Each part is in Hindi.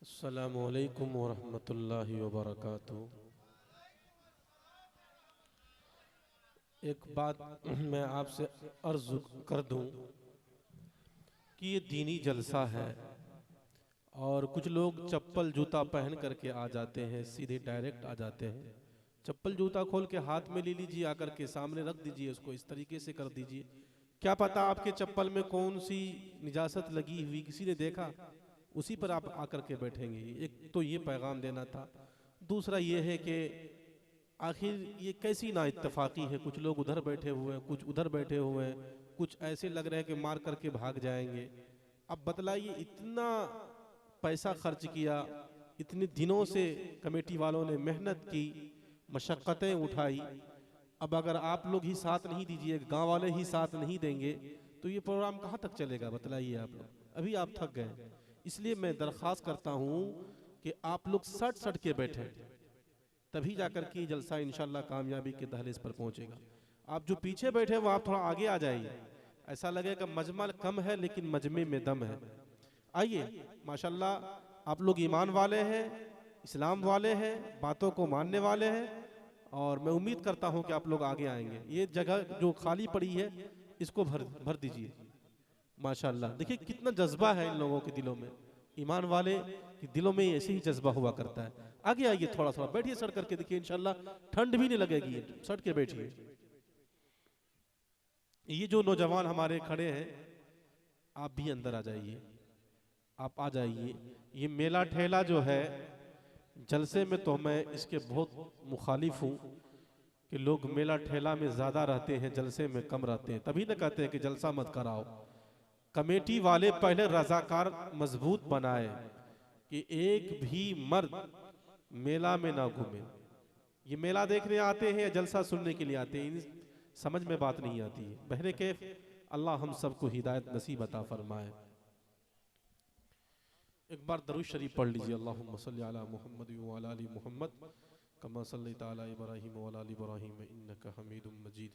अस्सलामुअलैकुम वरहमतुल्लाहि वबरकातुहू। एक बात मैं आपसे अर्ज कर दूं कि ये दीनी जलसा है और कुछ लोग चप्पल जूता पहन करके आ जाते हैं, सीधे डायरेक्ट आ जाते हैं। चप्पल जूता खोल के हाथ में ले लीजिए, आकर के सामने रख दीजिए, उसको इस तरीके से कर दीजिए। क्या पता आपके चप्पल में कौन सी निजासत लगी हुई किसी ने देखा, उसी पर आप आकर के बैठेंगे। एक तो ये पैगाम देना था। दूसरा ये है कि आखिर ये कैसी ना इत्तेफाकी है, कुछ लोग उधर बैठे हुए हैं, कुछ उधर बैठे हुए हैं, कुछ ऐसे लग रहे हैं कि मार करके भाग जाएंगे। अब बतलाइए, इतना पैसा खर्च किया, इतने दिनों से कमेटी वालों ने मेहनत की, मशक्क़तें उठाई, अब अगर आप लोग ही साथ नहीं दीजिए, गांव वाले ही साथ नहीं देंगे, तो ये प्रोग्राम कहाँ तक चलेगा? बतलाइए आप लोग। अभी आप थक गए, इसलिए मैं दरख्वास्त करता हूँ कि आप लोग सट सट के बैठे, तभी जाकर के जलसा इंशाल्लाह कामयाबी के दहलीज पर पहुंचेगा। आप जो पीछे बैठे वो आप थोड़ा आगे आ जाइए। ऐसा लगेगा मजमा कम है लेकिन मजमे में दम है। आइए, माशाल्लाह आप लोग ईमान वाले हैं, इस्लाम वाले हैं, बातों को मानने वाले हैं, और मैं उम्मीद करता हूं कि आप लोग आगे आएंगे। ये जगह जो खाली पड़ी है इसको भर भर दीजिए। माशाल्लाह, देखिए कितना जज्बा है इन लोगों के दिलों में। ईमान वाले के दिलों में ऐसे ही जज्बा हुआ करता है। आगे आइए, थोड़ा थोड़ा बैठिए, सड़ करके देखिए, इंशाल्लाह ठंड भी नहीं लगेगी, सड़ के बैठिए। ये जो नौजवान हमारे खड़े हैं, आप भी अंदर आ जाइए, आप आ जाइए। ये मेला ठेला जो है जलसे में, तो मैं इसके बहुत मुखालिफ हूँ कि लोग मेला ठेला में ज्यादा रहते हैं, जलसे में कम रहते हैं। तभी न कहते हैं कि जलसा मत कराओ। कमेटी वाले पहले रजाकार मजबूत बनाए कि एक भी मर्द मेला में ना घूमे। ये मेला देखने आते हैं या जलसा सुनने के लिए आते हैं, समझ में बात नहीं आती है। बहरे कैफ, अल्लाह हम सबको हिदायत नसीब अता फरमाए। एक बार दरूद शरीफ पढ़ लीजिए। अल्लाहुम्मा सल्ली अला मुहम्मद व अला आलि मुहम्मद कमा सल्लैता अला इब्राहीम व अला आलि इब्राहीम इन्नका हमीदुम मजीद।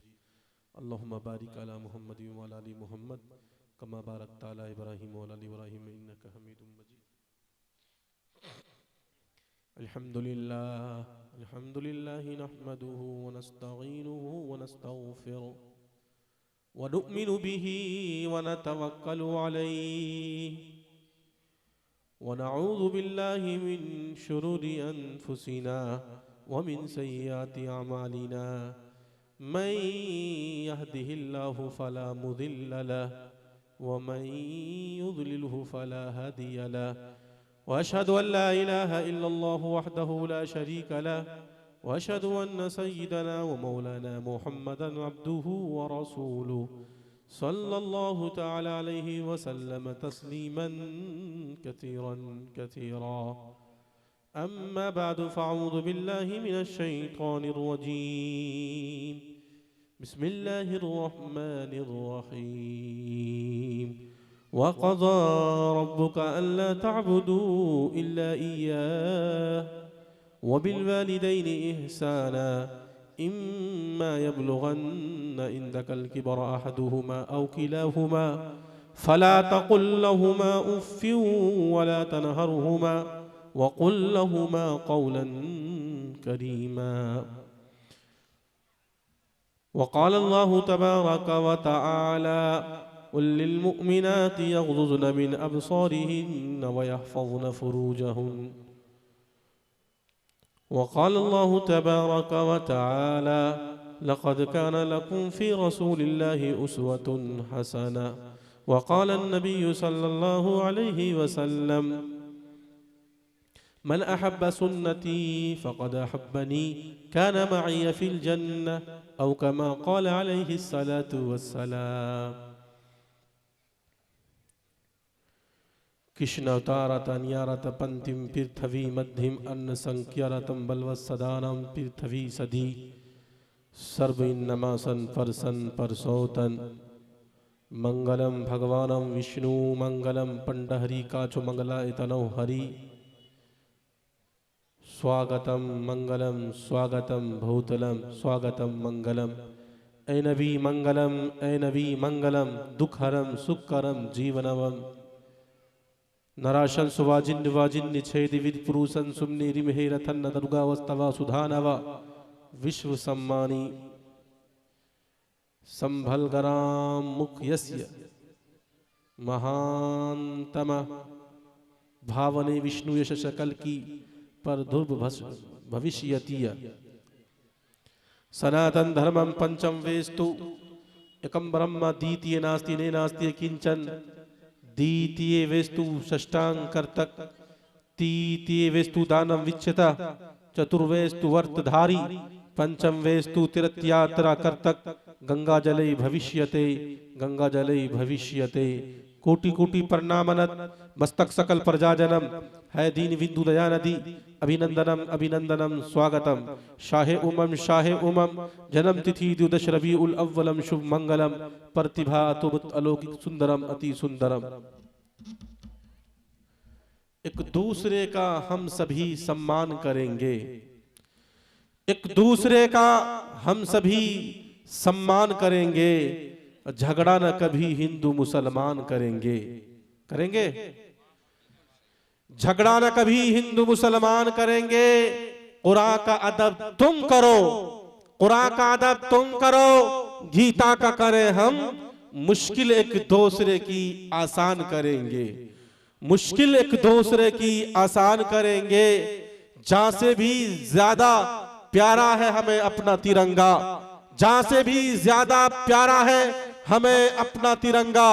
अल्लाहुम्मा बारिक अला मुहम्मद व अला आलि मुहम्मद कमा बारकता अला इब्राहीम व अला आलि इब्राहीम इन्नका हमीदुम मजीद। अल्हम्दुलिल्लाह नहमदुहु व नस्तईनुहु व नस्तगफिरुहु व नुअमिनु बिही व नतवक्कलु अलैहि व नऊज़ु बिल्लाहि मिन शुरूरि अनफुसिना व मिन सय्यिआति अमालिना। मन यहदिहिल्लाहु फला मुदिल्ल लहु व मन युद्लिलहु फला हादिय लहु। वअशहदु अन ला इलाहा इल्लल्लाहु वहदहु ला शरीक लहु वअशहदु अन्न सय्यिदना व मौलाना मुहम्मदन अब्दुहु व रसूलुहु सल्लल्लाहु तआला अलैहि वसल्लम तस्लीमन कसीरन कसीरा। अम्मा बअदु फ़अऊज़ु बिल्लाहि मिनश शैतानिर रजीम। बिस्मिल्लाहिर रहमानिर रहीम। वक़ज़ा रब्बुका अल्ला तअबुदू इल्ला इय्याहु व बिलवालिदैनि इहसाना इम्मा यब्लुगन्ना इंदकल किबरा अहदुहुमा औ किलाहुमा फला तक़ुल लहुमा उफ़्फ़िन वला तनहरहुमा वक़ुल लहुमा क़ौलन करीमा। वक़ाल अल्लाहु तबारक व तआला कुल लिलमुअ्मिनाति यग़्ज़ुज़्न मिन अबसारिहिन्न व यहफ़ज़्न फ़ुरूजहुन्न। वक़ाल अल्लाहु तबारक व तआला लक़द कान लकुम फ़ी रसूलिल्लाहि उस्वतुन हसना। वक़ाल अन्नबिय्यु सल्लल्लाहु अलैहि वसल्लम मन अहब्ब सुन्नती फ़क़द अहब्बनी कान मअय फ़िल जन्नह औ कमा क़ाल अलैहि स्सलातु वस्सलाम। कृष्णवतारतन्यारत पंथिम पृथ्वी मध्यम अन्न संख्यारतम बलवत्सदानम पृथ्वी सदी सर्वन्नमासन परसन परसोतन। मंगलम भगवानम विष्णु मंगलम पंडहरि काचु मंगलायतनौ हरि। स्वागतम मंगलम स्वागतम भूतलम स्वागतम मंगलम। ऐ नबी मंगलम, ऐ नबी मंगलम, दुखहरम सुखकरम जीवनवम नराशन सुवाजिन निवाजिन निछेद विद पुरुषन सुमनि रिमहे रथन न दुर्गा वस्तवा सुधानवा विश्व सम्मानी संभलगराम मुख यस्य महान्तम भावने विष्णु यश शकल की पर ध्रुव भविष्यतीय सनातन धर्मम पंचम वेस्तु एकम ब्रह्म द्वितीय नास्ति ने नास्ति किंचन द्वितीय वेस्तु षष्टांग कर्तक तृतीय वेस्तु दानम विच्यता चतुर्वेस्तु वर्तधारी पंचम वेस्तु तीर्थयात्रा कर्तक गंगा जले भविष्यते कोटि कोटि प्रणामनत मस्तक सकल प्रजाजनम है दीन बिंदु दया नदी अभिनंदनम स्वागतम शाहे उमम जन्म तिथि द्वादश रबीउल अव्वलम शुभ मंगलम प्रतिभा तुबत अलौकिक सुंदरम अति सुंदरम। एक दूसरे का हम सभी सम्मान करेंगे, एक दूसरे का हम सभी सम्मान करेंगे, झगड़ा न कभी हिंदू मुसलमान करेंगे, करेंगे झगड़ा न कभी हिंदू मुसलमान करेंगे। कुरान का अदब तुम करो, कुरान का अदब तुम करो, गीता का करें हम, मुश्किल एक दूसरे की आसान करेंगे, मुश्किल एक दूसरे की आसान करेंगे। जहां से भी ज्यादा प्यारा है हमें अपना तिरंगा, जहां से भी ज्यादा प्यारा है हमें अपना तिरंगा,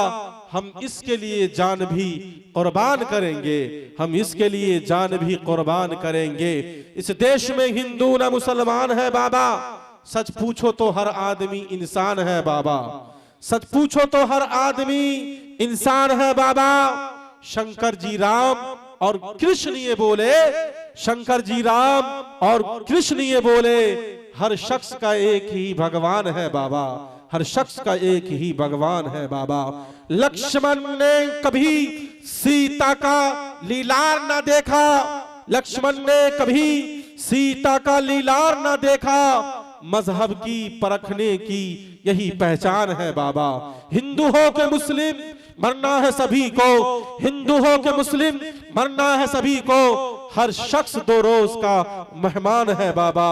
हम इसके लिए जान भी कुर्बान करेंगे, हम इसके लिए जान भी कुर्बान करेंगे। इस देश में हिंदू न मुसलमान है बाबा, सच पूछो तो हर आदमी इंसान है बाबा, सच पूछो तो हर आदमी इंसान है बाबा। शंकर जी राम और कृष्ण ये बोले, शंकर जी राम और कृष्ण ये बोले, हर शख्स का एक ही भगवान है बाबा, हर शख्स का एक ही भगवान है बाबा। लक्ष्मण ने कभी सीता का लीलार न देखा, लक्ष्मण ने कभी सीता का लीलार न देखा, मजहब की परखने की यही पहचान है बाबा। हिंदू हो के मुस्लिम मरना है सभी को, हिंदू हो के मुस्लिम मरना है सभी को, हर शख्स दो रोज का मेहमान है बाबा,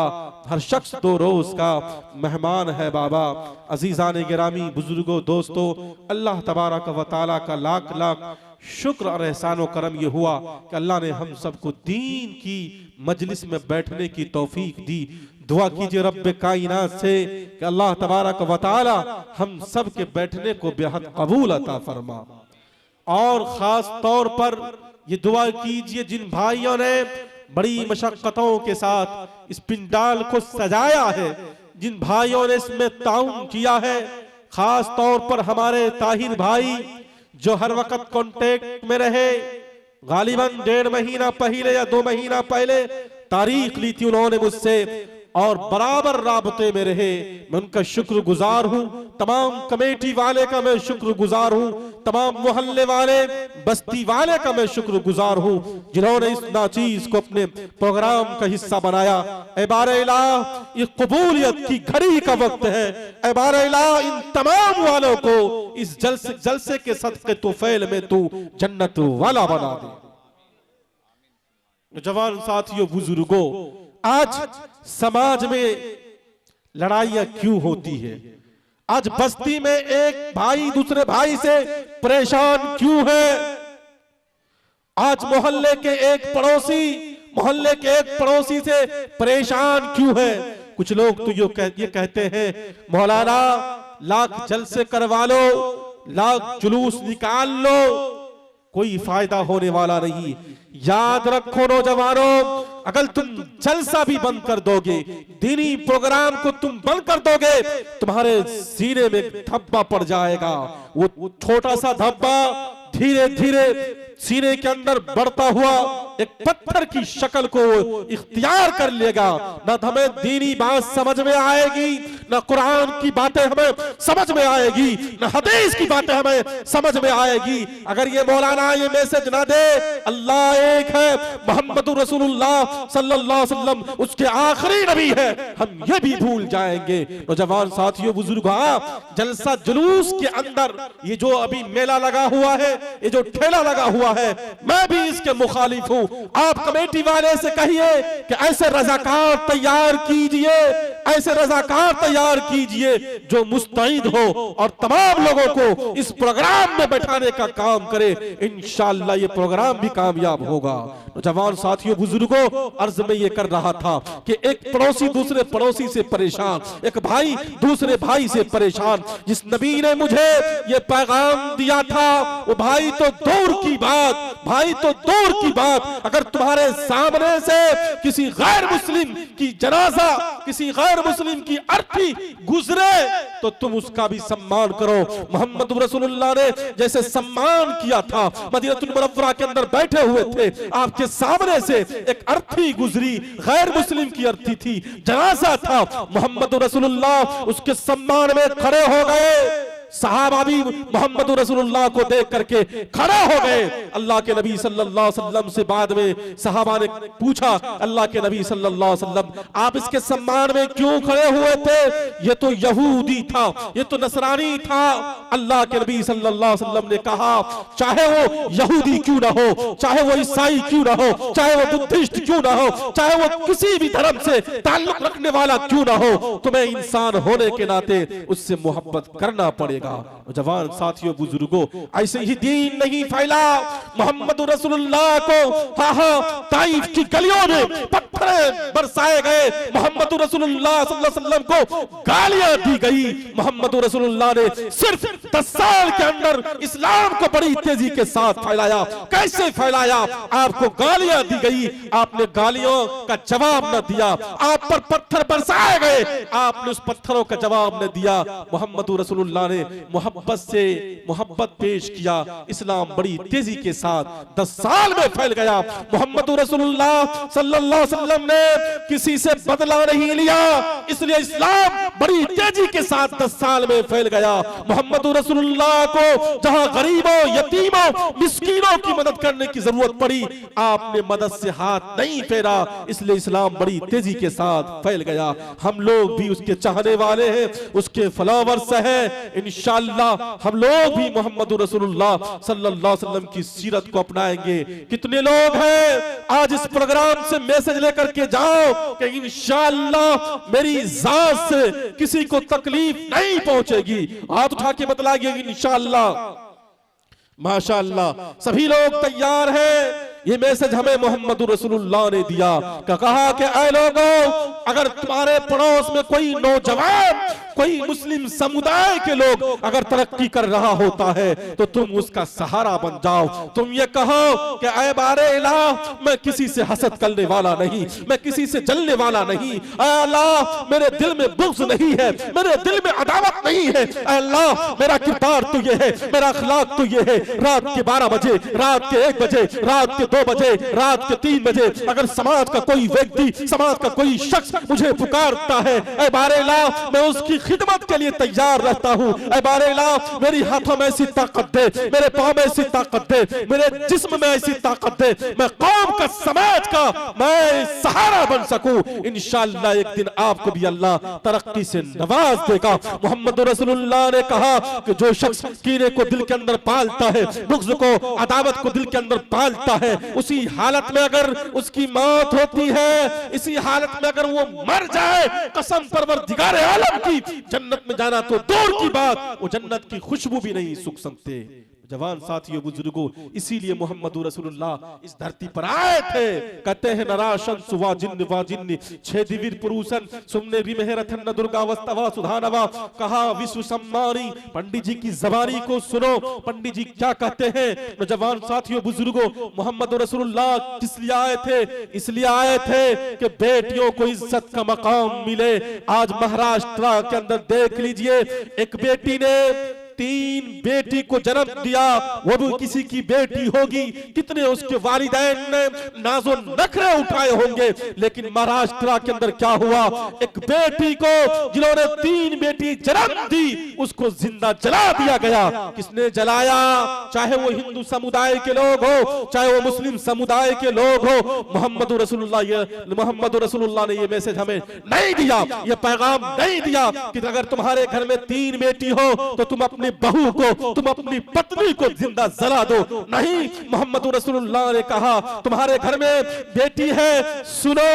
हर शख्स दो रोज का मेहमान है बाबा। अजीजान गिरामी, बुजुर्गों, दोस्तों, अल्लाह तबारक व तआला का लाख लाख शुक्र और एहसान व करम ये हुआ कि अल्लाह ने हम सबको दीन की मजलिस में बैठने की तौफीक दी। दुआ कीजिए रब्बे कायनात से कि अल्लाह तबारक व तआला हम सब के बैठने को बेहद कबूल अता फरमा। और खास तौर पर ये दुआ कीजिए जिन भाइयों ने बड़ी मशक्कतों के साथ इस पिंडाल को सजाया है, जिन भाइयों ने इसमें ताउन किया है, खास तौर पर हमारे ताहिर भाई जो हर वक्त कांटेक्ट में रहे, गालिबन 1.5 महीना पहले या 2 महीना पहले तारीख ली थी उन्होंने मुझसे और बराबर राबते में रहे, मैं उनका शुक्रगुजार हूँ। तमाम कमेटी वाले का मैं शुक्रगुजार हूँ, तमाम मोहल्ले वाले, बस्ती वाले का मैं शुक्रगुजार हूँ जिन्होंने इस नाचीज को अपने प्रोग्राम का हिस्सा बनाया। ऐ बारे इलाह, ये कबूलियत की घड़ी का वक्त है। ऐ बारे इलाह, इन तमाम वालों को इस जलसे के सदके तुफैल में तू जन्नत वाला बना दे। जवान साथियों, बुजुर्गों, आज समाज में लड़ाइयां क्यों होती है? आज बस्ती में एक भाई दूसरे भाई से परेशान क्यों है? आज मोहल्ले के एक पड़ोसी से परेशान क्यों है? कुछ लोग तो ये कहते हैं मौलाना लाख जलसे करवा लो, लाख जुलूस निकाल लो, कोई फायदा होने वाला नहीं। याद रखो नौजवानों, अगर तुम जलसा भी बंद कर दोगे, दीनी प्रोग्राम को तुम बंद कर दोगे, तुम्हारे सीने में धब्बा पड़ जाएगा। वो छोटा सा धब्बा धीरे धीरे सीने के अंदर बढ़ता हुआ एक पत्थर की शक्ल को इख्तियार कर लेगा। न हमें दीनी बात समझ में आएगी, न कुरान की बातें हमें समझ में आएगी, न हदीस की बातें हमें समझ में आएगी। अगर ये मौलाना ये मैसेज ना दे अल्लाह एक है, मोहम्मद रसूलुल्लाह सल्लल्लाहु अलैहि वसल्लम उसके आखिरी नबी है, हम ये भी भूल जाएंगे। नौजवान साथियों, बुजुर्गों, जलसा जुलूस के अंदर ये जो अभी मेला लगा हुआ है, ये जो ठेला लगा हुआ हुआ है, मैं भी इसके मुखालिफ हूं। आप कमेटी वाले से कहिए कि ऐसे रजाकार तैयार कीजिए, ऐसे रजाकार तैयार कीजिए जो मुस्तईद हो और तमाम लोगों को इस प्रोग्राम में बैठाने का काम करे। इंशाअल्लाह ये प्रोग्राम भी कामयाब होगा। जवान साथियों, बुजुर्गों, अर्ज में ये कर रहा था कि एक पड़ोसी दूसरे पड़ोसी से परेशान, एक भाई दूसरे भाई से परेशान। जिस नबी ने मुझे ये पैगाम दिया था वो भाई तो दूर की बात, भाई तो दूर की बात, अगर तुम्हारे सामने से किसी गैर मुस्लिम की जनाजा, किसी गैर मुस्लिम की अर्थी गुजरे तो तुम उसका भी सम्मान करो। मोहम्मद रसूलुल्लाह ने जैसे सम्मान किया था, मदीनतुल मुनव्वरा के अंदर बैठे हुए थे, आपके सामने से एक अर्थी गुजरी, गैर मुस्लिम की अर्थी थी, जनाजा था, मोहम्मद रसूलुल्लाह उसके सम्मान में खड़े हो गए। सहाबा भी मोहम्मद रसूलुल्लाह को देख करके खड़ा हो गए। अल्लाह के नबी सल्लल्लाहु अलैहि वसल्लम से बाद में सहाबा ने पूछा, अल्लाह के नबी सल्लल्लाहु अलैहि वसल्लम आप इसके सम्मान में क्यों खड़े हुए थे? ये तो यहूदी था, ये तो नसरानी था। अल्लाह के नबी सल्लल्लाहु अलैहि वसल्लम ने कहा, चाहे वो यहूदी क्यों ना हो, चाहे वो ईसाई क्यों ना हो, चाहे वो बुद्धिस्ट क्यों ना हो, चाहे वो किसी भी धर्म से ताल्लुक रखने वाला क्यों ना हो, तुम्हें इंसान होने के नाते उससे मोहब्बत करना पड़ेगा। जवान साथियों, बुजुर्गों, ऐसे ही दीन नहीं फैला। मोहम्मद रसूलुल्लाह को ताइफ की गलियों में पत्थर बरसाए गए, मोहम्मद रसूलुल्लाह सल्लल्लाहु अलैहि वसल्लम को गालियां दी गई। मोहम्मद रसूलुल्लाह ने सिर्फ 10 साल के अंदर इस्लाम को बड़ी तेजी के साथ फैलाया। कैसे फैलाया? आपको गालियां दी गई, आपने गालियों का जवाब न दिया, आप पर पत्थर बरसाए गए, आपने उस पत्थरों का जवाब न दिया। मोहम्मद रसूलुल्लाह ने मोहब्बत से मोहब्बत पेश किया। इस्लाम बड़ी तेजी के साथ 10 साल में फैल गया। मोहम्मद रसूलुल्लाह सल्लल्लाहु अलैहि वसल्लम ने किसी से बदला नहीं लिया, इसलिए इस्लाम बड़ी तेजी के साथ 10 साल में फैल गया। मोहम्मद रसूलुल्लाह को जहां गरीबों, यतीमों, मिस्कीनों की मदद करने की जरूरत पड़ी, आपने मदद से हाथ नहीं फेरा, इसलिए इस्लाम बड़ी तेजी के साथ फैल गया। हम लोग भी उसके चाहने वाले हैं, उसके फॉलोअर्स हैं। इंशाअल्लाह हम लोग भी मोहम्मद रसूलुल्लाह सल्लल्लाहु अलैहि वसल्लम की सीरत को अपनाएंगे। कितने लोग हैं आज इस प्रोग्राम से मैसेज लेकर के जाओ कि इंशाअल्लाह मेरी जात से किसी को तकलीफ नहीं पहुंचेगी? हाथ उठा के बतलाइए इंशाअल्लाह। माशाअल्लाह, सभी लोग तैयार हैं। ये मैसेज हमें मोहम्मद रसूलुल्लाह ने दिया, कहा कि ऐ लोगों, अगर तुम्हारे पड़ोस में कोई नौजवान, कोई मुस्लिम समुदाय के लोग अगर तरक्की कर रहा होता है तो तुम उसका सहारा बन जाओ। तुम ये कहो कि ऐ बारे इलाह, मैं किसी से हसद करने वाला नहीं, मैं किसी से जलने वाला नहीं। ऐ अल्लाह, मेरे दिल में बुग़्ज़ नहीं है, मेरे दिल में अदावत नहीं है। ऐ अल्लाह, मेरा किरदार तो ये है, मेरा अखलाक तो ये है। रात के 12 बजे, रात के 1 बजे, रात के 2 बजे, रात के 3 बजे अगर समाज का कोई व्यक्ति, समाज का कोई शख्स मुझे पुकारता है, ऐ बारे इलाह, मैं उसकी खिदमत के लिए तैयार रहता हूँ। ऐ बारे इलाह, मेरी हाथों में ऐसी ताकत दे, मेरे पाँव में ऐसी ताकत दे, मेरे जिस्म में ऐसी ताकत दे, मैं कौम का, समाज का मैं सहारा बन सकूं। इंशाअल्लाह एक दिन आपको भी अल्लाह तरक्की से नवाज देगा। मोहम्मद रसूलुल्लाह ने कहा कि जो शख्स कीने को दिल के अंदर पालता है, बुग़्ज़ को, अदावत को दिल के अंदर पालता है, उसी हालत में अगर उसकी मौत होती है, इसी हालत में अगर वो मर जाए, कसम परवरदिगार आलम की, जन्नत में जाना तो दूर की बात, वो जन्नत की खुशबू भी नहीं सूंघ सकते। जवान साथियों, बुजुर्गों, इसीलिए मोहम्मद रसूलुल्लाह इस धरती पर आए थे। कहते हैं नराशन सुवा जिन्न छे दिवीर पुरुषन सुमने रिमेहरथन न दुर्गा वस्तवा सुधानवा। कहा विश्व सम्मानी। पंडित जी की जबानी को सुनो, पंडित जी क्या कहते हैं। जवान साथियों, बुजुर्गों, मोहम्मद रसूलुल्लाह किस लिए आए थे? इसलिए आए थे कि बेटियों को इज्जत का मकाम मिले। आज महाराष्ट्र के अंदर देख लीजिए, एक बेटी ने 3 बेटी को जन्म दिया, वो भी किसी की बेटी होगी। कितने उसके वालिदैन ने नाज़ो नखरे उठाए होंगे, लेकिन महाराष्ट्र के अंदर क्या हुआ, एक बेटी को जिन्होंने 3 बेटी जन्म दी, उसको जिंदा जला दिया गया। किसने जलाया? चाहे वो हिंदू समुदाय के लोग हो, चाहे वो मुस्लिम समुदाय के लोग हो। मोहम्मद रसूलुल्लाह ने ये मैसेज हमें नहीं दिया, ये पैगाम नहीं दिया कि अगर तुम्हारे घर में 3 बेटी हो तो तुम अपने अपनी बहू को, तुम अपनी पत्नी को जिंदा जला दो। नहीं, मोहम्मद रसूलुल्लाह ने कहा तुम्हारे घर में बेटी है, सुनो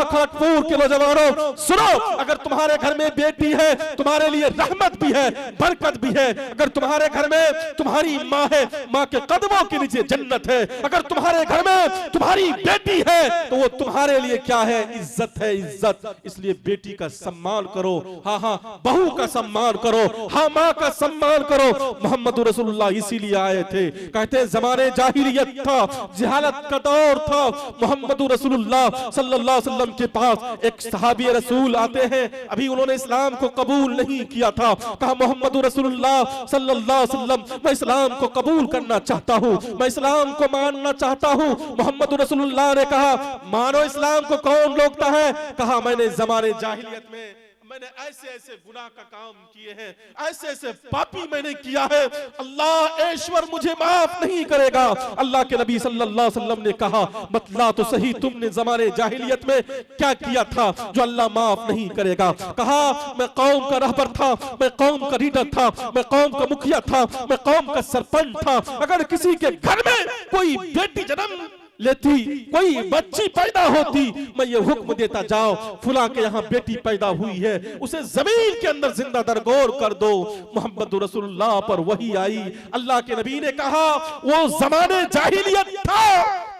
खड़गपुर के नौजवानों सुनो, अगर तुम्हारे घर में बेटी है तुम्हारे लिए रहमत भी है, बरकत भी है। अगर तुम्हारे घर में तुम्हारी माँ है, माँ के कदमों के नीचे जन्नत है। अगर तुम्हारे घर में तुम्हारी बेटी है तो वो तुम्हारे लिए क्या है? इज्जत है, इज्जत। इसलिए बेटी का सम्मान करो, हाँ हाँ बहू का सम्मान करो, हाँ माँ का सम्मान करो। मोहम्मद रसूलुल्लाह इसीलिए आए थे। कहते हैं जमाने जाहिलियत था, जहालत का दौर था। मोहम्मद रसूलुल्लाह सल्लल्लाहु अलैहि वसल्लम के पास एक सहाबी रसूल आते हैं, अभी उन्होंने इस्लाम को कबूल नहीं किया था। कहा मोहम्मद रसूलुल्लाह सल्लल्लाहु अलैहि वसल्लम मैं इस्लाम को कबूल करना चाहता हूँ, मैं इस्लाम को मानना चाहता हूँ। मोहम्मद रसूलुल्लाह ने कहा मानो इस्लाम को कौन रोकता है? कहा मैंने जमाने जाहिलियत में मैंने ऐसे ऐसे गुनाह का काम किए हैं, ऐसे ऐसे पापी मैंने किया है, अल्लाह ईश्वर मुझे माफ नहीं करेगा। अल्लाह के नबी सल्लल्लाहु अलैहि वसल्लम ने कहा बतला तो सही तुमने जमाने जाहिलियत में क्या किया था जो अल्लाह माफ नहीं करेगा। कहा मैं कौम का रहबर था, मैं कौम का लीडर था, मैं कौम का मुखिया था, मैं कौम का सरपंच था। अगर किसी के घर में कोई बेटी जन्म लेती, कोई बच्ची पैदा होती, मैं ये हुक्म देता जाओ फुला के यहाँ बेटी पैदा हुई है, उसे जमीन के अंदर जिंदा दरगोर कर दो। मोहम्मद रसूलुल्लाह पर वही आई। अल्लाह के नबी ने कहा वो जमाने जाहिलियत था,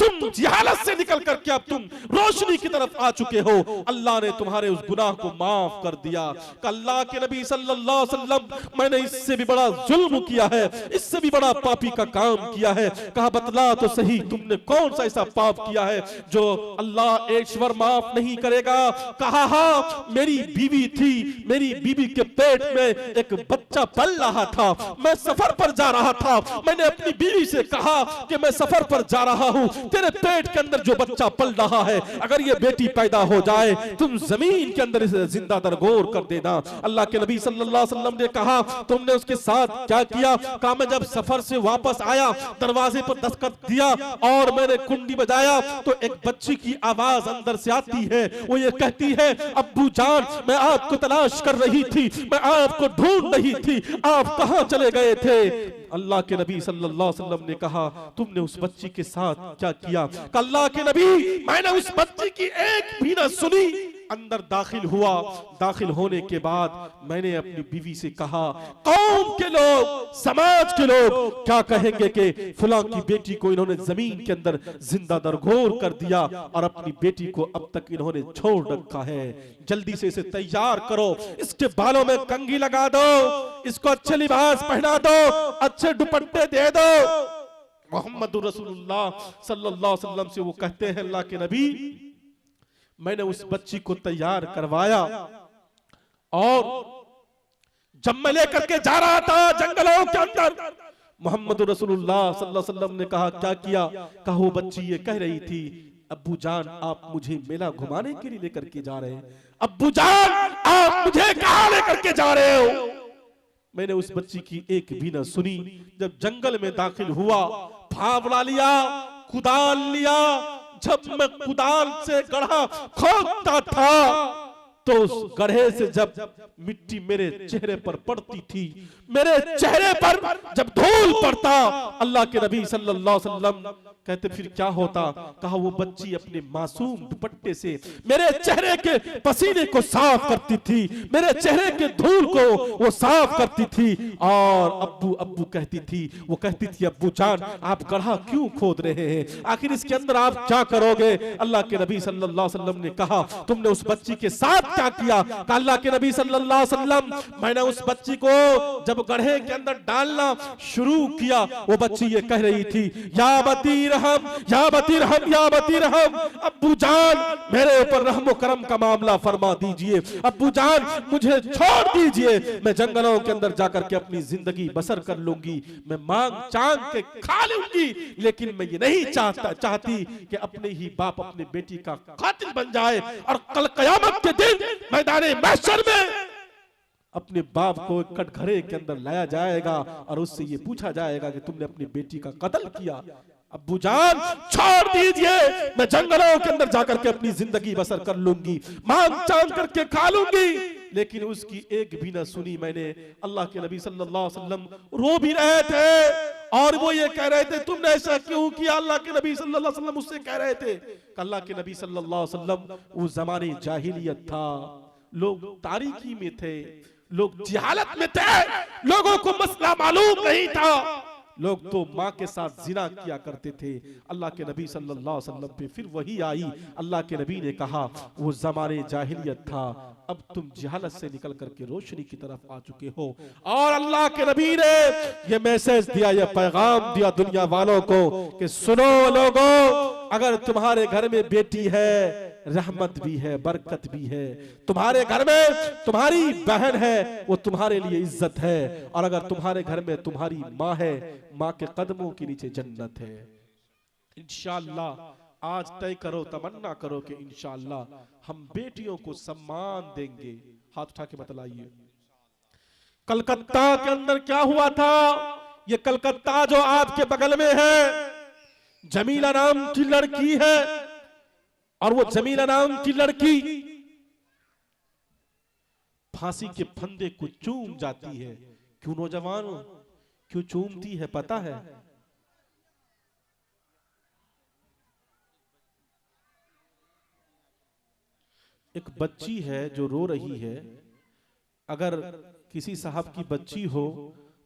तुम जिहालत से निकल करके अब तुम रोशनी की तरफ आ चुके हो। अल्लाह ने तुम्हारे उस गुनाह को माफ कर दिया। अल्लाह के नबी सल्लल्लाहु अलैहि वसल्लम मैंने इससे भी बड़ा जुल्म किया है, इससे भी बड़ा पापी का काम किया है। कहा बतला तो सही तुमने कौन सा ऐसा पाप किया है जो अल्लाह ईश्वर माफ नहीं करेगा। कहा हाँ मेरी बीवी थी, मेरी बीवी के पेट में एक बच्चा पल रहा था, मैं सफर पर जा रहा था, मैंने अपनी बीवी से कहा कि मैं सफर पर जा रहा हूं, तेरे पेट के अंदर जो बच्चा पल रहा है अगर ये बेटी पैदा हो जाए तुम जमीन के अंदर इसे जिंदा दरगोर कर देना। अल्लाह के नबी सल्लल्लाहु अलैहि वसल्लम ने कहा तुमने उसके साथ क्या किया? कहा मैं जब सफर से वापस आया दरवाजे पर दस्तक दिया और मैंने कुंडी बजाया तो एक बच्ची की आवाज अंदर से आती है, वो ये कहती है अब्बू जान मैं आपको तलाश कर रही थी, मैं आपको ढूंढ रही थी, आप कहां चले गए थे? अल्लाह के नबी सल्लल्लाहु अलैहि वसल्लम ने कहा तुमने उस बच्ची के साथ क्या किया? अल्लाह के नबी मैंने उस बच्ची की एक भी ना सुनी। अंदर दाखिल हुआ, दाखिल होने के बाद मैंने अपनी बीवी से कहा कौम के लोग, समाज के लोग क्या कहेंगे कि फलां की बेटी को इन्होंने जमीन के अंदर जिंदा दरगोर कर दिया और अपनी बेटी को अब तक इन्होंने छोड़ रखा है। जल्दी से इसे तैयार करो, इसके बालों में कंघी लगा दो, इसको अच्छे लिबास पहना दो, अच्छे दुपट्टे दे दो। मोहम्मद रसूलुल्लाह सल्लल्लाहु अलैहि वसल्लम से वो कहते हैं अल्लाह के नबी मैंने उस बच्ची को तैयार करवाया और जब मैं लेकर के जा रहा था जंगलों के अंदर मोहम्मद रसूलुल्लाह सल्लल्लाहु अलैहि वसल्लम ने कहा क्या किया? कहा वो बच्ची ये कह रही थी अब्बू जान आप मुझे मेला घुमाने के लिए लेकर के जा रहे हैं, अब्बू जान आप मुझे कहां लेकर के जा रहे हो? मैंने उस बच्ची की एक भी न सुनी। जब जंगल में दाखिल हुआ फावड़ा लिया, कुदाल लिया, जब मैं कुदाल से गड्ढा खोदता था तो उस गड्ढे से जब मिट्टी मेरे चेहरे पर पड़ती थी, मेरे चेहरे पर जब धूल पड़ता अल्लाह के नबी सल्लल्लाहु अलैहि वसल्लम कहते फिर क्या होता? कहा वो बच्ची अपने मासूम दुपट्टे से मेरे चेहरे के पसीने को साफ करती थी, मेरे चेहरे के धूल को वो साफ करती थी और अब्बू अब्बू कहती थी। वो कहती थी अब्बू जान आप गड्ढा क्यों खोद रहे हैं, आखिर इसके अंदर आप क्या करोगे? अल्लाह के नबी सल्लल्लाहु अलैहि वसल्लम ने कहा तुमने उस बच्ची के साथ क्या किया? अल्लाह के नबी सल्लल्लाहु अलैहि वसल्लम मैंने उस बच्ची को जब गड्ढे के अंदर डालना शुरू किया वो बच्ची ये कह रही थी या बती रहम या बती रहम या बती रहम, अब्बू जान मेरे ऊपर रहम करम का मामला फरमा दीजिए, अब्बू जान मुझे छोड़ दीजिए, मैं जंगलों के अंदर जाकर के अपनी जिंदगी बसर कर लूंगी, मैं मांग चांग के खा लूंगी, लेकिन मैं ये नहीं चाहती कि अपने ही बाप अपने बेटी का कातिल बन जाए और कल कयामत के दिन मैदाने महशर में अपने बाप को कटघरे के अंदर लाया जाएगा और उससे ये पूछा जाएगा कि तुमने अपनी बेटी का कत्ल किया। अब्बू जान छोड़ दीजिए, मैं जंगलों के अंदर जाकर के अपनी जिंदगी बसर कर लूंगी, मांग चांग करके खा लूंगी, लेकिन उसकी एक भी ना सुनी मैंने। अल्लाह के नबी सल्लल्लाहु अलैहि वसल्लम रो भी रहे थे और वो ये कह रहे थे तुमने ऐसा क्यों किया। अल्लाह के नबी सल्लल्लाहु अलैहि वसल्लम उससे कह रहे थे कि अल्लाह के नबी सल्लल्लाहु अलैहि वसल्लम उस जमाने जाहिलियत था, लोग तारीकी में थे, लोग जिहालत में थे, लोगों को मसला मालूम नहीं था, लोग तो माँ के साथ जिना किया करते थे। अल्लाह के नबी सल्लल्लाहु अलैहि वसल्लम पे फिर वही आई। अल्लाह के नबी ने कहा वो ज़माने जाहिलियत था, अब तुम जहालत से निकल करके रोशनी की तरफ आ चुके हो। और अल्लाह के नबी ने ये मैसेज दिया, ये पैगाम दिया दुनिया वालों को कि सुनो लोगों, अगर तुम्हारे घर में बेटी है रहमत भी है, बरकत भी है, तुम्हारे घर में तुम्हारी बहन है वो तुम्हारे लिए इज्जत है, और अगर तुम्हारे घर में तुम्हारी माँ है, माँ के कदमों के नीचे जन्नत है। इंशाअल्लाह आज तय करो, तमन्ना करो कि इंशाअल्लाह हम बेटियों को सम्मान देंगे। हाथ उठा के बतलाइए कलकत्ता के अंदर क्या हुआ था। ये कलकत्ता जो आपके बगल में है, जमीला नाम की लड़की है, और वो जमीला नाम की लड़की फांसी के फंदे को चूम जाती है। क्यों नौजवानों, क्यों चूमती है पता है? एक बच्ची है जो रो रही है। अगर किसी साहब की बच्ची हो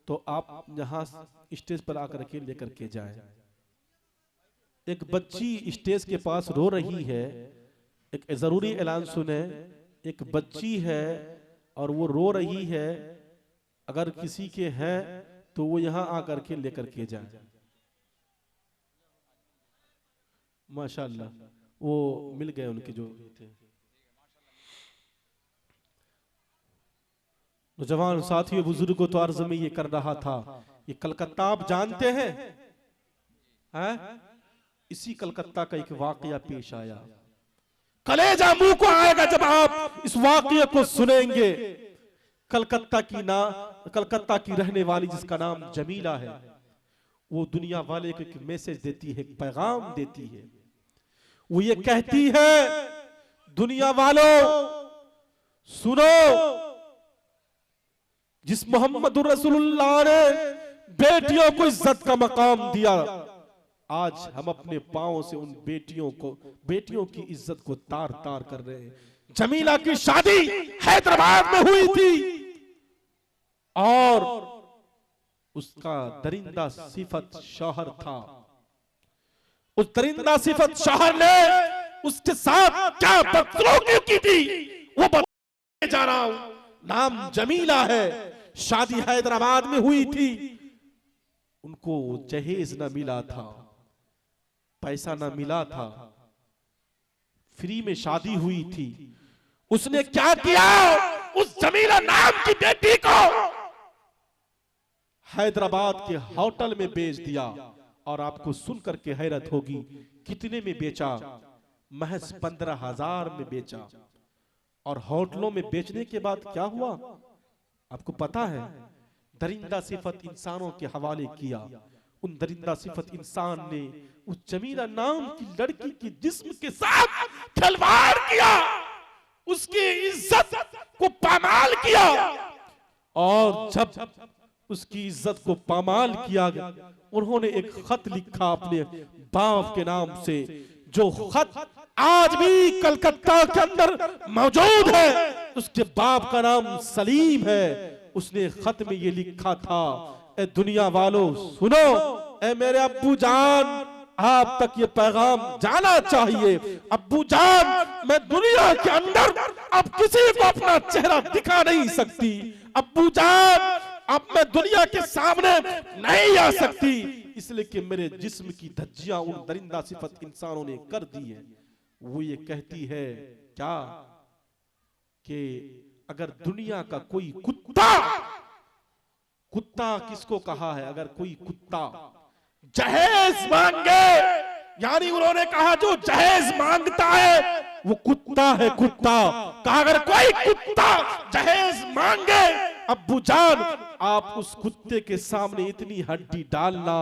तो आप यहां स्टेज पर आकर के लेकर के जाएं। एक बच्ची स्टेज के पास रो रही है, एक जरूरी ऐलान सुने। एक बच्ची है और वो रो रही है, अगर किसी के हैं तो वो यहां आकर के लेकर के जाए। माशाल्लाह वो मिल गए उनके जो थे। नौजवान साथियों बुजुर्गों, तो अर्ज में ये कर रहा था, ये कलकत्ता आप जानते हैं? इसी कलकत्ता का एक वाकया पेश आया, कलेजा मुंह को आएगा जब आप इस वाकये को सुनेंगे। कलकत्ता की रहने वाली जिसका नाम जमीला है, वो दुनिया वाले को एक मैसेज देती है, एक पैगाम देती है। वो ये कहती है दुनिया वालों सुनो, जिस मोहम्मद रसूलुल्लाह ने बेटियों को इज्जत का मकाम दिया, आज हम अपने पांव से उन बेटियों की इज्जत को तार तार कर रहे हैं। जमीला की शादी हैदराबाद में हुई थी और उसका दरिंदा सिफत शौहर था। उस दरिंदा सिफत शौहर ने उसके साथ क्या बदसलूकी की थी वो बताने जा रहा हूं। नाम जमीला है, शादी हैदराबाद में हुई थी, उनको जहेज न मिला था, पैसा न मिला था, फ्री में शादी हुई थी। उसने क्या किया, उस जमीला नाम की बेटी को हैदराबाद के होटल में बेच दिया। और आपको सुनकर के हैरत होगी, कितने में बेचा? महज 15,000 में बेचा। और होटलों में बेचने के बाद क्या हुआ आपको पता है? दरिंदा सिफत इंसानों के हवाले किया। उन दरिंदा सिफत इंसान ने उस जमीला नाम की लड़की की जिस्म के साथ खिलवाड़ किया, उसकी इज्जत को पामाल किया। और जब उसकी इज्जत को पामाल किया गया, उन्होंने एक खत लिखा अपने बाप के नाम से, जो खत आज भी कलकत्ता के अंदर मौजूद है। उसके बाप का नाम सलीम है। उसने खत में ये लिखा था, ए दुनिया वालों सुनो, ए मेरे अब्बू जान, आप तक ये पैगाम जाना चाहिए। अब्बू जान, मैं दुनिया के अंदर अब किसी को अपना चेहरा दिखा नहीं सकती। अब्बू जान, अब मैं दुनिया के सामने नहीं आ सकती, इसलिए कि मेरे जिस्म की धज्जियां उन दरिंदा सिफत इंसानों ने कर दी है। वो ये कहती है क्या कि अगर दुनिया का कोई कुत्ता किसको कहा है, अगर कोई कुत्ता जहेज मांगे, यानी उन्होंने कहा जो जहेज मांगता है वो कुत्ता है। कुत्ता कहा अगर कोई कुत्ता जहेज मांगे, अब्बू जान आप उस कुत्ते के सामने इतनी हड्डी डालना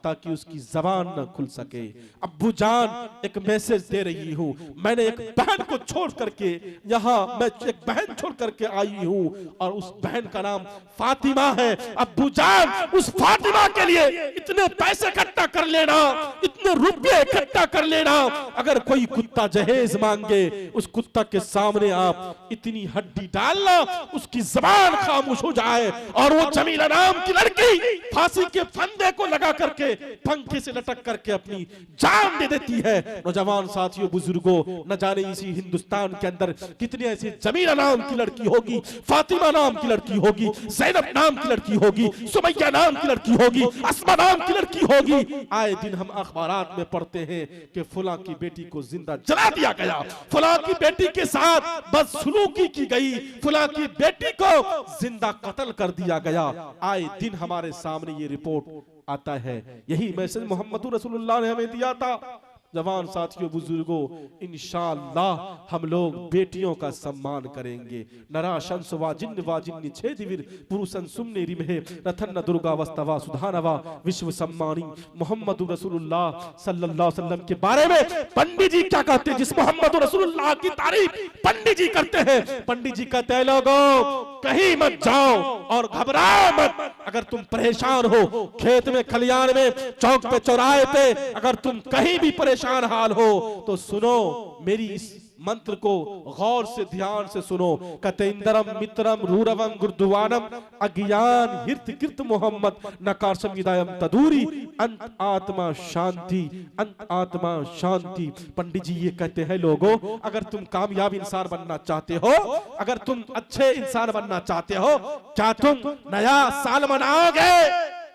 ताकि उसकी जबान न खुल सके। अब्बू जान एक मैसेज दे रही हूँ, मैंने एक बहन को छोड़ करके यहाँ मैं एक बहन छोड़ करके आई हूँ और उस बहन का नाम फातिमा है। अब्बू जान उस फातिमा के लिए इतने पैसे इकट्ठा कर लेना, इतने रुपये इकट्ठा कर लेना, अगर कोई कुत्ता जहेज मांगे उस कुत्ता के सामने आप इतनी हड्डी डालना उसकी जबान खामोश हो जाए और वो जमीला नाम की लड़की फांसी के फंदे को लगा करके पंखे से लटक करके अपनी जान दे देती है। नौजवान साथियों, बुजुर्गों, न जाने इसी हिंदुस्तान के अंदर कितनी ऐसी जमीला नाम की लड़की होगी, फातिमा नाम की लड़की होगी, ज़ैनब नाम की लड़की होगी, सुमैया नाम की लड़की होगी, अस्मा नाम की लड़की होगी। आए दिन हम अखबारात में पढ़ते हैं कि फुला की बेटी को जिंदा जला दिया गया, फुला की बेटी के साथ बदसलूकी की गई, फुला की बेटी को जिंदा कत्ल कर दिया गया। आए दिन हमारे सामने ये रिपोर्ट आता है। यही मैसेज मोहम्मद रसूलुल्लाह ने हमें दिया था। जवान साथियों, बुजुर्गों, इंशाअल्लाह हम लोग बेटियों का सम्मान करेंगे। नरा शंस वाजिन वाजिन छेदिविर पुरुषन सुमने रिमहे रथन दुर्गा वस्तवा सुधानवा विश्व सम्मानी मोहम्मद रसूलुल्लाह सल्लल्लाहु अलैहि वसल्लम के बारे में पंडित जी क्या कहते हैं? जिस मोहम्मद रसूलुल्लाह की तारीफ पंडित जी करते हैं, पंडित जी कहते हैं लोगों कहीं मत जाओ और घबराओ मत। अगर तुम परेशान हो, खेत में, खलियान में, चौक पे, चौराहे पे, अगर तुम कहीं भी परेशान हाल हो तो सुनो मेरी इस मंत्र को गौर से ध्यान से सुनो। कतेंद्रम मित्रम रूरवम गुरुद्वानम अज्ञान हित कृत मोहम्मद नकारसम विदायम तदूरी अंत आत्मा शांति, अंत आत्मा शांति। पंडित जी ये कहते हैं लोगों, अगर तुम कामयाब इंसान बनना चाहते हो, अगर तुम अच्छे इंसान बनना चाहते हो, क्या तुम नया साल मनाओगे?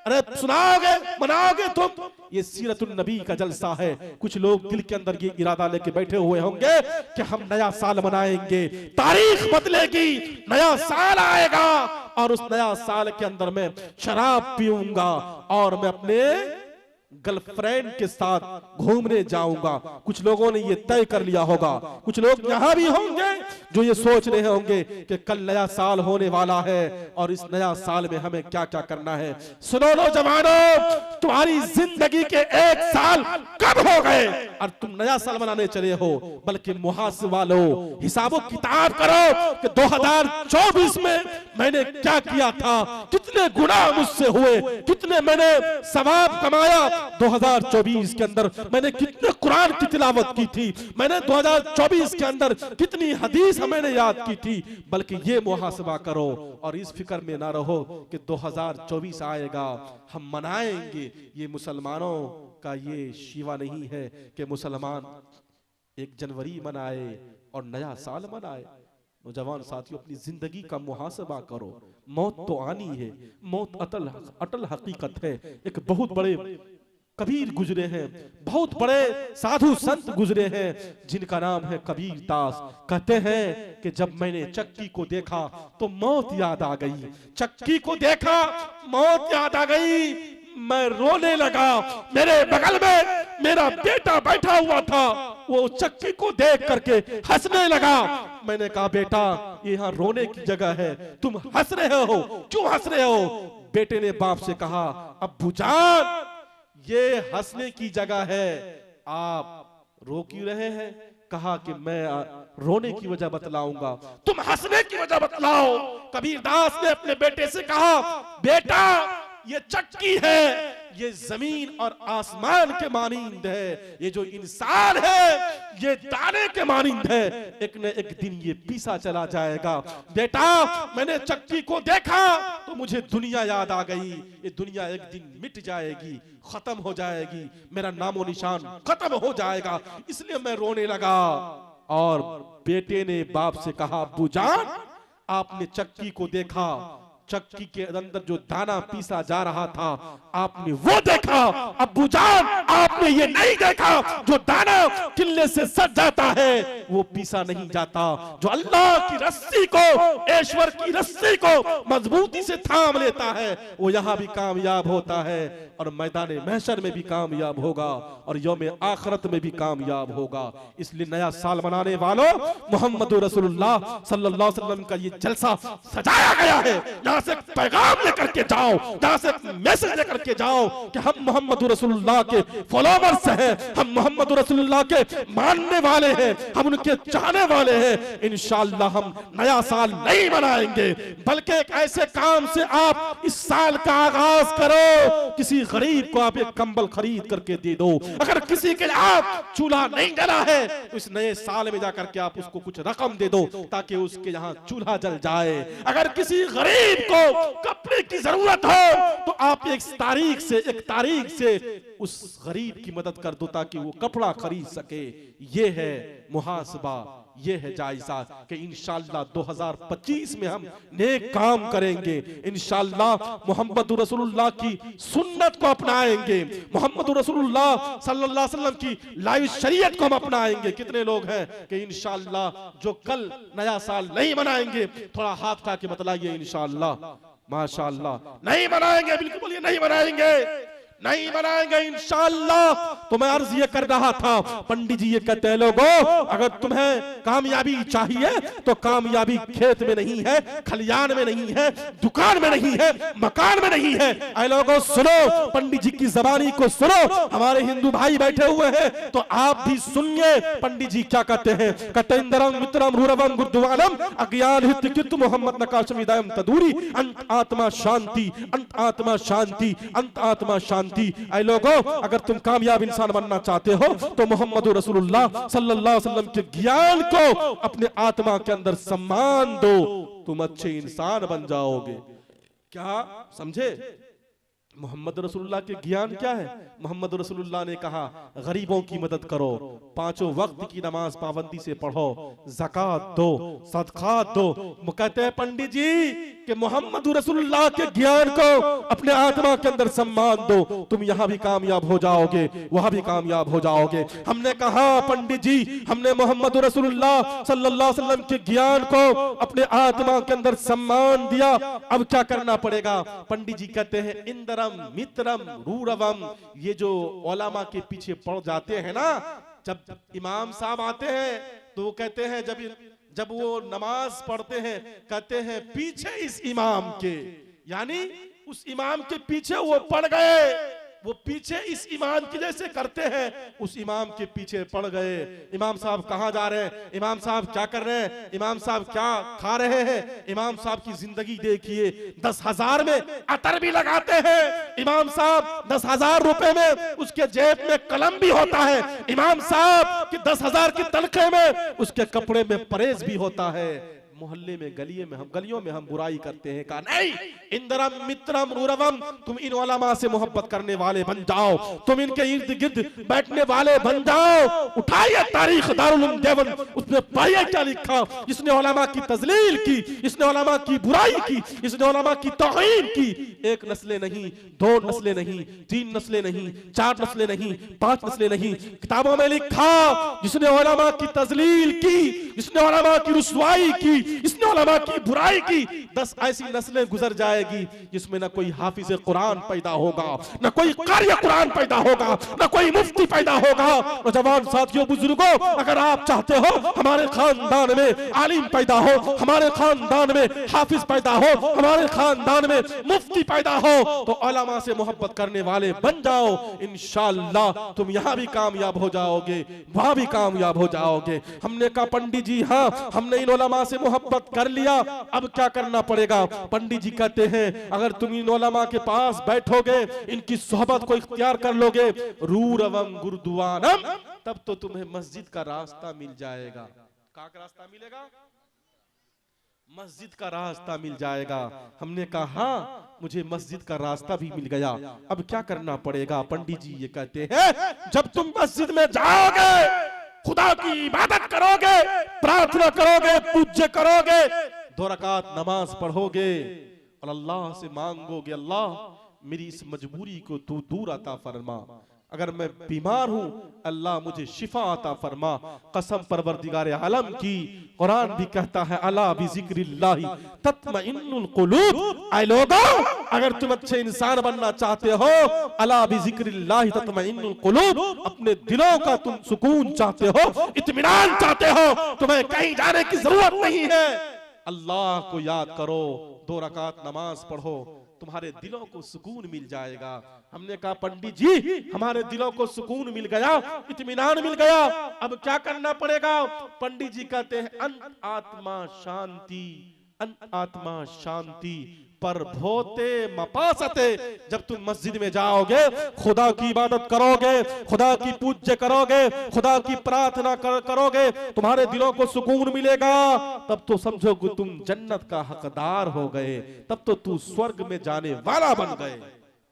अरे सुनाओगे, मनाओगे तुम? ये सीरतुन नबी का जलसा है। कुछ लोग दिल के अंदर ये इरादा लेके बैठे हुए होंगे कि हम नया साल मनाएंगे, तारीख बदलेगी, नया साल आएगा और उस नया साल के अंदर मैं शराब पीऊंगा और मैं अपने गर्लफ्रेंड के साथ घूमने जाऊंगा। कुछ लोगों ने ये तय कर लिया होगा। कुछ लोग यहाँ भी होंगे जो ये सोच रहे होंगे कि कल नया साल होने वाला है और इस नया साल में हमें क्या क्या करना है। सुनो नौजवानों, तुम्हारी जिंदगी के 1 साल कब हो गए और तुम नया साल मनाने चले हो? बल्कि मुहासबा लो, हिसाबो किताब करो कि 2024 में मैंने क्या किया था, कितने गुनाह मुझसे हुए, कितने मैंने सवाब कमाया 2024 के अंदर, मैंने कितने कुरान की तिलावत की थी, मैंने 2024 के अंदर कितनी हदीस मैंने याद की थी। बल्कि ये मुहासबा करो और इस फिक्र में ना रहो कि 2024 आएगा हम मनाएंगे। ये मुसलमानों का ये शिवा नहीं है कि मुसलमान 1 जनवरी मनाए और नया साल मनाए। नौजवान साथियों, अपनी जिंदगी का मुहासबा करो। मौत तो आनी है, मौत अटल हकीकत है। एक बहुत बड़े कबीर गुजरे हैं, बहुत बड़े साधु संत गुजरे हैं जिनका नाम है कबीर दास। कहते हैं कि जब मैंने चक्की को देखा तो मौत याद आ गई, चक्की को देखा मौत याद आ गई, मैं रोने लगा। मेरे बगल में मेरा बेटा बैठा हुआ था, वो चक्की को देख करके हंसने लगा। मैंने कहा बेटा ये यहाँ रोने की जगह है, तुम हंस रहे हो, क्यों हंस रहे हो? बेटे ने बाप से कहा अब्बू जान ये हंसने की जगह है, आप रो क्यों रहे हैं? कहा कि मैं रोने की वजह बतलाऊंगा। तुम हंसने की वजह बतलाओ। कबीर दास ने अपने बेटे से कहा बेटा ये चक्की है, ये जमीन और आसमान के मानिंद है, ये जो इंसान है ये दाने के मानिंद है, एक न एक दिन ये पीसा चला जाएगा। बेटा मैंने चक्की को देखा तो मुझे दुनिया याद आ गई, ये दुनिया एक दिन मिट जाएगी, खत्म हो जाएगी, मेरा नामो निशान खत्म हो जाएगा, इसलिए मैं रोने लगा। और बेटे ने बाप से कहा अब्बू जान आपने चक्की को देखा, चक्की के अंदर जो दाना पीसा जा रहा था आपने वो देखा, अब्बू जान आपने ये नहीं देखा जो दाना किल्ले से सट जाता है, वो पीसा नहीं जाता। जो अल्लाह की रस्सी को, ईश्वर की रस्सी को मजबूती से थाम लेता है वो यहाँ भी कामयाब होता है और मैदान महशर में भी कामयाब होगा और यौम आखिरत में भी कामयाब होगा। इसलिए नया साल मनाने वालों, मोहम्मद रसूलुल्लाह सल्लल्लाहु अलैहि वसल्लम का ये जलसा सजाया गया है। यहाँ से पैगाम लेकर के जाओ, यहाँ से मैसेज लेकर के जाओ कि हम मोहम्मद रसूलुल्लाह के फॉलोवर्स हैं, हम मोहम्मद रसूलुल्लाह के मानने वाले हैं, हम उनके चाहने वाले हैं। इंशाअल्लाह हम नया साल नहीं मनाएंगे बल्कि एक ऐसे काम से आप इस साल का आगाज करो, किसी गरीब को आप एक कंबल खरीद करके दे दो। अगर किसी के आप चूल्हा नहीं जला है तो इस नए साल में जाकर के आप उसको कुछ रकम दे दो ताकि उसके यहाँ चूल्हा जल जाए। अगर किसी गरीब को कपड़े की जरूरत हो तो आप एक तारीख से उस गरीब की मदद कर दो ताकि वो कपड़ा खरीद सके। ये है मुहासबा, ये है जायजा कि इंशाअल्लाह 2025 में हम नेक काम करेंगे। इंशाअल्लाह मोहम्मद रसूलुल्लाह की सुन्नत को अपनाएंगे, मोहम्मद रसूलुल्लाह सल्लल्लाहु अलैहि वसल्लम की लाइव शरीयत को हम अपनाएंगे। कितने लोग हैं कि इंशाअल्लाह जो कल नया साल नहीं मनाएंगे, थोड़ा हाथ उठा के बतलाइए इंशाअल्लाह। माशाअल्लाह नहीं मनाएंगे, बिल्कुल बोलिए नहीं मनाएंगे, नहीं मनाएंगे इंशाअल्लाह। तो मैं अर्ज ये कर रहा था, पंडित जी ये कहते हैं लोगों अगर तुम्हें कामयाबी चाहिए तो कामयाबी खेत में नहीं है, खलियान में नहीं है, दुकान में नहीं है, मकान में नहीं है। ऐ लोगों सुनो, पंडित जी की जबानी को सुनो, हमारे हिंदू भाई बैठे हुए हैं तो आप भी सुनिए पंडित जी क्या कहते हैं। कटेंद्रम मित्रम रूरवम गुरुद्वारम अज्ञान हित कित मोहम्मद नकाशम इदायम तदूरी अंत आत्मा शांति, अंत आत्मा शांति, अंत आत्मा शांति। ऐ लोगों अगर तुम कामयाब इंसान बनना चाहते हो तो मोहम्मद रसूलुल्लाह सल्लल्लाहु अलैहि वसल्लम के ज्ञान को अपने आत्मा के अंदर सम्मान दो, तुम अच्छे इंसान बन जाओगे। क्या समझे? मोहम्मद रसूलुल्लाह के ज्ञान क्या है? मोहम्मद रसूलुल्लाह ने कहा गरीबों की मदद करो, पांचों वक्त की नमाज पाबंदी से पढ़ो, ज़कात दो, सदकात दो। कहते हैं पंडित जी कि मोहम्मद रसूलुल्लाह के ज्ञान को अपने आत्मा के अंदर सम्मान दो, तुम यहाँ भी कामयाब हो जाओगे, वहां भी कामयाब हो जाओगे। हमने कहा पंडित जी हमने मोहम्मद रसूलुल्लाह सल्लल्लाहु अलैहि वसल्लम के ज्ञान को अपने आत्मा के अंदर सम्मान दिया, अब क्या करना पड़ेगा? पंडित जी कहते हैं इंदरम मित्रम रूरवम। ये जो उलमा के पीछे पड़ जाते हैं ना, जब इमाम साहब आते हैं तो वो कहते हैं जब वो नमाज पढ़ते हैं कहते हैं पीछे इस इमाम के, यानी उस इमाम के पीछे वो पड़ गए, वो पीछे इस इमाम की जैसे करते हैं, उस इमाम के पीछे पड़ गए। इमाम साहब कहाँ जा रहे हैं, इमाम साहब क्या कर रहे हैं, इमाम साहब क्या खा रहे हैं, इमाम साहब की जिंदगी देखिए। 10,000 में अतर भी लगाते हैं इमाम साहब, 10,000 रुपए में उसके जेब में कलम भी होता है। इमाम साहब की 10,000 की तनख्वाह में उसके कपड़े में परेज भी होता है। मोहल्ले में गलियों में हम बुराई करते हैं। कहा नहीं, इंदरम मित्रम रूरवम, तुम इन उलमा से मोहब्बत करने वाले बन जाओ, तुम इनके इर्द गिर्द बैठने वाले बन जाओ। उठाइए तारीख दारुल उलूम देवबंद, उसमें पढ़िए क्या लिखा। इसने उलमा की तजलील की, इसने उलमा की बुराई की, इसने उलमा की तौहीन की। एक नस्लें नहीं, 2 नस्लें नहीं, 3 नस्लें नहीं, 4 नस्लें नहीं, 5 नस्लें नहीं, किताबों में लिखा जिसने उलमा की तजलील की, जिसने उलमा की रुसवाई की, इसने उलमा की बुराई की, 10 ऐसी नस्लें गुजर जाएगी जिसमें न कोई हाफिज कुरान पैदा होगा, न कोई कारी कुरान पैदा होगा, न कोई मुफ्ती पैदा होगा। नौजवान साथियों बुजुर्गों, अगर आप चाहते हो हमारे खानदान में आलिम पैदा हो, हमारे खानदान में हाफिज पैदा हो, हमारे खानदान में मुफ्ती पैदा हो, तो उलमा से मोहब्बत करने वाले बन जाओ। इंशाअल्लाह तुम यहाँ भी कामयाब हो जाओगे, वहां भी कामयाब हो जाओगे। हमने कहा पंडित जी हाँ हमने इन उलमा से मोहब्बत कर लिया, अब क्या करना पड़ेगा? पंडित जी कहते हैं अगर तुम इन उलमा के पास बैठोगे, इनकी सोहबत को इख्तियार कर लोगे, रूरवम गुरुद्वारम, तब तो तुम्हें मस्जिद का रास्ता मिल जाएगा। का रास्ता मिलेगा? मस्जिद का रास्ता मिल जाएगा। हमने कहा हाँ मुझे मस्जिद का रास्ता भी मिल गया, अब क्या करना पड़ेगा? पंडित जी ये कहते हैं जब तुम मस्जिद में जाओगे, खुदा की इबादत करोगे, प्रार्थना करोगे, पूज्य करोगे, 2 रकात नमाज पढ़ोगे और अल्लाह से मांगोगे अल्लाह मेरी इस मजबूरी को तू दूर अता फरमा, अगर मैं बीमार हूं अल्लाह मुझे शिफा अता फरमा। कसम परवरदिगार आलम की, कुरान भी कहता है अला बिज़िक्रिल्लाहि तत्मइन्नुल कुलूब। ऐ लोगों, अगर तुम अच्छे इंसान बनना चाहते हो, अला बिज़िक्रिल्लाहि तत्मइन्नुल कुलूब, अपने दिलों का तुम सुकून चाहते हो, इत्मीनान चाहते हो, तुम्हें कहीं जाने की जरूरत नहीं है। अल्लाह को याद करो, 2 रकात नमाज पढ़ो, तुम्हारे दिलों को सुकून मिल जाएगा। हमने कहा पंडित जी हमारे दिलों को सुकून मिल गया, इत्मीनान मिल गया, अब क्या करना पड़ेगा? पंडित जी कहते हैं अंत आत्मा शांति, अंत आत्मा शांति पर भोते मपासते। जब तुम मस्जिद में जाओगे, खुदा की इबादत करोगे, खुदा की पूज्य करोगे, खुदा की प्रार्थना करोगे, तुम्हारे दिलों को सुकून मिलेगा, तब तो समझो कि तुम जन्नत का हकदार हो गए, तब तो तू स्वर्ग में जाने वाला बन गए।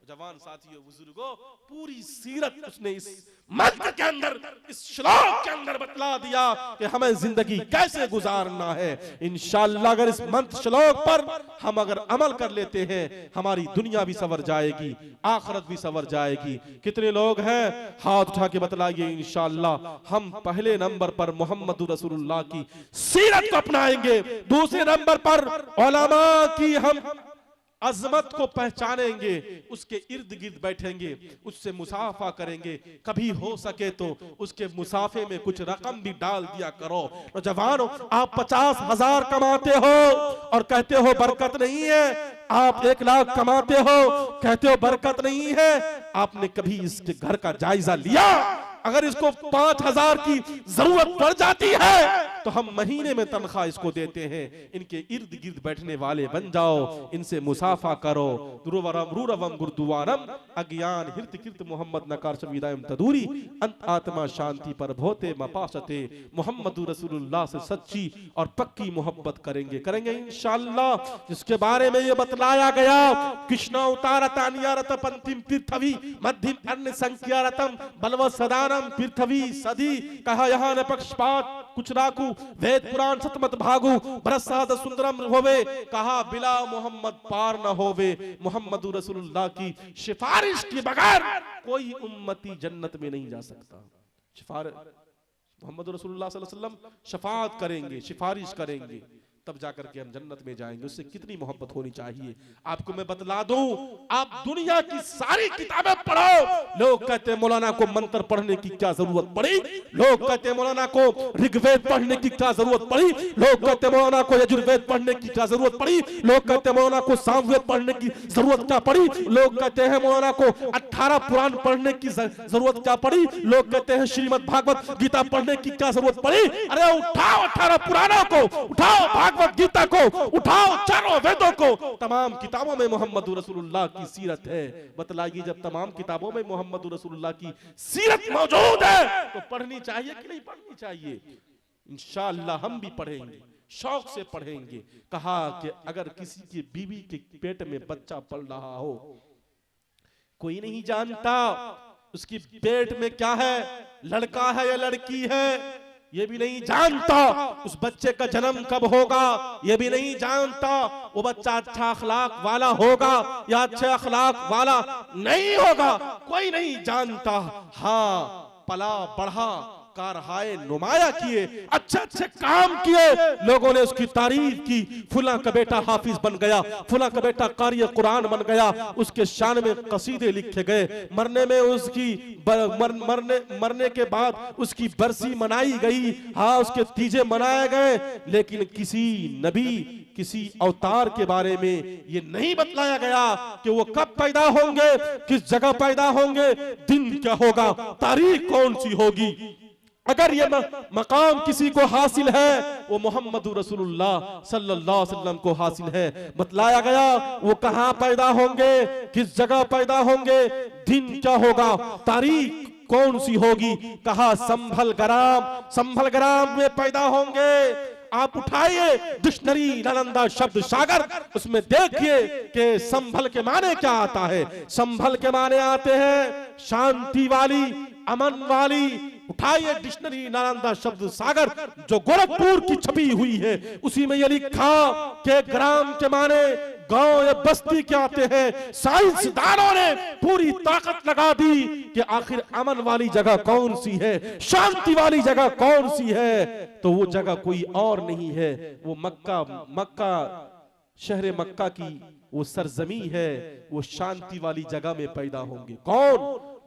जवान साथियों, बुजुर्गों, पूरी सीरत उसने इस मंत्र के अंदर, इस श्लोक के अंदर बतला दिया कि हमें जिंदगी कैसे गुजारना है। इंशाअल्लाह अगर इस मंत्र श्लोक पर हम अगर अमल कर लेते हैं, हमारी दुनिया भी सवर जाएगी, आखिरत भी सवर जाएगी। कितने लोग हैं, हाथ उठा के बतलाइए। इंशाअल्लाह हम पहले नंबर पर मोहम्मद रसूलुल्लाह की सीरत को अपनाएंगे, दूसरे नंबर पर उलमा की हम अजमत को पहचानेंगे, उसके इर्द गिर्द बैठेंगे, उससे मुसाफा करेंगे, कभी हो सके तो उसके मुसाफे में कुछ रकम भी डाल दिया करो। नौजवानों, आप 50,000 कमाते हो और कहते हो बरकत नहीं है, आप 1 लाख कमाते हो कहते हो बरकत नहीं है, आपने कभी इसके घर का जायजा लिया? अगर इसको 5,000 की जरूरत पड़ जाती है तो हम महीने में तनख्वाह इसको देते हैं। इनके इर्द गिर्द बैठने वाले बन जाओ, इनसे मुसाफा करो। दुरुवरम रूरवम गुरुद्वारम अज्ञान हिर्त किर्त मोहम्मद नकार शवीदायम तदूरी अंत आत्मा शांति पर भोते मपासते। मोहम्मद रसूलुल्लाह से सच्ची और पक्की मोहब्बत करेंगे इंशाअल्लाह। जिसके बारे में ये बतलाया गया, कृष्ण उतारतानियारत पंथिम पृथ्वी मध्यम अन्य संख्यारतम बलव सदानम पृथ्वी सदी। कहा यहाँ न पक्षपात कुछ राखू, वेद पुराण सतमत भागू, बरसात सुंदरम होवे, कहा बिला मोहम्मद पार न होवे। मोहम्मद रसूलुल्लाह की सिफारिश के बगैर कोई उम्मती जन्नत में नहीं जा सकता। मोहम्मद रसूलुल्लाह सल्लल्लाहु अलैहि वसल्लम शफाअत करेंगे, सिफारिश करेंगे, तब जाकर के हम जन्नत में जाएंगे। उससे कितनी मोहब्बत होनी चाहिए। आपको मैं बतला दूं, आप दुनिया की सारी किताबें पढ़ो, लोग कहते हैं मौलाना को मंत्र पढ़ने की क्या जरूरत पड़ी, लोग कहते हैं मौलाना को ऋग्वेद पढ़ने की क्या जरूरत पड़ी, लोग कहते हैं मौलाना को यजुर्वेद पढ़ने की क्या जरूरत पड़ी, लोग कहते हैं मौलाना को सामवेद पढ़ने की जरूरत क्या पड़ी, लोग कहते हैं मौलाना को 18 पुराण पढ़ने की जरूरत क्या पड़ी, लोग कहते हैं श्रीमद् भागवत गीता पढ़ने की क्या जरूरत पड़ी। अरे उठाओ 18 पुराणों को, उठाओ भागवत गीता को, उठाओ चारों वेदों को। तमाम किताबों में मोहम्मद रसूलुल्लाह की सीरत है। बतलाइए, जब तमाम किताबों में मोहम्मद रसूलुल्लाह की सीरत मौजूद है तो पढ़नी चाहिए कि नहीं पढ़नी चाहिए? इंशाअल्लाह हम भी पढ़ेंगे, शौक से पढ़ेंगे। कहा कि अगर किसी की बीवी के पेट में बच्चा पल रहा हो, कोई नहीं जानता उसकी पेट में क्या है, लड़का है या लड़की है, ये भी नहीं जानता, उस बच्चे का जन्म कब होगा ये भी नहीं जानता, वो बच्चा अच्छा अखलाक वाला होगा या अच्छे अखलाक वाला नहीं होगा, कोई नहीं जानता। हाँ, पला बढ़ा, कारहाए नुमाया किए, अच्छे अच्छे काम किए, लोगों ने उसकी तारीफ की। फुला का बेटा हाफिज बन गया, फुला का बेटा कारी कुरान बन गया, उसके शान में कसीदे लिखे गए। मरने में उसकी मरने के बाद उसकी बरसी मनाई गई, हाँ उसके तीजे मनाए गए, लेकिन किसी नबी किसी अवतार के बारे में ये नहीं बतलाया गया कि वो कब पैदा होंगे, किस जगह पैदा होंगे, दिन क्या होगा, तारीख कौन सी होगी। अगर ये मकाम किसी को हासिल है, वो मोहम्मद रसूलुल्लाह सल्लल्लाहु अलैहि वसल्लम को हासिल है। बतलाया गया वो कहां पैदा होंगे, किस जगह पैदा होंगे, दिन क्या होगा, तारीख कौन सी होगी। कहा संभल ग्राम में पैदा होंगे। आप उठाइए डिक्शनरी नालंदा शब्द सागर, उसमें देखिए कि संभल के माने क्या आता है। संभल के माने आते हैं शांति वाली, अमन वाली। उठाइए डिक्शनरी नालंदा शब्द सागर जो गोरखपुर की छपी हुई है, उसी में ये लिखा कि ग्राम के माने गांव या बस्ती के आते हैं, साइंसदानों ने पूरी ताकत लगा दी कि आखिर अमन वाली जगह कौन सी है, शांति वाली जगह कौन सी है, तो वो जगह कोई और नहीं है, वो मक्का शहर मक्का की वो सरजमी है, वो शांति वाली जगह में पैदा होंगे। कौन?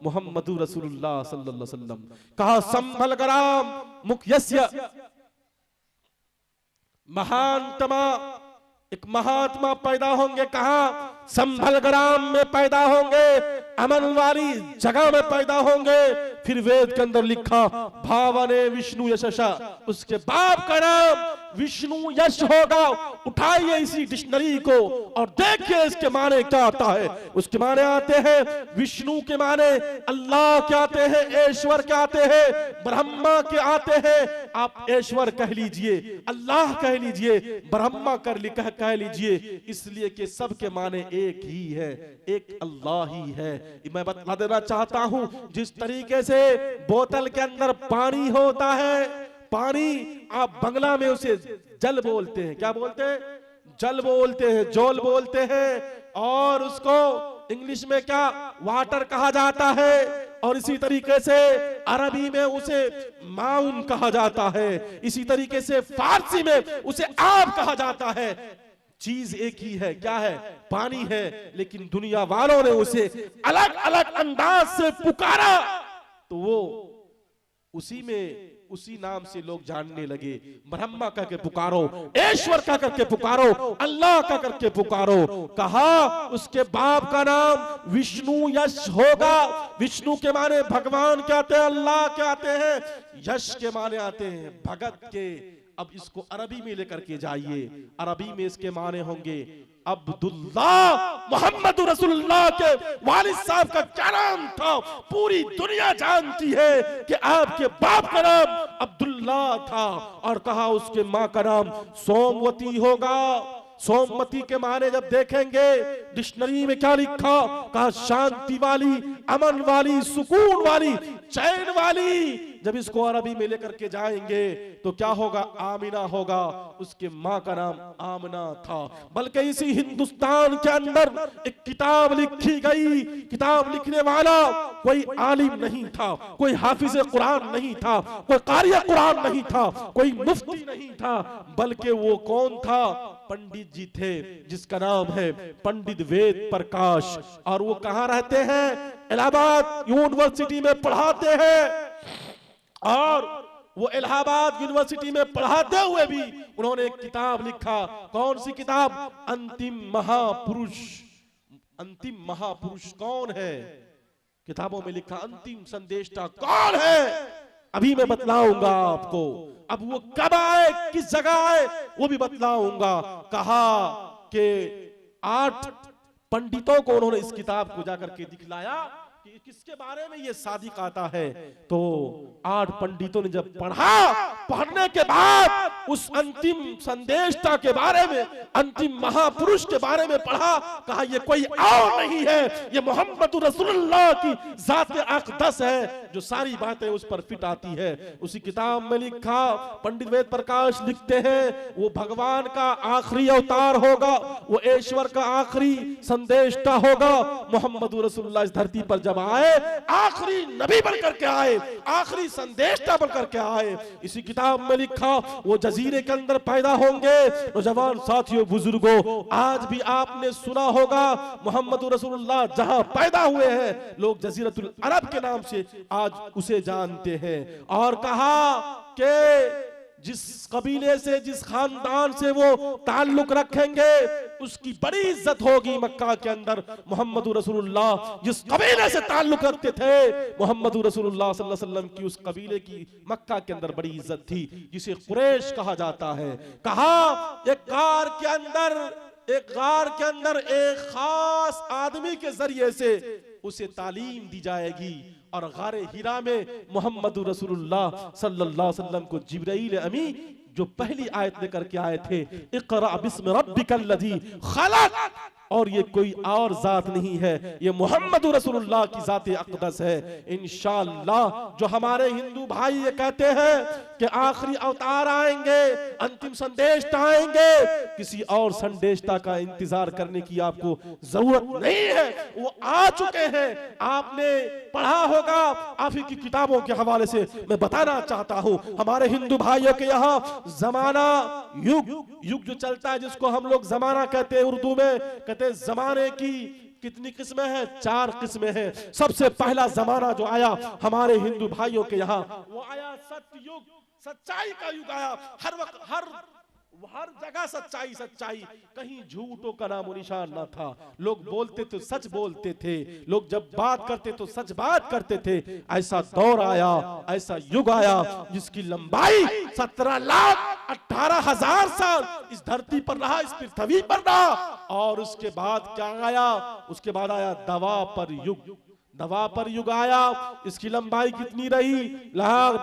मुहम्मदु रसूलुल्लाह सल्लल्लाहु अलैहि वसल्लम। कहा संभल ग्राम मुख्यस्य, महानतमा एक महात्मा पैदा होंगे। कहा? संभल ग्राम में पैदा होंगे, अमन वाली जगह में पैदा होंगे। फिर वेद के अंदर लिखा भावने विष्णु यशसा, उसके बाप का नाम विष्णु यश होगा। उठाइए इसी डिक्शनरी को और देखिए इसके माने क्या आता है। उसके माने आते हैं विष्णु के माने अल्लाह के आते हैं, ईश्वर के आते हैं, ब्रह्मा के आते हैं। आप ईश्वर कह लीजिए, अल्लाह कह लीजिए, ब्रह्मा कह लीजिए, इसलिए कि सबके माने एक ही है, एक अल्लाह ही है। मैं बता देना चाहता हूं, जिस तरीके से बोतल के अंदर पानी होता है, पानी आप बंगला में उसे जल बोलते हैं। क्या बोलते हैं? जल बोलते हैं, जोल बोलते हैं, और उसको इंग्लिश में क्या वाटर कहा जाता है, और इसी तरीके से अरबी में उसे माउन कहा जाता है, इसी तरीके से फारसी में उसे आब कहा जाता है। चीज एक ही है, क्या है? पानी है, लेकिन दुनिया वालों ने उसे अलग अलग अंदाज से पुकारा, तो वो उसी नाम से लोग जानने लगे। ब्रह्मा कह के पुकारो, ईश्वर कह करके पुकारो, अल्लाह कह करके पुकारो। कहा उसके बाप का नाम विष्णु यश होगा। विष्णु के माने भगवान के आते हैं, अल्लाह के आते हैं, यश के माने आते हैं भगत के। अब इसको अरबी में लेकर के जाइए, अरबी में इसके माने होंगे अब्दुल्लाह। मोहम्मद रसूलुल्लाह के वालिद साहब का क्या नाम था? पूरी दुनिया जानती है कि आपके बाप का नाम अब्दुल्लाह था। और कहा उसके माँ का नाम सोमवती होगा। सोमवती के माने जब देखेंगे डिक्शनरी में क्या लिखा, कहा शांति वाली, अमन वाली, सुकून वाली, चैन वाली। जब इसको अरबी में लेकर के जाएंगे तो क्या होगा? आमिना होगा। उसके माँ का नाम आमना था। बल्कि इसी हिंदुस्तान के अंदर एक किताब लिखी गई, किताब लिखने वाला कोई आलिम नहीं था, कोई हाफिज कुरान नहीं था, कोई कारी कुरान नहीं था, कोई मुफ्ती नहीं था, बल्कि वो कौन था? पंडित जी थे, जिसका नाम है पंडित वेद प्रकाश। और वो कहाँ रहते हैं? इलाहाबाद यूनिवर्सिटी में पढ़ाते हैं। और वो इलाहाबाद यूनिवर्सिटी में पढ़ाते हुए भी उन्होंने एक किताब लिखा। कौन सी किताब? अंतिम महापुरुष। अंतिम महापुरुष कौन है? किताबों में लिखा अंतिम संदेष्टा कौन है? अभी मैं बतलाऊंगा आपको। अब वो कब आए, किस जगह आए, वो भी बतलाऊंगा। कहा कि 8 पंडितों को उन्होंने इस किताब को जाकर के दिखलाया कि किसके बारे में ये सादिक आता है। तो 8 पंडितों ने जब पढ़ा, पढ़ने के बाद उस अंतिम संदेष्टा के बारे में, अंतिम महापुरुष के बारे में पढ़ा। कहा ये कोई और नहीं है, ये मोहम्मद रसूलुल्लाह की जात अक़दस है, जो सारी बातें उस पर फिट आती है। उसी किताब में लिखा, पंडित वेद प्रकाश लिखते हैं, वो भगवान का आखिरी अवतार होगा, वो ईश्वर का आखिरी संदेष्टा होगा। मोहम्मद रसूलुल्लाह इस धरती पर जब आए, आखिरी नबी बनकर के आए, आखिरी संदेशता बनकर के आए। इसी किताब में लिखा वो जजीरे के अंदर पैदा होंगे। नौजवान साथियों, बुजुर्गों, आज भी आपने सुना होगा मोहम्मद रसूलुल्लाह जहां पैदा हुए हैं, लोग जजीरतुल अरब के नाम से आज उसे जानते हैं। और कहा कि जिस कबीले से, जिस खानदान से वो ताल्लुक रखेंगे, उसकी बड़ी इज्जत होगी मक्का के अंदर। मोहम्मद रसूलुल्लाह जिस कबीले से ताल्लुक रखते थे, मोहम्मद रसूलुल्लाह सल्लल्लाहु अलैहि वसल्लम की उस कबीले की मक्का के अंदर बड़ी इज्जत थी, जिसे कुरैश कहा जाता है। कहा एक गार के अंदर एक खास आदमी के जरिए से उसे तालीम दी जाएगी। और गारे हिरा में मोहम्मद रसूलुल्लाह सल्लल्लाहु अलैहि वसल्लम को जिब्राइल अमी जो पहली आयत लेकर के आए थे, इक़रा बिस्मि रब्बिकल्लज़ी खलक़, और ये कोई और जात नहीं है, ये मोहम्मद रसूलुल्लाह की जात अक़दस है। इंशाअल्लाह जो हमारे हिंदू भाई ये कहते हैं कि आखिरी अवतार आएंगे, अंतिम संदेश आएंगे, किसी और संदेशता का इंतजार करने की आपको जरूरत नहीं है, वो आ चुके हैं। आपने पढ़ा होगा, आप ही की किताबों के हवाले से मैं बताना चाहता हूं, हमारे हिंदू भाइयों के यहाँ जमाना युग जो चलता है, जिसको हम लोग जमाना कहते हैं, उर्दू में कहते हैं जमाने की कितनी किस्में हैं? 4 किस्में हैं। सबसे पहला जमाना जो आया हमारे हिंदू भाइयों के यहाँ, वो आया सत्युग, सच्चाई का युग आया। हर वक्त हर जगह सच्चाई सच्चाई, कहीं झूठों का नामो निशान ना था। लोग बोलते तो सच बोलते थे, लोग जब बात करते तो सच बात करते थे। ऐसा दौर आया, ऐसा युग आया जिसकी लंबाई 17,18,000 साल इस धरती पर रहा, इस पृथ्वी पर रहा। और उसके बाद क्या आया? उसके बाद आया द्वापर युग। द्वापर युग आया, इसकी लंबाई कितनी रही?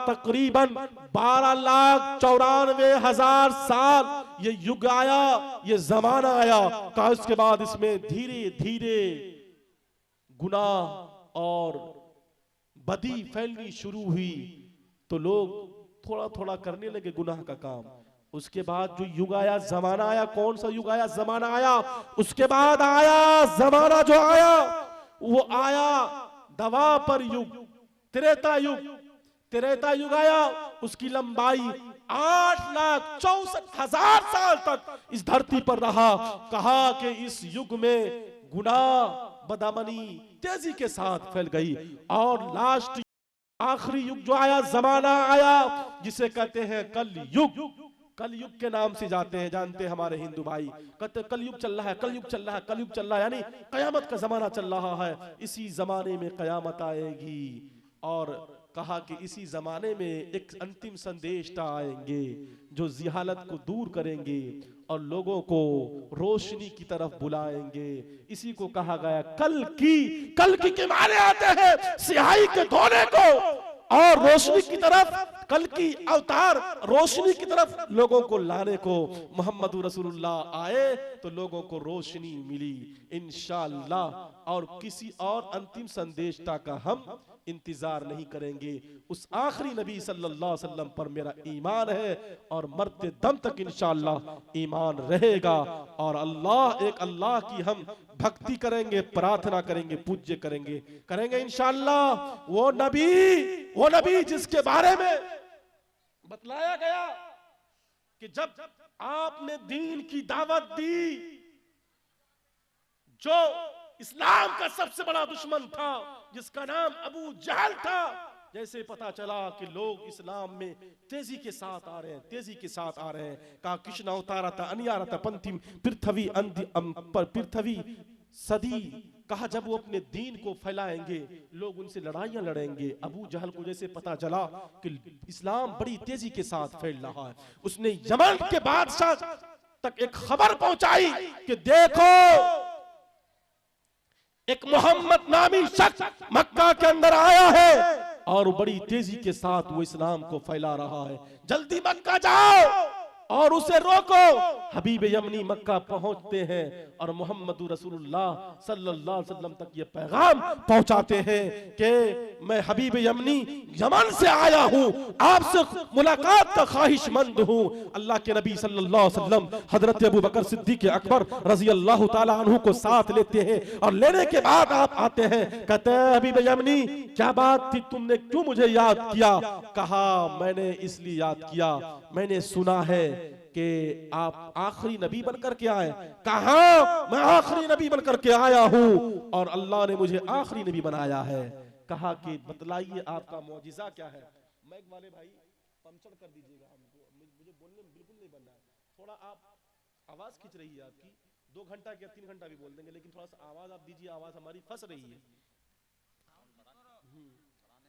तकरीबन 12,94,000 साल ये युग आया, ये जमाना आया। कहा उसके बाद इसमें धीरे धीरे गुनाह और बदी फैलनी शुरू हुई, तो लोग थोड़ा थोड़ा करने लगे गुनाह का काम। उसके बाद जो युग आया, जमाना आया, कौन सा युग आया? जमाना आया। उसके बाद आया जमाना जो आया, वो आया द्वापर युग, त्रेता युग। त्रेता युग आया, उसकी लंबाई 8,64,000 साल तक इस धरती पर रहा। कहा कि इस युग में गुनाह बदअमनी तेजी के साथ फैल गई। और लास्ट आखिरी युग जो आया, जमाना आया, जिसे कहते हैं कल युग। कल युग के नाम से जानते हैं हमारे हिंदू भाई, कहते कल युग चल रहा है, कल युग चल रहा है, कल युग चल रहा है, यानी कयामत का जमाना चल रहा है। इसी जमाने में कयामत आएगी। और कहा कि इसी जमाने में एक अंतिम संदेशता आएंगे जो जिहालत को दूर करेंगे और लोगों को रोशनी की तरफ बुलाएंगे। इसी को कहा गया कल की के माने आते हैं सियाही के धोने को और रोशनी की तरफ, कल की अवतार रोशनी की तरफ लोगों को लाने को। मोहम्मद रसूलुल्लाह आए तो लोगों को रोशनी मिली इंशाअल्लाह। और किसी और अंतिम संदेशता का हम इंतजार नहीं करेंगे। उस आखिरी नबी सल्लल्लाहु अलैहि वसल्लम पर मेरा ईमान है और मरते दम तक इंशाअल्लाह ईमान रहेगा। और अल्लाह की हम भक्ति करेंगे, प्रार्थना करेंगे, पूज्य करेंगे इंशाअल्लाह। वो नबी जिसके बारे में बतलाया गया कि जब आपने दीन की दावत दी, जो इस्लाम का सबसे बड़ा दुश्मन था, जिसका नाम अबू जहल था, जैसे पता चला कि लोग इस्लाम में तेजी के साथ आ रहे हैं, कहा कृष्ण अवतारा था अनियारता पंथिम पृथ्वी सदी। कहा जब वो अपने दीन को फैलाएंगे, लोग उनसे लड़ाइयां लड़ेंगे। अबू जहल को जैसे पता चला कि इस्लाम बड़ी तेजी के साथ फैल रहा है, उसने यमन के बादशाह तक एक खबर पहुंचाई कि देखो एक मोहम्मद नामी शख्स मक्का के अंदर आया है और बड़ी तेजी के साथ वो इस्लाम को फैला रहा है, जल्दी मक्का जाओ और उसे रोको। हबीब यमनी मक्का पहुंचते हैं और मोहम्मद रसूलुल्लाह सल्लल्लाहु अलैहि वसल्लम तक ये पैगाम पहुंचाते हैं कि मैं हबीब यमनी यमन से आया हूं, आपसे मुलाकात का ख्वाहिशमंद हूं। अल्लाह के नबी सल्लल्लाहु अलैहि वसल्लम हजरत अबू बकर सिद्दीक अकबर रजी अल्लाह ताला अन्हु को साथ लेते हैं और लेने के बाद आप आते हैं, कहते हैं हबीब यमनी क्या बात थी, तुमने क्यों मुझे याद किया? कहा मैंने इसलिए याद किया, मैंने सुना है कि आप आखिरी नबी बनकर के आए। कहा मैं आखिरी नबी बनकर के आया हूं और अल्लाह ने मुझे आखिरी नबी बनाया है। कहा कि बतलाइए आपका मौजिजा क्या है। माइक वाले भाई पंचर कर दीजिएगा हमको, मुझे बोलने में बिल्कुल नहीं बनना है। थोड़ा आप आवाज खींच रही है आपकी, 2 घंटा या 3 घंटा भी बोल देंगे, लेकिन थोड़ा सा आवाज आप दीजिए, आवाज हमारी फंस रही है।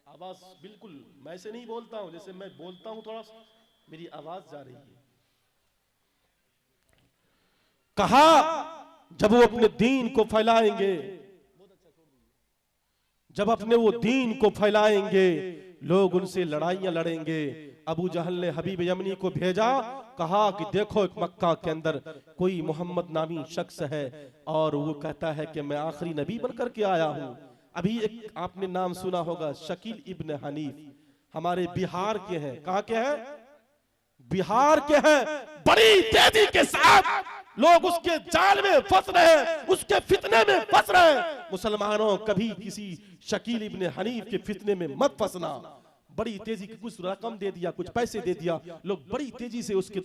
आवाज बिल्कुल मैं ऐसे नहीं बोलता हूं, जैसे मैं बोलता हूं थोड़ा मेरी आवाज जा रही है। कहा जब वो अपने दीन को फैलाएंगे, जब अपने वो दीन को फैलाएंगे लोग उनसे लड़ाइयां लड़ेंगे। अबू जहल ने हबीब यमनी को भेजा, कहा कि देखो एक मक्का के अंदर कोई मोहम्मद नामी शख्स है और वो कहता है कि मैं आखिरी नबी बनकर के आया हूँ। अभी एक आपने नाम सुना होगा शकील इब्न हनीफ, हमारे बिहार के हैं। कहाँ के हैं? बिहार के हैं। बड़ी तेजी के साथ लोग उसके जाल में फंस रहे हैं, उसके फितने में फंस रहे हैं। मुसलमानों, कभी किसी शकील इब्न हनीफ के फितने में मत फंसना। बड़ी तेजी की कुछ रकम दे दिया, कुछ पैसे दे दिया, लोग बड़ी तेजी से उसकी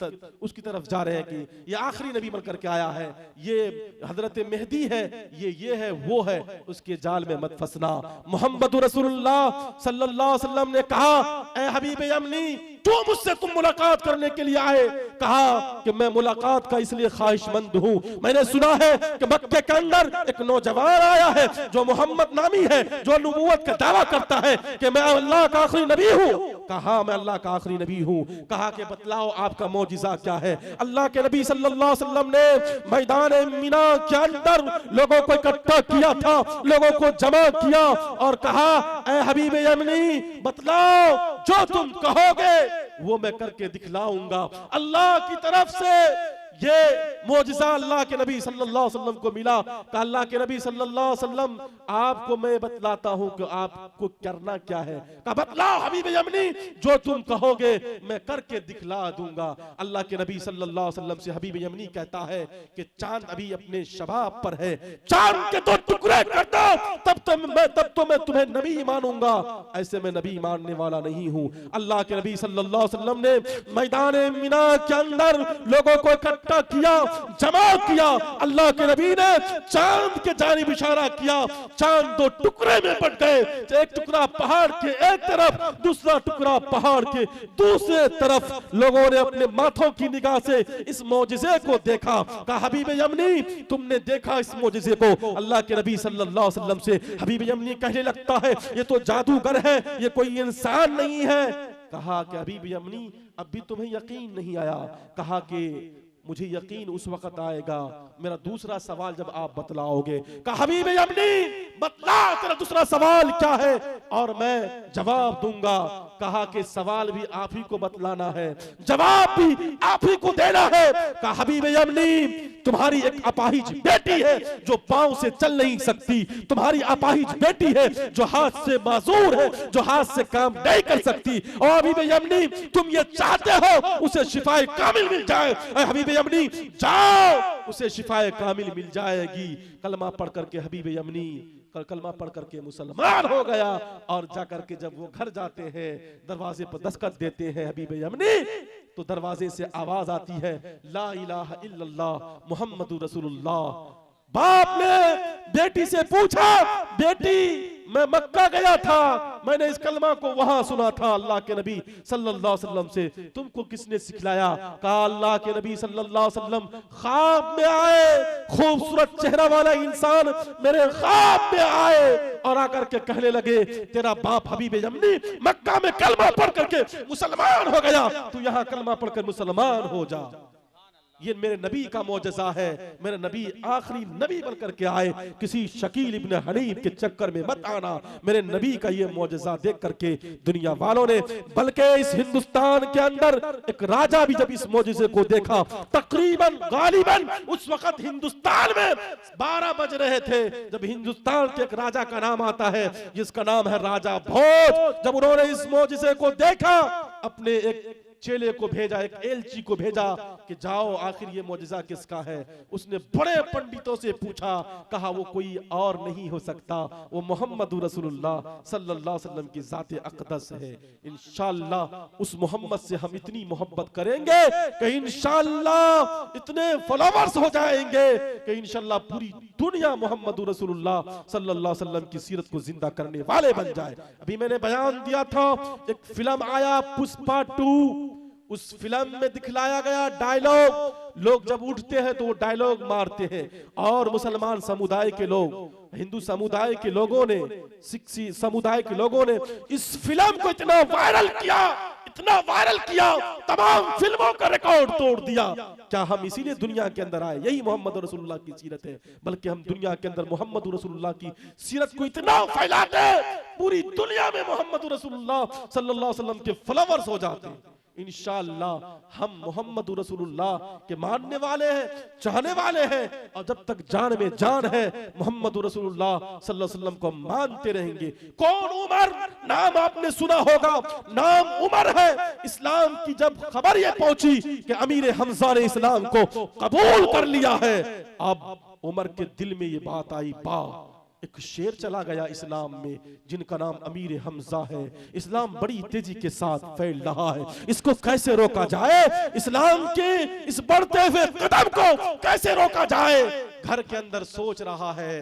तरफ जा रहे हैं कि ये आखिरी नबी बनकर के आया है, ये हजरत मेहदी है, ये है, वो है। उसके जाल में मत फंसना। मोहम्मद रसूलुल्लाह सल्लल्लाहु अलैहि वसल्लम ने कहा, ए हबीब यमनी, जो मुझसे तुम मुलाकात करने के लिए आए, कहा कि मैं मुलाकात का इसलिए ख्वाहिशमंद हूँ, मैंने सुना है कि मक्के के अंदर एक नौजवान आया है जो मोहम्मद नामी है, जो नबूवत का दावा करता है कि मैं अल्लाह का आखिरी नबी हूँ। कहा मैं अल्लाह का आखिरी नबी हूँ। कहा कि बतलाओ आपका मौजिजा क्या है। अल्लाह के नबी सल्लल्लाहु अलैहि वसल्लम ने मैदान मीना के अंदर लोगों को इकट्ठा किया था, लोगों को जमा किया और कहा, ए हबीब यमनी, बतलाओ जो तुम कहोगे वो मैं करके दिखलाऊंगा। अल्लाह की तरफ से ये मौजिज़ा अल्लाह के नबी सल्लल्लाहु अलैहि वसल्लम को मिला। कि अल्लाह के नबी सल्लल्लाहु अलैहि वसल्लम, आपको मैं बतलाता हूं कि आपको करना क्या है। कहा बतलाओ हबीब यमनी, जो तुम कहोगे मैं करके दिखला दूंगा। अल्लाह के नबी सल्लल्लाहु अलैहि वसल्लम से हबीब यमनी कहता है कि चांद अभी अपने शबाब पर है, चांद के दो टुकड़े कर दो, तब तो मैं तुम्हें नबी मानूंगा। ऐसे मैं नबी मानने वाला नहीं हूं। अल्लाह के नबी सल्लल्लाहु अलैहि वसल्लम ने मैदान मीना के अंदर लोगों को इकट्ठा किया, जमा किया। अल्लाह के नबी ने चांद के जानिब इशारा किया, चांद दो टुकड़े में बट गए। एक टुकड़ा पहाड़ के एक तरफ, दूसरा टुकड़ा पहाड़ के दूसरे तरफ। लोगों ने अपने माथों की निगाह से इस मौजिज़े को देखा। कहा हबीब यमनी, तुमने देखा इस मौजिज़े को? अल्लाह के नबी सल्लल्लाहु अलैहि वसल्लम से हबीब यमनी कहने लगता है, ये तो जादूगर है, ये कोई इंसान नहीं है। कहा कि हबीब यमनी, अब भी तुम्हें यकीन नहीं आया? कहा कि मुझे यकीन उस वक्त आएगा, मेरा दूसरा सवाल जब आप बतलाओगे। कहा हबीब यमनी, बतला तेरा दूसरा सवाल क्या है और मैं जवाब दूंगा। कहा कि सवाल भी आप ही को बतलाना है, जवाब भी आप ही को देना है। कहा हबीब यमनी, तुम्हारी एक अपाहिज बेटी है जो पांव से चल नहीं सकती, तुम्हारी अपाहिज बेटी है जो हाथ से माजूर है, जो हाथ से काम नहीं कर सकती। और हबीब यमनी, तुम ये चाहते हो उसे शिफाए कामिल मिल जाए। हबीब यमनी, जाओ, उसे शिफाए कामिल मिल जाएगी। कलमा पढ़ करके हबीब यमनी कलमा पढ़ करके मुसलमान हो गया। और जाकर के जब वो घर जाते हैं, दरवाजे पर दस्तक देते हैं हबीब यमनी, तो दरवाजे से आवाज आती है, ला इलाहा इल्लल्लाह मुहम्मदुर रसूलुल्लाह। बाप ने बेटी से पूछा, बेटी मैं मक्का गया था, मैंने इस कलमा को वहां सुना था अल्लाह के नबी सल्लल्लाहु अलैहि वसल्लम से, तुमको किसने सिखलाया? कहा अल्लाह के नबी सल्लल्लाहु अलैहि वसल्लम ख्वाब में आए, खूबसूरत चेहरा वाला इंसान मेरे ख्वाब में आए और आकर के कहने लगे, तेरा बाप हबीब यमनी मक्का में कलमा पढ़ करके मुसलमान हो गया, तू यहाँ कलमा पढ़कर मुसलमान हो जा। ये मेरे नबी का मौजज़ा है। मेरे नबी आखिरी नबी बनकर के आए, किसी शकील इब्न हनीफ के चक्कर में मत आना। मेरे नबी का ये मौजज़ा देख करके दुनिया वालों ने, बल्कि इस हिंदुस्तान के अंदर एक राजा भी जब इस मौजज़े को देखा, तकरीबन गालिबन उस वक्त हिंदुस्तान में 12 बज रहे थे, जब हिंदुस्तान के एक राजा का नाम आता है जिसका नाम है राजा भोज। जब उन्होंने इस मौजज़े को देखा, अपने एक चेले को भेजा, एक एलची को भेजा कि जाओ आखिर ये मौजज़ा किसका है। उसने बड़े पंडितों से पूछा, कहा वो कोई और नहीं हो सकता, वो मोहम्मद रसूलुल्लाह सल्लल्लाहु अलैहि वसल्लम की ज़ाते अक़दस है। इंशाअल्लाह उस मोहम्मद से हम इतनी मोहब्बत करेंगे कि इंशाअल्लाह इतने फॉलोवर्स हो जाएंगे कि इंशाअल्लाह पूरी दुनिया मोहम्मद रसूलुल्लाह सल्लल्लाहु अलैहि वसल्लम की सीरत को जिंदा करने वाले बन जाए। अभी मैंने बयान दिया था, एक फिल्म आया पुष्पा 2, उस फिल्म में दिखलाया गया डायलॉग, लोग जब उठते हैं तो वो डायलॉग मारते हैं। और मुसलमान समुदाय के लोग, हिंदू समुदाय के लोगों ने, सिख समुदाय के लोगों ने इस फिल्म को इतना वायरल किया, इतना वायरल किया, तमाम फिल्मों का रिकॉर्ड तोड़ दिया। क्या हम इसीलिए दुनिया के अंदर आए? यही मोहम्मद रसूलुल्लाह की सीरत है। बल्कि हम दुनिया के अंदर मोहम्मद रसूलुल्लाह की सीरत को इतना फैलाते पूरी दुनिया में मोहम्मद रसूलुल्लाह सल्लल्लाहु अलैहि वसल्लम के फॉलोअर्स हो जाते हैं। इंशाअल्लाह हम मोहम्मद रसूलुल्लाह के मानने वाले हैं, चाहने वाले हैं, और जब तक जान में जान है मोहम्मद रसूलुल्लाह सल्लल्लाहु अलैहि वसल्लम को मानते रहेंगे। कौन उमर? नाम आपने सुना होगा, नाम उमर है। इस्लाम की जब खबर ये पहुंची कि अमीर हमजा ने इस्लाम को कबूल कर लिया है, अब उमर के दिल में ये बात आई, एक शेर चला गया इस्लाम में जिनका नाम अमीर हमजा है। इस्लाम बड़ी तेजी के साथ फैल रहा है, इसको कैसे रोका जाए? इस्लाम के इस बढ़ते हुए कदम को कैसे रोका जाए? घर के अंदर सोच रहा है,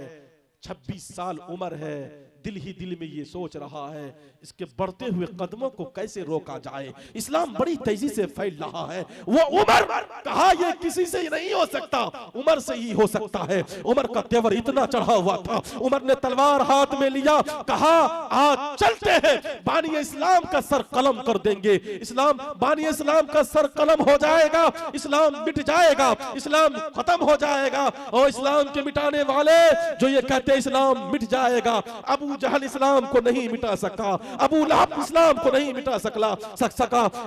26 साल उम्र है, दिल ही दिल में ये सोच रहा है इसके बढ़ते हुए कदमों को कैसे रोका जाए। इस्लाम बड़ी तेजी से फैल रहा है। वो उमर कहा ये किसी से नहीं हो सकता, उमर से ही हो सकता है। उमर का तेवर इतना चढ़ा हुआ था, उमर ने तलवार हाथ में लिया, कहा आज चलते हैं, बानी इस्लाम का सर कलम कर देंगे। इस्लाम बानी इस्लाम का सर कलम हो जाएगा, इस्लाम मिट जाएगा, इस्लाम खत्म हो जाएगा। और इस्लाम के मिटाने वाले जो ये कहते हैं इस्लाम मिट जाएगा, अबू जहल इस्लाम को नहीं मिटा सका, अबू लहब इस्लाम को नहीं मिटा सका।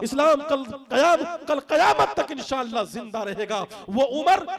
इस्लाम कल कयामत तक इंशाअल्लाह जिंदा रहेगा। वो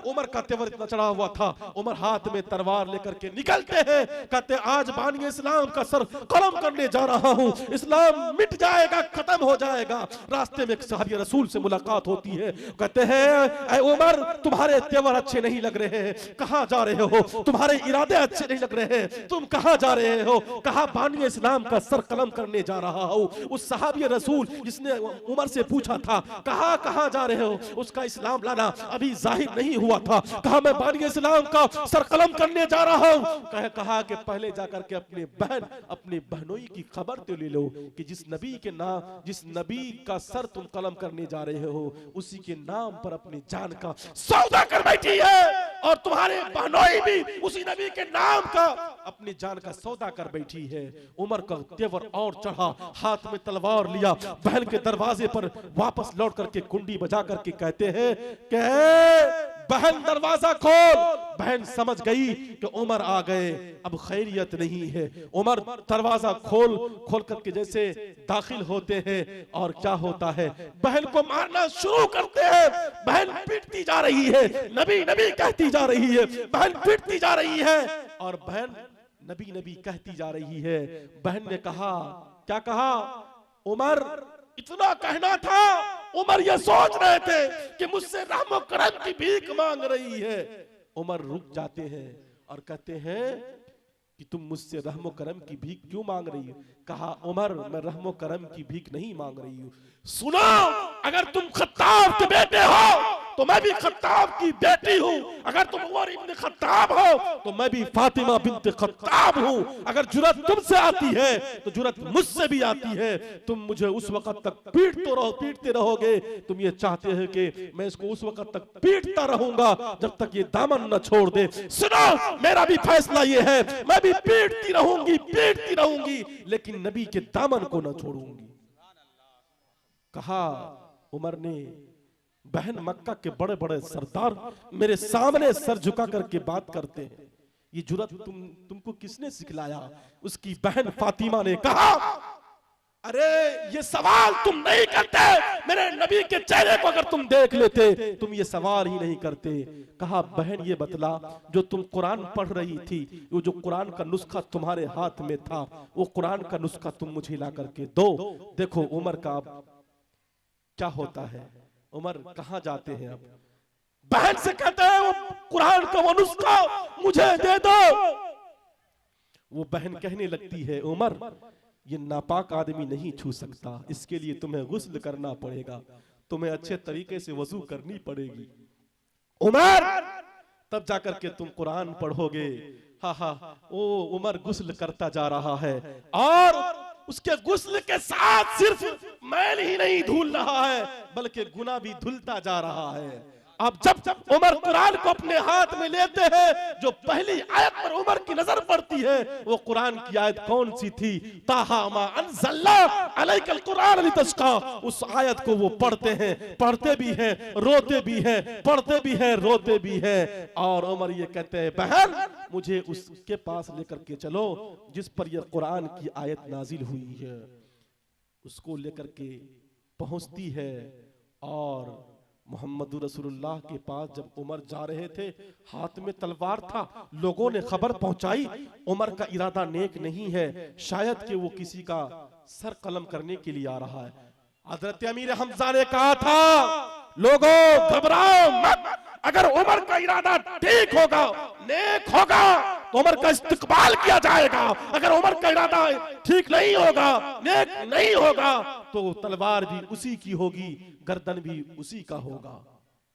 उमर का तेवर इतना चढ़ा हुआ था, उमर हाथ में तलवार लेकर के निकलते हैं, कहते आज बानी इस्लाम का सर कलम करने जा रहा हूं, इस्लाम मिट जाएगा, खत्म हो जाएगा। रास्ते में एक सहाबी रसूल से मुलाकात होती है, कहते हैं ऐ उमर तुम्हारे तेवर अच्छे नहीं लग रहे हैं, कहां जा रहे हो? तुम्हारे इरादे अच्छे नहीं लग रहे हैं, तुम कहां जा रहे हो? कहा बानी इस्लाम का सर कलम करने जा रहा हूं। उस सहाबी रसूल जिसने उमर से पूछा था, कहा कहां जा रहे हो? उसका इस्लाम लाना अभी जाहिर नहीं हुआ था। कहा मैं बानी इस्लाम का सर कलम करने जा रहा हूं। कहा कि पहले जाकर के अपने बहनोई की खबर तो ले लो कि जिस नबी का सर तुम कलम करने जा रहे हो उसी के नाम पर अपनी जान का सौदा कर बैठी है, और तुम्हारे बहनोई भी उसी नबी के नाम का अपनी जान का सौदा कर बैठी है। उमर का तेवर और चढ़ा, हाथ में तलवार लिया, बहन के दरवाजे पर वापस लौट करके कुंडी बजा करके कहते हैं कि बहन दरवाजा खोल। बहन समझ गई कि उमर आ गए, अब खैरियत नहीं है। उमर दरवाजा खोल करके जैसे दाखिल होते हैं, और क्या होता है, बहन को मारना शुरू करते हैं। बहन पीटती जा रही है, नबी नबी कहती जा रही है, बहन पीटती जा रही है, और बहन नबी नबी कहती जा रही है। बहन ने कहा, क्या कहा? उमर इतना कहना था, उमर ये सोच रहे थे कि मुझसे रहमो करम की भीख मांग रही है। उमर रुक जाते हैं और कहते हैं कि तुम मुझसे रहमो करम की भीख क्यों मांग रही हो? कहा उमर मैं रहमो करम की भीख नहीं मांग रही हूँ। सुनो, अगर तुम खत्ताब के बेटे हो तो मैं भी खत्ताब की बेटी हूँ, अगर तुम उमर इब्न खत्ताब हो तो मैं भी फातिमा बिन्त खत्ताब हूँ। अगर जुर्रत तुमसे आती है तो जुर्रत मुझसे भी आती है। तुम मुझे उस वक्त तक पीटते रहोगे, तुम ये चाहते हो कि मैं इसको उस वक्त तक पीटता रहूंगा जब तक ये दामन न छोड़ दे। सुनो, मेरा भी फैसला ये है, मैं भी पीटती रहूंगी, लेकिन नबी के दामन को न छोड़ूंगी। कहा उमर ने, बहन मक्का के बड़े बड़े सरदार मेरे सामने सर झुका करके बात करते हैं, ये जुर्रत तुमको किसने सिखलाया? उसकी बहन फातिमा ने कहा, अरे ये सवाल तुम नहीं करते, मेरे नबी के चेहरे को अगर तुम देख लेते तुम ये सवाल ही नहीं करते। कहा बहन ये बतला, जो तुम कुरान पढ़ रही थी, वो जो कुरान का नुस्खा तुम्हारे हाथ में था, वो कुरान का नुस्खा तुम मुझे ला करके दो। देखो उमर का क्या होता है, उमर कहां जाते हैं अब? बहन से कहते हैं वो कुरान का वो नुस्खा मुझे दे दो। वो बहन कहने लगती है, उमर ये नापाक आदमी नहीं छू सकता, इसके लिए तुम्हें गुस्ल करना पड़ेगा, तुम्हें अच्छे तरीके से वजू करनी पड़ेगी। उमर तब जाकर के तुम कुरान पढ़ोगे। ओ उमर गुस्ल करता जा रहा है, और उसके गुस्ल के साथ सिर्फ मैल ही नहीं धुल रहा है बल्कि गुनाह भी धुलता जा रहा है। अब जब उमर कुरान को अपने हाथ में लेते हैं, जो पहली आयत पर उमर की नजर पड़ती है वो कुरान की आयत कौन सी थी? ताहा मा अंज़लना अलैकल कुरान लितस्का। उस आयत को वो पढ़ते हैं, पढ़ते भी हैं, रोते भी हैं, पढ़ते भी हैं, रोते भी हैं। और उमर ये कहते हैं, बहन मुझे उसके पास लेकर के चलो जिस पर यह कुरान की आयत नाजिल हुई है। उसको लेकर के पहुंचती है और मोहम्मद रसूलुल्लाह के पास जब उमर जा रहे थे, हाथ में तलवार था। लोगों ने खबर पहुंचाई उमर का इरादा नेक नहीं है, शायद कि वो किसी का सर कलम करने के लिए आ रहा है। हजरत अमीर हमजा ने कहा था, लोगों घबराओ मत, अगर उमर का इरादा ठीक होगा, नेक होगा तो उमर का इस्तकबाल किया जाएगा। अगर उमर का इरादा ठीक नहीं होगा, नेक नहीं होगा, तो तलवार भी उसी की होगी, गर्दन भी उसी का होगा।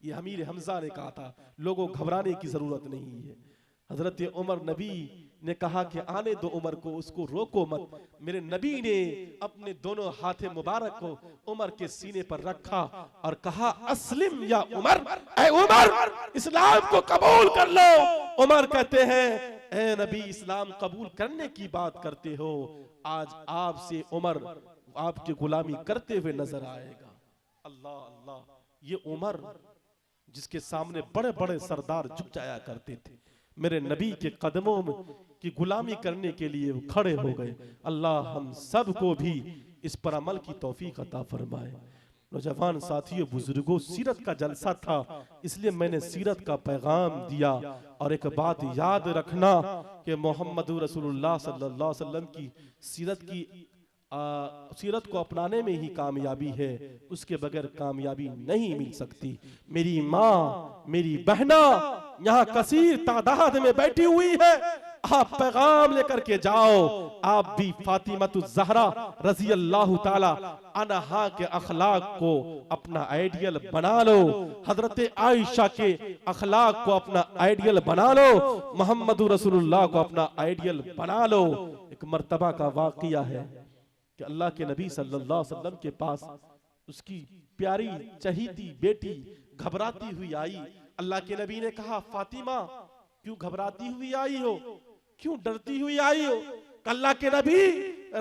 ये अमीर हमजा ने कहा था। लोगों घबराने की जरूरत नहीं है। हजरत उमर नबी ने कहा कि आने दो उमर को, उसको रोको मत। मेरे नबी ने अपने दोनों हाथ मुबारक को उमर के सीने पर रखा और कहा, अस्लिम या उमर, ऐ उमर इस्लाम को कबूल कर लो। उमर कहते हैं, ऐ नबी इस्लाम कबूल करने की बात करते हो, आज आपसे उमर आपकी गुलामी करते हुए नजर आएगा। अल्लाह अल्लाह, ये उमर जिसके सामने बड़े बड़े सरदार झुक जाया करते थे, मेरे नबी के कदमों में की गुलामी करने के लिए खड़े हो गए। अल्लाह हम सब को भी इस पर अमल की तौफीक अता फरमाए। नौजवान साथियों, बुजुर्गों, सीरत का जलसा था इसलिए मैंने सीरत का पैगाम दिया। और एक बात याद रखना कि मोहम्मद रसूलुल्लाह सल्लल्लाहु अलैहि वसल्लम की सीरत को अपनाने में ही कामयाबी है, उसके बगैर कामयाबी नहीं मिल सकती। मेरी माँ, मेरी बहना यहाँ कसीर तादाद में बैठी हुई है, आप पैगाम लेकर के जाओ। आप भी फातिमातुज ज़हरा रज़ी अल्लाह ताला अन्हा के अखलाक को अपना आइडियल बना लो, हजरत आयशा के अखलाक को अपना आइडियल बना लो, मोहम्मद रसूलुल्लाह को अपना आइडियल बना लो। एक मर्तबा का वाक़िया है कि अल्लाह के नबी सल्लल्लाहु अलैहि वसल्लम के पास उसकी प्यारी चहीती बेटी घबराती हुई आई। अल्लाह के नबी ने कहा, फातिमा क्यों घबराती हुई आई हो, क्यों डरती हुई आई हो? अल्लाह के नबी,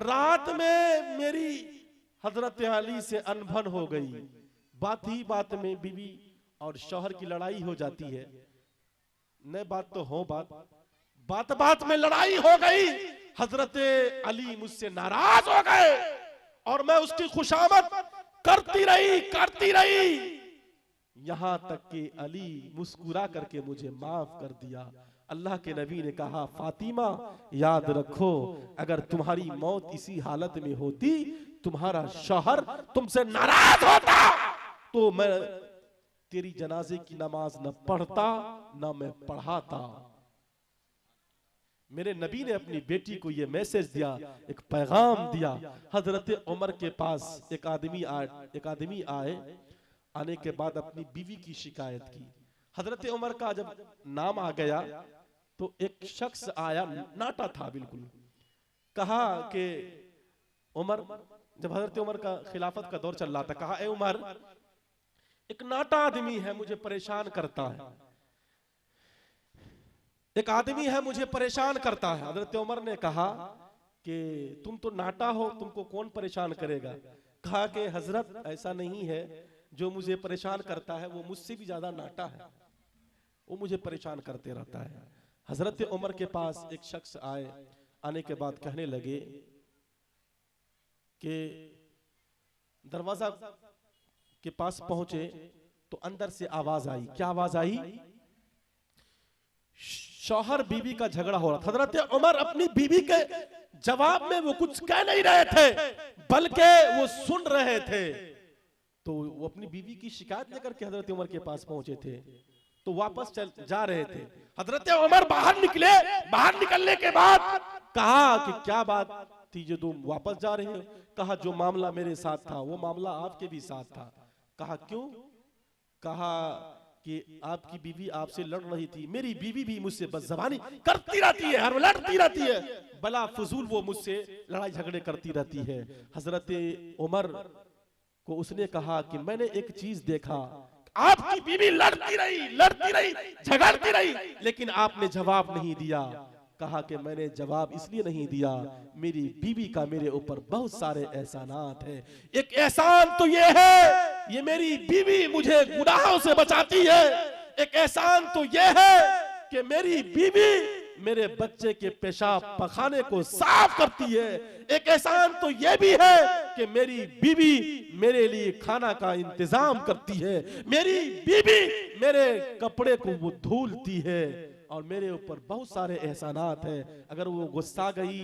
रात में मेरी हजरत अली से अनबन हो गई। बात ही बात में बीवी और शौहर की लड़ाई हो जाती है। न बात तो हो बात बात में लड़ाई हो गई। हजरत अली मुझसे नाराज हो गए और मैं उसकी खुशामद करती रही, यहां तक कि अली मुस्कुरा करके मुझे माफ कर दिया। अल्लाह के नबी ने कहा, फातिमा याद रखो, अगर तुम्हारी मौत इसी हालत में होती, तुम्हारा शौहर तुमसे नाराज होता, तो मैं तेरी जनाजे की नमाज न पढ़ता न मैं पढ़ाता। मेरे नबी ने अपनी बेटी को यह मैसेज दिया, एक पैगाम दिया। हजरत उमर के पास एक आदमी आए, आने के बाद अपनी बीवी की शिकायत की। हजरत उमर का जब नाम आ गया तो एक शख्स आया, नाटा था बिल्कुल, कहा कि उमर, जब हजरत उमर का खिलाफत का दौर चल रहा था, कहा, ए उमर, एक नाटा आदमी है मुझे परेशान करता है, एक आदमी है मुझे परेशान करता है। हजरत उमर ने कहा कि तुम तो नाटा हो, तुमको कौन परेशान करेगा? कहा कि हजरत ऐसा नहीं है, जो मुझे परेशान करता है वो मुझसे भी ज्यादा नाटा है, वो मुझे परेशान करते रहता है। हजरत उमर के पास एक शख्स आए, आने के बाद कहने लगे कि दरवाजा के पास पहुंचे तो अंदर से आवाज आई। क्या आवाज आई? शौहर बीवी का झगड़ा हो रहा था। हजरत उमर अपनी बीवी के जवाब में वो कुछ कह नहीं रहे थे, बल्कि वो सुन रहे थे। तो वो अपनी बीवी की शिकायत लेकर के हजरत उमर के पास पहुंचे थे, तो वापस जा रहे थे। हजरत उमर बाहर निकले, बाहर निकलने के बाद कहा कि क्या बात थी जो तुम वापस जा रहे हो? कहा, जो मामला मेरे साथ था वो मामला आपके भी साथ था। कहा, क्यों? कहा कि आपकी बीवी आपसे लड़ रही थी, मेरी बीवी भी मुझसे बदज़बानी करती रहती है, हर लड़ती रहती है, बला फजूल वो मुझसे लड़ाई झगड़े करती रहती है। हजरत उमर को उसने कहा कि मैंने एक चीज देखा, आपकी बीवी लड़ती रही, झगड़ती रही, लेकिन आपने जवाब नहीं दिया। कहा कि मैंने जवाब इसलिए नहीं दिया, मेरी बीवी का मेरे ऊपर बहुत सारे एहसानात हैं। एक एहसान तो ये है, ये मेरी बीवी मुझे गुनाहों से बचाती है। एक एहसान तो ये है कि मेरी बीवी मेरे बच्चे के पेशाब पखाने को साफ करती है। एक एहसान तो ये भी है कि मेरी बीवी मेरे लिए खाना का इंतजाम करती है। मेरी बीवी मेरे कपड़े को वो धुलती है। और मेरे ऊपर बहुत सारे एहसानात हैं। अगर वो गुस्सा गई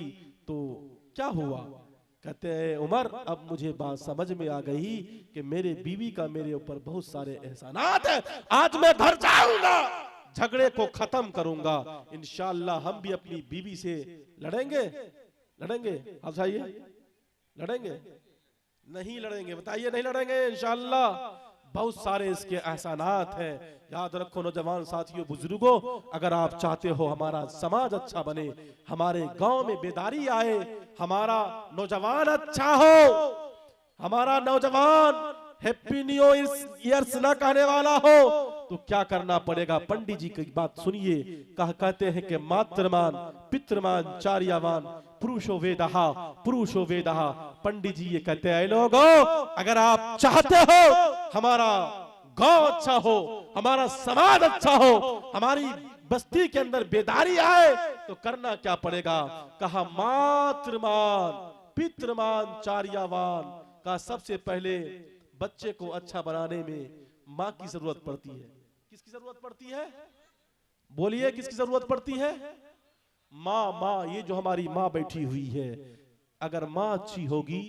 तो क्या हुआ? कहते हैं उमर, अब मुझे बात समझ में आ गई कि मेरे बीवी का मेरे ऊपर बहुत सारे एहसानात हैं। आज मैं घर जाऊंगा, झगड़े को खत्म करूंगा। इंशाअल्लाह हम भी अपनी बीवी से लड़ेंगे। आप बताइए, लड़ेंगे? नहीं लड़ेंगे, बताइए नहीं लड़ेंगे इंशाअल्लाह। बहुत सारे इसके एहसानात हैं। याद रखो नौजवान साथियों, बुजुर्गों, अगर आप चाहते हो हमारा समाज अच्छा बने, हमारे गांव में बेदारी आए, हमारा नौजवान अच्छा हो, हमारा नौजवान हैप्पी न्यू ईयर्स ना कहने वाला हो, तो क्या करना पड़ेगा? पंडित जी की बात सुनिए। कहते हैं कि मातृमान पितृमान चार्यमान पुरुषो वेदहा। पंडित जी ये कहते हैं लोगों, अगर आप चाहते हो हमारा गांव अच्छा हो, हमारा समाज अच्छा हो, हमारी बस्ती के अंदर बेदारी आए, तो करना क्या पड़ेगा? कहा मातृमान पितृमान चार्यमान का सबसे पहले बच्चे को अच्छा बनाने में माँ की जरूरत पड़ती है। किसकी जरूरत पड़ती है? बोलिए, किसकी जरूरत पड़ती है? माँ। ये जो हमारी माँ बैठी हुई है, अगर माँ अच्छी होगी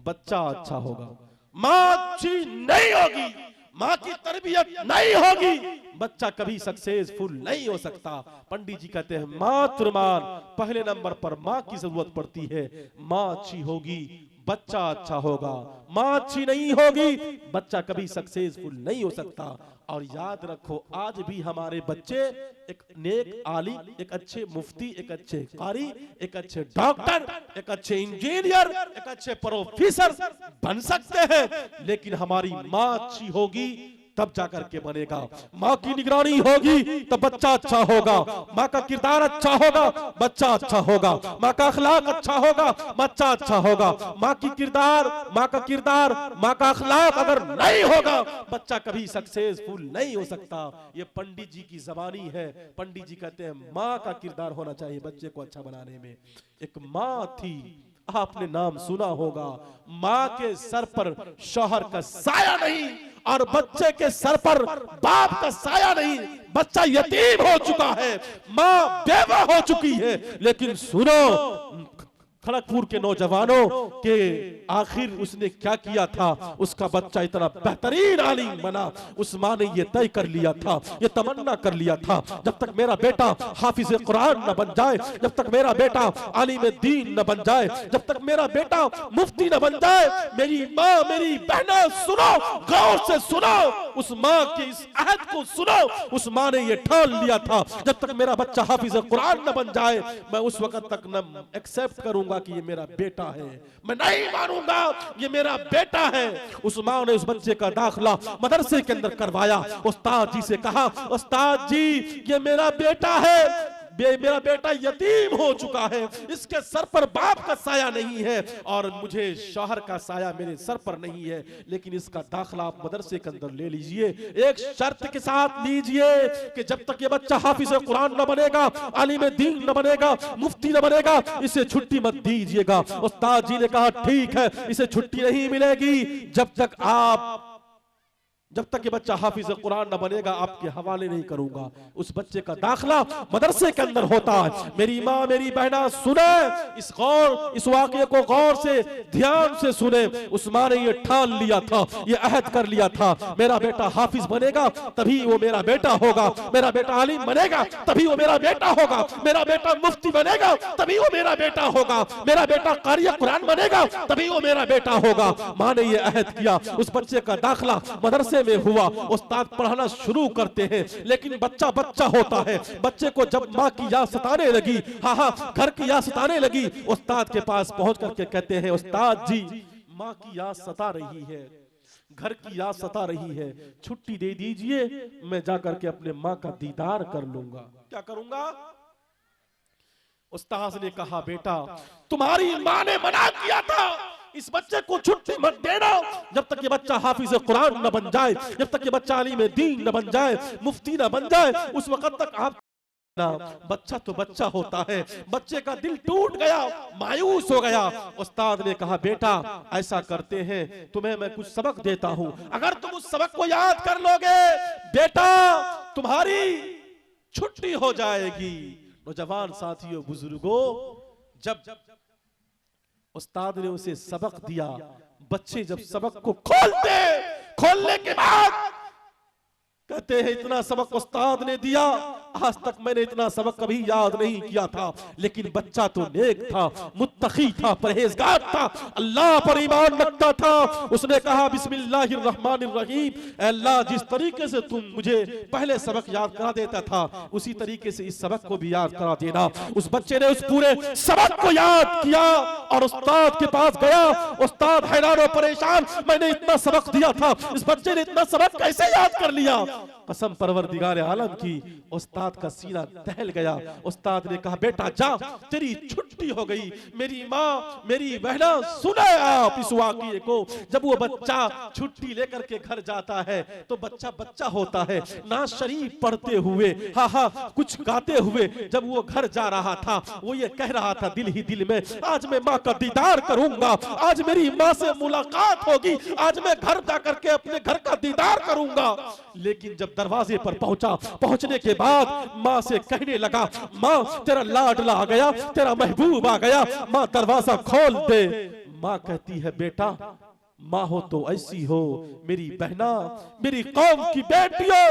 बच्चा अच्छा होगा। माँ अच्छी नहीं होगी, माँ की तरबियत नहीं होगी, बच्चा कभी सक्सेसफुल नहीं हो सकता। पंडित जी कहते हैं मातृमान, पहले नंबर पर माँ की जरूरत पड़ती है। माँ अच्छी होगी बच्चा अच्छा होगा, माँ अच्छी नहीं होगी बच्चा कभी सक्सेसफुल नहीं हो सकता। और याद रखो, आज भी हमारे बच्चे एक नेक आलिम, एक अच्छे मुफ्ती, एक अच्छे कारी, एक अच्छे डॉक्टर, एक अच्छे इंजीनियर, एक अच्छे प्रोफेसर बन सकते हैं, लेकिन हमारी माँ अच्छी होगी तब जाकर के बनेगा। माँ की निगरानी होगी तब बच्चा अच्छा होगा। माँ का किरदार अच्छा होगा बच्चा अच्छा होगा। माँ का अखलाक अच्छा होगा बच्चा अच्छा होगा। माँ का अखलाक अगर नहीं होगा बच्चा कभी सक्सेसफुल नहीं हो सकता। ये पंडित जी की जबानी है। पंडित जी कहते हैं माँ का किरदार होना चाहिए बच्चे को अच्छा बनाने में। एक माँ थी, आपने नाम सुना होगा, माँ के सर पर शौहर का साया नहीं और बच्चे के सर पर बाप का साया नहीं। बच्चा यतीम हो चुका है, माँ बेवा हो चुकी है, लेकिन सुनो खड़गपुर के नौजवानों के आखिर उसने क्या किया था? उसका बच्चा इतना बेहतरीन आलिम बना। उस माँ ने ये तय कर लिया था, ये तमन्ना कर लिया था, जब तक मेरा बेटा हाफिज कुरान न बन जाए, जब तक मेरा बेटा आलिम दीन न बन जाए, जब तक मेरा बेटा मुफ्ती न बन जाए, मेरी माँ मेरी बहना सुनो, गौर से सुनो, उस माँ के इस अहद को सुनो। उस माँ ने ये ठान लिया था, जब तक मेरा बच्चा हाफिज कुरान न बन जाए, मैं उस वक्त तक न एक्सेप्ट करूंगा कि ये मेरा बेटा है, मैं नहीं मानूंगा ये मेरा बेटा है। उस माँ ने उस बच्चे का दाखिला मदरसे के अंदर करवाया। उस्ताद जी से कहा, उस्ताद जी ये मेरा बेटा है, मेरा बेटा यतीम हो चुका है, इसके सर पर बाप का साया नहीं है और मुझे शौहर का साया मेरे सर पर नहीं है, लेकिन इसका दाखिला आप मदरसे के अंदर ले लीजिए, एक शर्त के साथ लीजिए कि जब तक ये बच्चा हाफिज कुरान न बनेगा, आलिम दीन न बनेगा, मुफ्ती न बनेगा, इसे छुट्टी मत दीजिएगा। उस्ताद जी ने कहा ठीक है, इसे छुट्टी नहीं मिलेगी जब तक ये बच्चा हाफिज कुरान न बनेगा, आपके हवाले नहीं करूंगा। उस बच्चे का दाखिला मदरसे के अंदर होता है। मेरी माँ मेरी बहना सुने, इस वाक़े को गौर से ध्यान से सुने। उस माँ ने ये ठान लिया था, ये अहद कर लिया था, मेरा बेटा हाफिज बनेगा तभी वो मेरा बेटा होगा, मेरा बेटा आलिम बनेगा तभी वो मेरा बेटा होगा, मेरा बेटा मुफ्ती बनेगा तभी वो मेरा बेटा होगा, मेरा बेटा कारी कुरान बनेगा तभी वो मेरा बेटा होगा। माँ ने ये अहद किया। उस बच्चे का दाखिला मदरसे में हुआ। उस्ताद पढ़ाना शुरू करते हैं, लेकिन बच्चा बच्चा होता है। बच्चे को जब माँ की याद सताने लगी, हाँ घर की याद सताने लगी, उस्ताद के पास पहुंच करके कहते हैं, उस्ताद जी माँ की याद सता रही है, घर की याद सता रही है, छुट्टी दे दीजिए, मैं जाकर के अपने माँ का दीदार कर लूंगा। क्या करूंगा? उस्ताद ने कहा बेटा तुम्हारी माँ ने मना किया था इस बच्चे को छुट्टी मत देना जब तक ये बच्चा हाफिज कुरान न बन जाए, जब तक ये बच्चा आलिम दीन न बन जाए, मुफ्ती न बन जाए, उस वक्त तक आप ना। बच्चा तो बच्चा होता है, बच्चे का दिल टूट गया, मायूस हो गया। उस्ताद ने कहा बेटा ऐसा करते हैं, तुम्हें मैं कुछ सबक देता हूं, अगर तुम उस सबक को याद कर लोगे बेटा तुम्हारी छुट्टी हो जाएगी। नौजवान साथियों बुजुर्गों, जब उस्ताद ने उसे सबक दिया, बच्चे जब सबक को खोलने के बाद कहते हैं इतना सबक उस्ताद ने दिया, आज तक मैंने इतना सबक कभी याद नहीं किया था। लेकिन बच्चा तो नेक था, मुत्तकी था, परहेजगार था, अल्लाह पर ईमान रखता था। उसने कहा बिस्मिल्लाहिर्रहमानिर्रहीम, अल्लाह जिस तरीके से तुम मुझे पहले सबक याद करा देता था उसी तरीके से इस सबक को भी याद करा देना। उस बच्चे ने उस पूरे सबक को याद किया और उस्ताद के पास गया। उस्ताद हैरान और परेशान, मैंने इतना सबक दिया था, इस बच्चे ने इतना सबक कैसे याद कर लिया? कसम परवरदिगार आलम की, उस्ताद का सीना दहल गया। उस्ताद ने कहा बेटा जा, तेरी छुट्टी हो गई। मेरी माँ मेरी बहना सुने आप इस वाक़ये को। जब वो बच्चा छुट्टी लेकर के घर जाता है तो बच्चा बच्चा होता है, ना शरीफ पढ़ते हुए, हाँ हाँ कुछ गाते हुए जब वो घर जा रहा था, वो ये कह रहा था दिल ही दिल में, आज मैं माँ का दीदार करूंगा, आज मेरी माँ से मुलाकात होगी, आज मैं घर जाकर के अपने घर का दीदार करूंगा। लेकिन जब दरवाजे पर पहुंचा, पहुंचने के बाद माँ से कहने लगा माँ तेरा लाडला आ गया, तेरा महबूब आ गया, माँ दरवाजा खोल दे। माँ कहती है बेटा माँ हो तो ऐसी हो, मेरी बहना, मेरी कौम की बेटियों,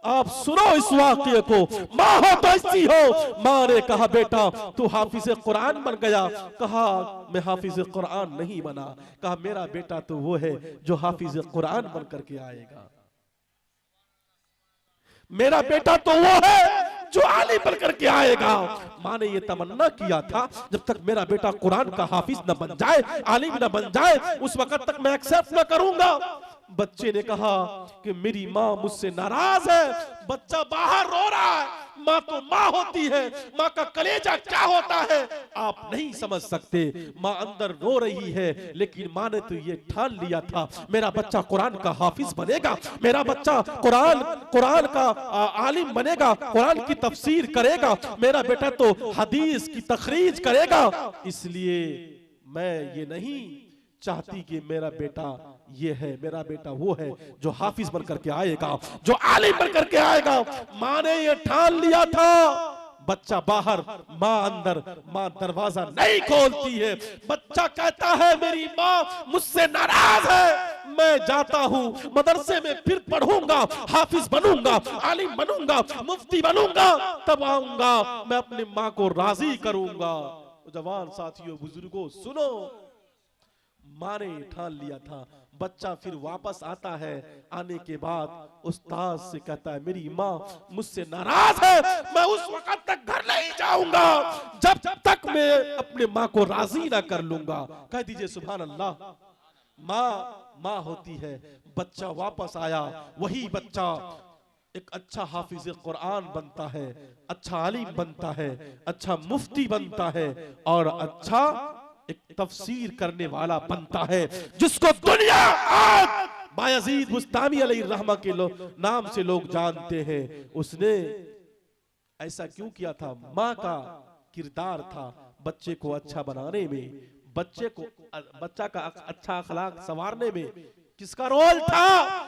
आप सुनो इस वाक़ये को, माँ हो तो ऐसी हो। माँ ने कहा बेटा तू हाफिज कुरान बन गया? कहा मैं हाफिज कुरान नहीं बना। कहा मेरा बेटा तो वो है जो हाफिज कुरान बन करके आएगा, मेरा बेटा तो वो है जो आलिम बन करके आएगा। माँ ने ये तमन्ना किया था जब तक मेरा बेटा कुरान का हाफिज न बन जाए, आलिम न बन जाए, उस वक्त तक मैं एक्सेप्ट न करूंगा। बच्चे ने कहा कि मेरी माँ मुझसे नाराज है। बच्चा बाहर रो रहा है, माँ तो माँ होती है, माँ का कलेजा क्या होता है आप नहीं समझ सकते। माँ अंदर रो रही है, लेकिन माँ ने तो ये ठान लिया था मेरा बच्चा कुरान का हाफिज बनेगा, मेरा बच्चा कुरान का आलिम बनेगा, कुरान की तफसीर करेगा, मेरा बेटा तो हदीस की तखरीज करेगा। इसलिए मैं ये नहीं चाहती कि मेरा बेटा ये है, मेरा बेटा वो है जो हाफिज बन करके आएगा, जो आलिम बन करके आएगा। माँ ने ये ठान लिया था। बच्चा बाहर, माँ अंदर, माँ दरवाजा नहीं खोलती है। बच्चा कहता है मेरी माँ मुझसे नाराज है, मैं जाता हूँ मदरसे में, फिर पढ़ूंगा, हाफिज बनूंगा, आलिम बनूंगा, मुफ्ती बनूंगा, तब आऊंगा, मैं अपनी माँ को राजी करूंगा। जवान साथियों बुजुर्गों सुनो, माँ ने ठान लिया था। बच्चा फिर वापस आता है, आने के बाद उस्ताद से कहता है मेरी माँ मुझसे नाराज है, मैं उस वक्त तक घर नहीं जाऊंगा जब तक मैं अपने माँ को राजी ना कर लूंगा। कह दीजिए सुभान अल्लाह। माँ होती है। बच्चा वापस आया, वही बच्चा एक अच्छा हाफिज कुरान बनता है, अच्छा आलिम बनता है, अच्छा मुफ्ती बनता है और अच्छा एक तफसीर करने वाला बनता है, जिसको दुनिया आज बायजीद बुस्तामी अलैहिर्रहमा के नाम से लोग जानते हैं। उसने ऐसा क्यों किया था? माँ का किरदार था बच्चे को अच्छा बनाने में, बच्चा का अच्छा अखलाक संवारने में। किसका रोल था?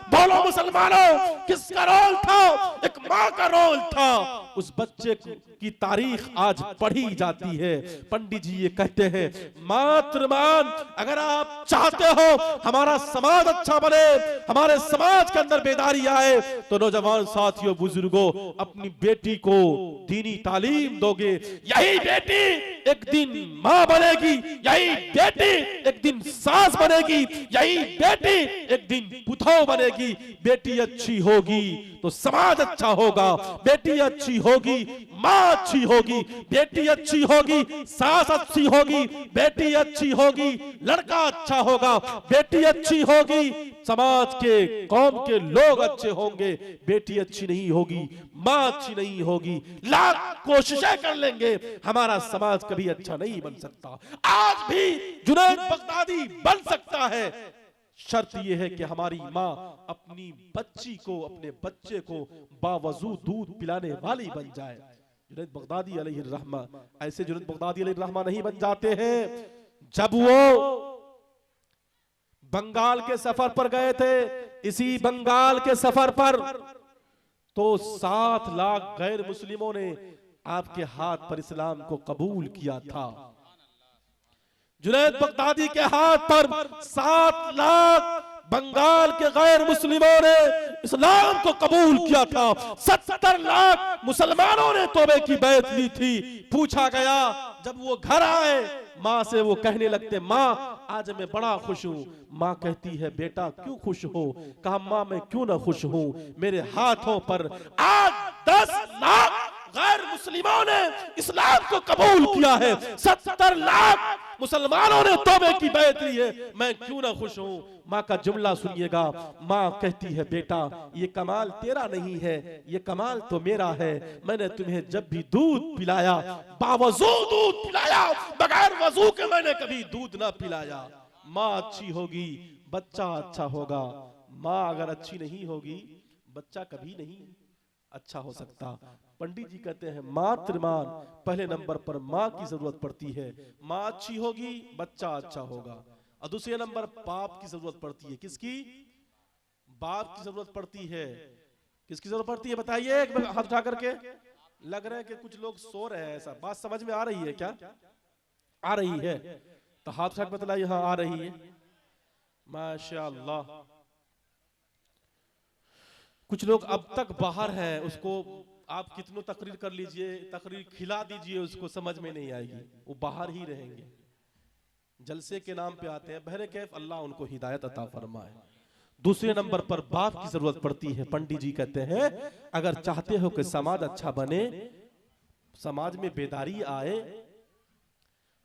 बोलो मुसलमानों, किसका रोल था? एक माँ का रोल था। उस बच्चे की तारीख आज पढ़ी जाती है। पंडित जी ये कहते हैं मातृमान, अगर आप चाहते हो हमारा समाज अच्छा बने, हमारे समाज के अंदर बेदारी आए, तो नौजवान साथियों बुजुर्गों अपनी बेटी को दीनी तालीम दोगे, यही बेटी एक दिन माँ बनेगी, यही बेटी एक दिन सास बनेगी, यही बेटी एक दिन पुतौ बनेगी। बेटी अच्छी होगी तो समाज अच्छा होगा, बेटी अच्छी होगी, माँ अच्छी होगी, बेटी अच्छी होगी, सास अच्छी होगी, बेटी अच्छी होगी, लड़का अच्छा होगा, बेटी अच्छी होगी, समाज के कौम के लोग अच्छे होंगे। बेटी अच्छी नहीं होगी, माँ अच्छी नहीं होगी, लाख कोशिशें कर लेंगे, हमारा समाज कभी अच्छा नहीं बन सकता। आज भी जुनैद बगदादी बन सकता है, शर्त यह है कि हमारी माँ अपनी बच्ची को, अपने बच्चे को बावजू दूध पिलाने वाली बन जाए। जुनैद बगदादी अलैहि रहमा ऐसे जुनैद बगदादी अलैहि रहमा नहीं बन जाते हैं। जब वो बंगाल के सफर पर गए थे, इसी बंगाल के सफर पर तो 7 लाख गैर मुस्लिमों ने आपके हाथ पर इस्लाम को कबूल किया था। जुनैद बगदादी के हाथ पर 7 लाख बंगाल के गैर मुस्लिमों ने इस्लाम को कबूल किया था। 70 लाख मुसलमानों ने तौबे की बैत ली थी। पूछा गया, जब वो घर आए माँ से वो कहने लगते, माँ आज मैं बड़ा खुश हूँ। माँ कहती है, बेटा क्यों खुश हो? कहा, माँ मैं क्यों ना खुश हूँ, मेरे हाथों पर आज 10 लाख गैर मुस्लिमों ने इस्लाम को कबूल किया है, 70 लाख मुसलमानों ने तौबे की बैत ली है, मैं क्यों ना खुश हूँ। माँ का जुमला सुनिएगा, माँ कहती है, बेटा ये कमाल तेरा नहीं है, ये कमाल तो मेरा है। मैंने तुम्हें जब भी दूध पिलाया, बावजू दूध पिलाया, बगैर वजू के मैंने कभी दूध ना पिलाया। माँ अच्छी होगी, बच्चा अच्छा होगा। माँ अगर अच्छी नहीं होगी, बच्चा कभी नहीं अच्छा हो सकता। पंडित जी कहते हैं, मातृमान पहले नंबर पर माँ की जरूरत पड़ती है। माँ अच्छी होगी, बच्चा अच्छा होगा। और दूसरे नंबर बाप की जरूरत पड़ती है। किसकी? बाप की जरूरत पड़ती है। किसकी जरूरत पड़ती है बताइए, एक हाथ उठा करके। लग रहा है कि कुछ लोग सो रहे हैं, ऐसा बात समझ में आ रही है क्या? आ रही है तो हाथ उठा के बतलाइए, हाँ आ रही है। माशाअल्लाह। कुछ लोग अब तक बाहर हैं, उसको आप कितनों तकरीर कर लीजिए, तकरीर खिला दीजिए, उसको समझ में नहीं आएगी, वो बाहर ही रहेंगे। जलसे के नाम पे आते हैं, बहरे कैफ, अल्लाह उनको हिदायत अता फरमाए। दूसरे नंबर पर बाप की जरूरत पड़ती है। पंडित जी कहते हैं, अगर चाहते हो कि समाज अच्छा बने, समाज में बेदारी आए,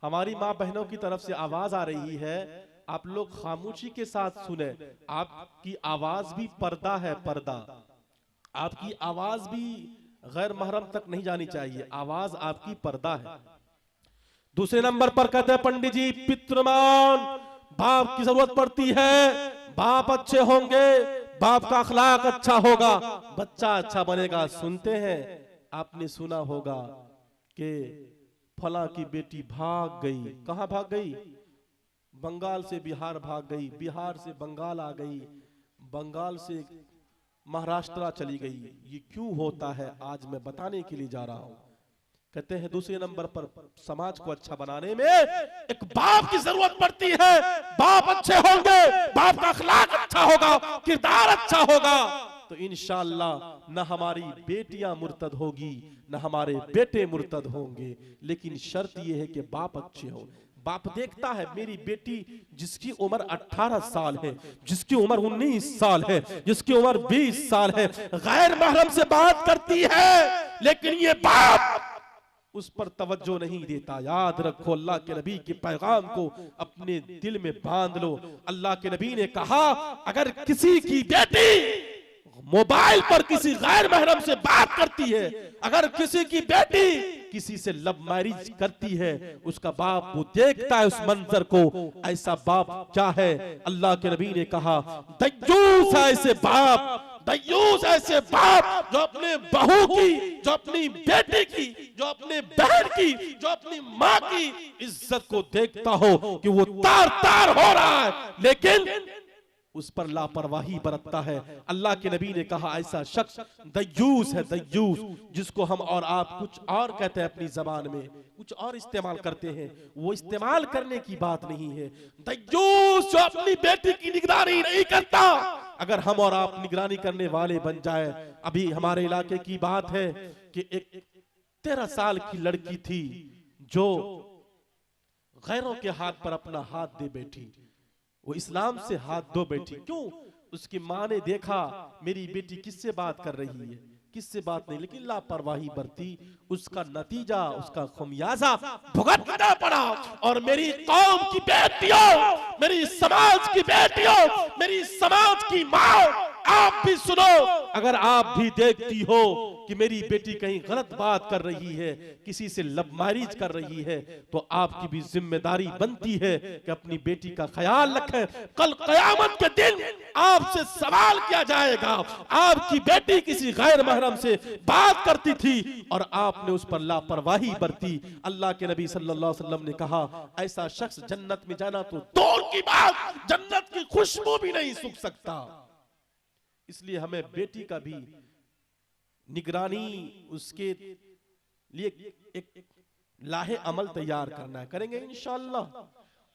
हमारी माँ बहनों की तरफ से आवाज आ रही है, आप लोग खामोशी के साथ सुने। आपकी आवाज भी पर्दा है, पर्दा। आपकी आवाज भी गैर महरम तक नहीं जानी चाहिए, आवाज आपकी पर्दा है। दूसरे नंबर पर कहते हैं पंडित जी, पितृमान बाप की जरूरत पड़ती है। बाप अच्छे होंगे, बाप का अखलाक अच्छा होगा, बच्चा अच्छा बनेगा। सुनते हैं, आपने सुना होगा कि फला की बेटी भाग गई। कहां भाग गई? बंगाल से बिहार भाग गई, बिहार से बंगाल आ गई, बंगाल से महाराष्ट्र चली गई। ये क्यों होता है, आज मैं बताने के लिए जा रहा हूं। कहते हैं दूसरे नंबर पर समाज को अच्छा बनाने में एक बाप की जरूरत पड़ती है। बाप अच्छे होंगे, बाप का अखलाक अच्छा होगा, किरदार अच्छा होगा, तो इंशाअल्लाह न हमारी बेटियां मुर्तद होगी, न हमारे बेटे मुर्तद होंगे। लेकिन शर्त यह है कि बाप अच्छे हो। बाप देखता है, मेरी बेटी जिसकी उम्र 18 साल है, जिसकी उम्र 19 साल है, जिसकी उम्र 20 साल है, गैर महरम से बात करती है, लेकिन ये बाप उस पर तवज्जो नहीं देता। याद रखो, अल्लाह के नबी के पैगाम को अपने दिल में बांध लो। अल्लाह के नबी ने कहा, अगर किसी की बेटी मोबाइल पर किसी गैर महरम से बात करती है, अगर किसी की बेटी किसी से लव मैरिज करती है, उसका बाप वो देखता है उस मंजर को, ऐसा बाप क्या है? अल्लाह के नबी ने कहा, दय्यूस है ऐसे बाप, दय्यूस ऐसे बाप जो अपने बहू की, जो अपनी बेटी की, जो अपने बहन की, जो अपनी माँ की इज्जत को देखता हो कि वो तार तार हो रहा है, लेकिन उस पर लापरवाही बरतता है। अल्लाह के नबी ने कहा, ऐसा शख्स दय्यूस है, दय्यूस, जिसको हम और आप कुछ और कहते हैं, अपनी जबान में कुछ और इस्तेमाल करते हैं, वो इस्तेमाल करने की बात नहीं है। दय्यूस जो अपनी बेटी की निगरानी नहीं करता। अगर हम और आप निगरानी करने वाले बन जाए। अभी हमारे इलाके की बात है कि एक 13 साल की लड़की थी जो गैरों के हाथ पर अपना हाथ दे बैठी, वो इस्लाम से हाथ धो बैठी। क्यों? उसकी माँ ने देखा मेरी बेटी किससे बात कर रही है, किससे बात नहीं, लेकिन लापरवाही बरती, उसका नतीजा, उसका खमियाजा भुगतना पड़ा। और मेरी कौम की बेटियों, मेरी समाज की बेटियों, मेरी समाज की माँ, आप भी सुनो। अगर आप भी देखती हो कि मेरी बेटी कहीं गलत बात कर रही है, किसी से लव मैरिज कर रही है, तो आपकी भी जिम्मेदारी बनती है कि अपनी बेटी का ख्याल रखें। कल क़यामत के दिन आपसे सवाल किया जाएगा, आपकी बेटी किसी गैर महरम से बात करती थी और आपने उस पर लापरवाही बरती। अल्लाह के नबी सल्लल्लाहु अलैहि वसल्लम ने कहा, ऐसा शख्स जन्नत में जाना तो दूर की बात, जन्नत की खुशबू भी नहीं सूंघ सकता। इसलिए हमें बेटी का भी निगरानी, उसके लिए एक लाहे अमल तैयार करना है, करेंगे इंशाअल्लाह।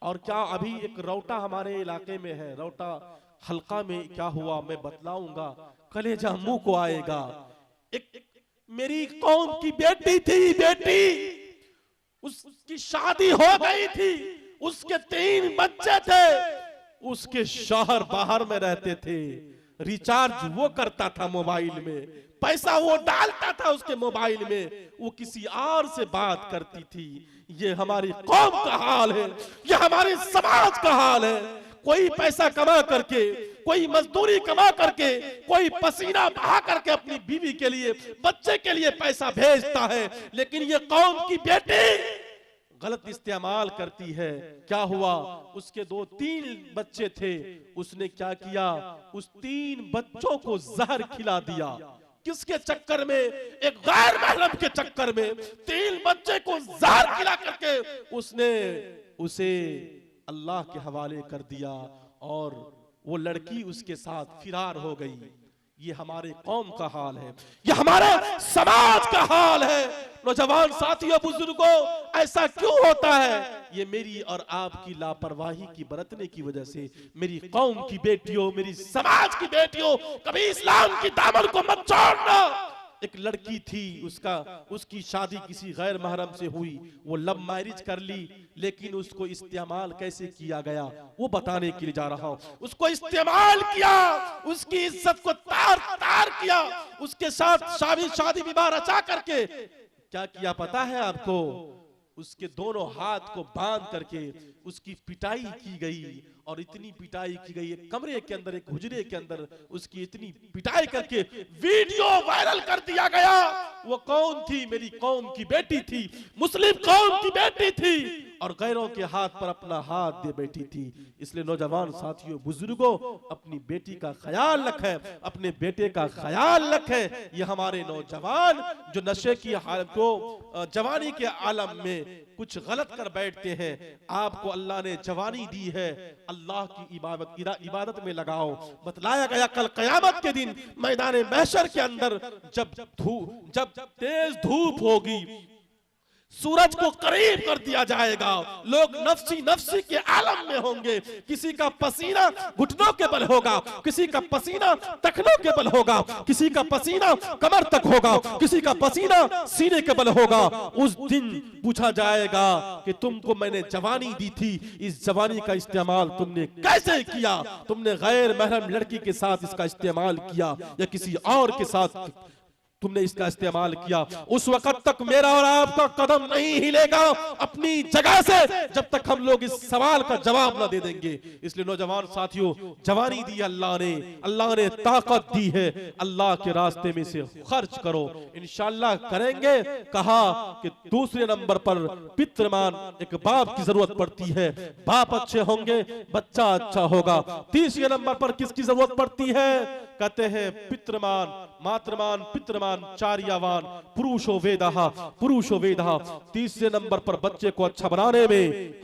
और क्या अभी एक रौटा हमारे इलाके में है, रौटा हल्का में क्या हुआ मैं बतलाऊंगा, कलेजा मुंह को आएगा। एक मेरी कौम की बेटी थी, बेटी, उसकी शादी हो गई थी, उसके 3 बच्चे थे, उसके शौहर बाहर में रहते थे, रिचार्ज वो करता था मोबाइल में, पैसा वो डालता था उसके मोबाइल में, वो किसी और से बात करती थी। ये हमारी कौम का हाल है, ये हमारे समाज का हाल है। कोई पैसा कमा करके, कोई मजदूरी कमा करके, कोई पसीना बहा करके अपनी बीवी के लिए, बच्चे के लिए पैसा भेजता है, लेकिन ये कौम की बेटी गलत इस्तेमाल करती है। क्या हुआ, उसके 2-3 बच्चे थे, उसने क्या किया, उस 3 बच्चों को जहर खिला दिया। किसके चक्कर में, एक गैर महरम के चक्कर में 3 बच्चे को जहर खिला करके उसने उसे अल्लाह के हवाले कर दिया और वो लड़की उसके साथ फिरार हो गई। ये हमारे कौम का हाल है, ये हमारे समाज का हाल है। नौजवान साथियों, बुजुर्गों, ऐसा क्यों होता है? ये मेरी और आपकी लापरवाही की बरतने की वजह से। मेरी कौम की बेटियों, मेरी समाज की बेटियों, कभी इस्लाम की दामन को मत छोड़ना। एक लड़की थी, उसकी शादी किसी गैर महरम से हुई, वो लव मैरिज कर ली, लेकिन उसको इस्तेमाल कैसे किया गया वो बताने के लिए जा रहा हूं। उसको इस्तेमाल किया, उसकी इज्जत को तार तार किया, उसके साथ शादी विवाह रचा करके क्या किया पता है आपको? उसके दोनों हाथ को बांध करके उसकी पिटाई की गई, और इतनी पिटाई की गई, एक कमरे के अंदर, एक हुजरे के अंदर उसकी इतनी पिटाई करके वीडियो वायरल कर दिया गया। वो कौन थी? मेरी कौम की बेटी थी, मुस्लिम कौम की बेटी थी, और गैरों के हाथ पर अपना हाथ दे बैठी थी। इसलिए नौजवान साथियों, बुजुर्गों, अपनी बेटी का ख्याल रखें, अपने बेटे का ख्याल रखें। ये हमारे नौजवान जो नशे की हालत को जवानी के आलम में कुछ गलत कर बैठते हैं, आपको अल्लाह ने जवानी दी है, अल्लाह की इबादत में लगाओ। बतलाया गया कल क़यामत के दिन मैदान महशर के अंदर जब तेज धूप होगी, सूरज को करीब कर दिया जाएगा, लोग नफ्सी नफ्सी के आलम में होंगे। किसी का पसीना घुटनों के बल होगा, किसी का पसीना टखनों के बल होगा, किसी का पसीना कमर तक होगा, किसी का पसीना सीने के बल होगा। उस दिन पूछा जाएगा कि तुमको मैंने जवानी दी थी, इस जवानी का इस्तेमाल तुमने कैसे किया? तुमने गैर महरम लड़की के साथ इसका इस्तेमाल किया या किसी और के साथ तुमने इसका इस्तेमाल किया? उस वक्त तक मेरा और आपका कदम नहीं हिलेगा अपनी जगह से, जब तक हम लोग इस सवाल का जवाब न दे देंगे। इसलिए नौजवान साथियों, जवानी दी अल्लाह ने ताकत दी है, अल्लाह के रास्ते में से खर्च करो, इंशाअल्लाह करेंगे। कहा कि दूसरे नंबर पर पितृमान, एक बाप की जरूरत पड़ती है, बाप अच्छे होंगे बच्चा अच्छा होगा। तीसरे नंबर पर किसकी जरूरत पड़ती है? कहते हैं पितृमान, मातृमान, पितृमान, चार्यावान, पुरुषो वेदः। तीसरे नंबर पर बच्चे को अच्छा बनाने में,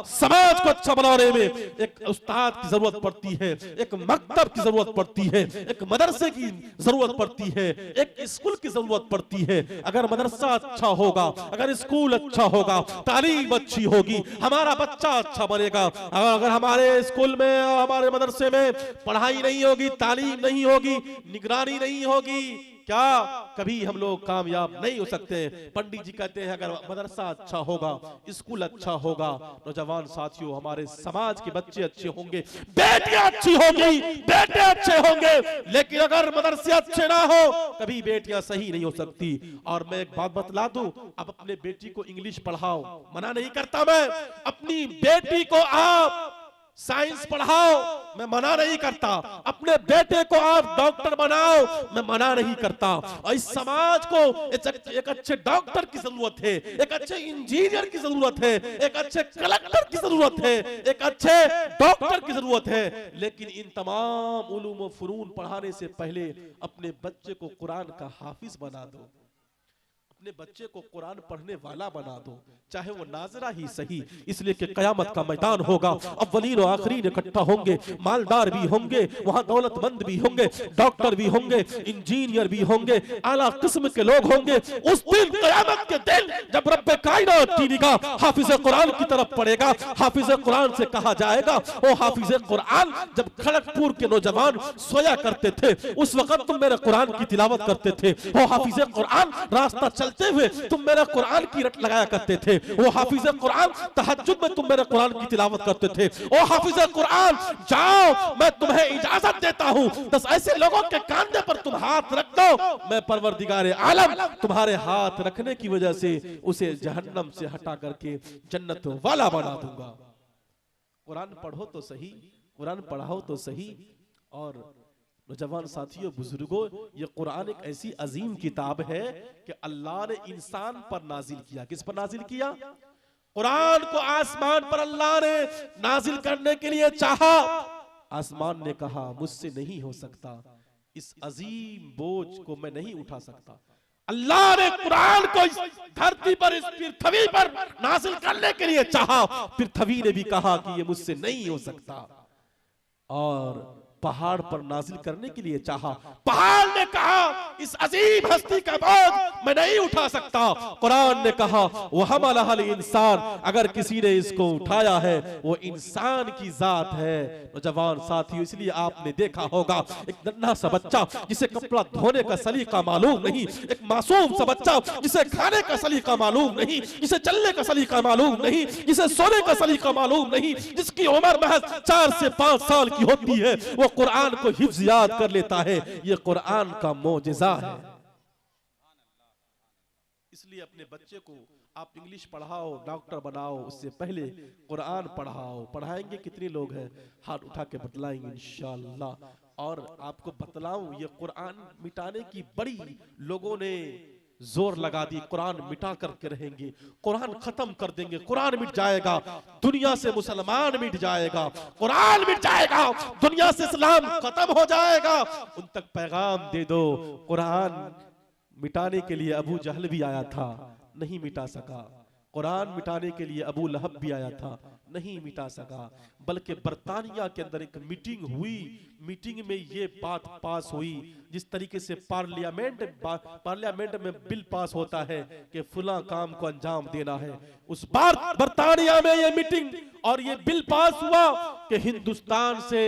समाज को अच्छा बनाने में एक उस्ताद की जरूरत पड़ती है, एक मकतब की जरूरत पड़ती है, एक मदरसे की जरूरत पड़ती है, एक स्कूल की जरूरत पड़ती है। अगर मदरसा अच्छा होगा, अगर स्कूल अच्छा होगा, तालीम अच्छी होगी, हमारा बच्चा अच्छा बनेगा। अगर हमारे स्कूल में, हमारे मदरसे में पढ़ाई नहीं होगी, तालीम नहीं होगी, निगरानी नहीं होगी, क्या कभी हम लोग कामयाब नहीं हो सकते। पंडित जी कहते हैं अगर मदरसा अच्छा होगा, स्कूल अच्छा होगा, नौजवान साथियों हमारे समाज के बच्चे अच्छे होंगे, बेटियां अच्छी होंगी, बेटे अच्छे होंगे। लेकिन अगर मदरसे अच्छे ना हो कभी बेटियां सही नहीं हो सकती। और मैं एक बात बतला दूं, अब अपने बेटी को इंग्लिश पढ़ाओ, मना नहीं करता मैं, अपनी बेटी को आप साइंस पढ़ाओ, मैं मना नहीं करता, अपने बेटे को आप डॉक्टर बनाओ, मैं मना नहीं करता। और इस समाज को एक अच्छे डॉक्टर की जरूरत है, एक अच्छे इंजीनियर की जरूरत है, एक अच्छे कलेक्टर की जरूरत है, एक अच्छे डॉक्टर की जरूरत है। लेकिन इन तमाम उलूम व फुनून पढ़ाने से पहले अपने बच्चे को कुरान का हाफिज बना दो, अपने बच्चे को कुरान पढ़ने वाला बना दो, चाहे वो नाजरा ही सही। इसलिए कि कयामत का मैदान होगा, अव्वलीन और आखिरीन इकट्ठा होंगे, मालदार भी होंगे, वहां दौलतमंद भी होंगे, डॉक्टर भी होंगे, इंजीनियर भी होंगे, आला किस्म के लोग होंगे। उस दिन कयामत के दिन जब रब्बे कायनात की निगाह हाफिज कुरान की तरफ पड़ेगा, हाफिज कुरान से कहा जाएगा ओ हाफिज कुरान, जब खड़गपुर के नौजवान सोया करते थे उस वक्त तुम मेरे कुरान की तिलावत करते थे। ओ हाफिज कुरान, रास्ता चलते हुए तुम मेरा कुरान की रट लगाया करते थे। वो हाफिज कुरान, तहज्जुद में तुम मेरे कुरान की तिलावत करते थे। ओ हाफिज कुरान, जाओ मैं तुम्हें इजाजत देता हूं, 10 ऐसे लोगों के कांधे पर तुम हाथ रख दो, मैं परवरदिगारे आलम तुम्हारे हाथ रखने की वजह से उसे जहन्नम से हटा करके जन्नत वाला बना दूंगा। कुरान पढ़ो तो सही, कुरान पढ़ाओ तो सही। और नौजवान साथियों, बुजुर्गों, ये कुरान एक ऐसी अजीम किताब है कि अल्लाह ने इंसान पर नाजिल किया। किस पर नाजिल किया? कुरान को आसमान पर अल्लाह ने नाजिल करने के लिए चाहा। आसमान ने कहा मुझसे नहीं हो सकता, इस अजीम बोझ को मैं नहीं उठा सकता। अल्लाह ने कुरान को इस धरती पर, इस पृथ्वी पर नाजिल करने के लिए चाहा। पृथ्वी ने भी कहा कि ये मुझसे नहीं हो सकता। और पहाड़ पर नाजिल करने के लिए चाहा, पहाड़ ने कहा इस अजीम हस्ती का बोझ मैं नहीं उठा सकता। कुरान ने कहा वो हमलहल इंसान, अगर किसी ने इसको उठाया है वो इंसान की जात है। नौजवान साथियों, इसलिए आपने देखा होगा एक नन्हा सा बच्चा जिसे कपड़ा धोने का सलीका मालूम नहीं, एक मासूम सा बच्चा जिसे खाने का सलीका मालूम नहीं, जिसे चलने का सलीका मालूम नहीं, जिसे सोने का सलीका मालूम नहीं, जिसकी उम्र महज 4 से 5 साल की होती है, वो कुरान को हिफ्ज याद कर लेता है। ये कुरान का मोजिज़ा है। इसलिए अपने बच्चे को आप इंग्लिश पढ़ाओ, डॉक्टर बनाओ, उससे पहले कुरान पढ़ाओ। पढ़ाएंगे कितने लोग हैं? हाथ उठा के बतलाएंगे इंशाअल्लाह। और आपको बतलाऊं, ये कुरान मिटाने की बड़ी लोगों ने जोर लगा दी। कुरान मिटा करके रहेंगे, कुरान खत्म कर देंगे, कुरान मिट जाएगा, दुनिया से मुसलमान मिट जाएगा, कुरान मिट जाएगा, दुनिया से इस्लाम खत्म हो जाएगा। उन तक पैगाम दे दो। कुरान मिटाने के लिए अबू जहल भी आया था, नहीं मिटा सका। कुरान मिटाने के लिए अबू लहब भी आया था, नहीं मिटा सका। बल्कि बरतानिया के अंदर एक मीटिंग हुई, मीटिंग में ये बात पास हुई, जिस तरीके से पार्लियामेंट में बिल पास होता है कि फुला काम को अंजाम देना है, उस बार बरतानिया में ये मीटिंग और ये बिल पास हुआ कि हिंदुस्तान से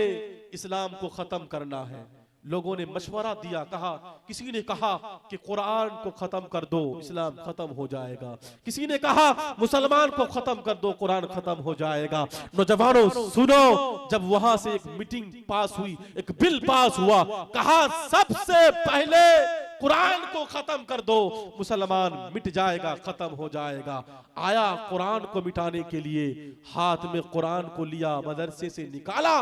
इस्लाम को खत्म करना है। लोगों ने मशवरा दिया, कहा, किसी ने कहा कि कुरान को खत्म कर दो, इस्लाम खत्म हो जाएगा। किसी ने कहा मुसलमान को खत्म कर दो, कुरान खत्म हो जाएगा। नौजवानों सुनो, जब वहां से एक मीटिंग पास हुई, एक बिल पास हुआ, कहा सबसे पहले कुरान को खत्म कर दो, मुसलमान मिट जाएगा, खत्म हो जाएगा। आया कुरान को मिटाने के लिए, हाथ में कुरान को लिया, मदरसे से निकाला,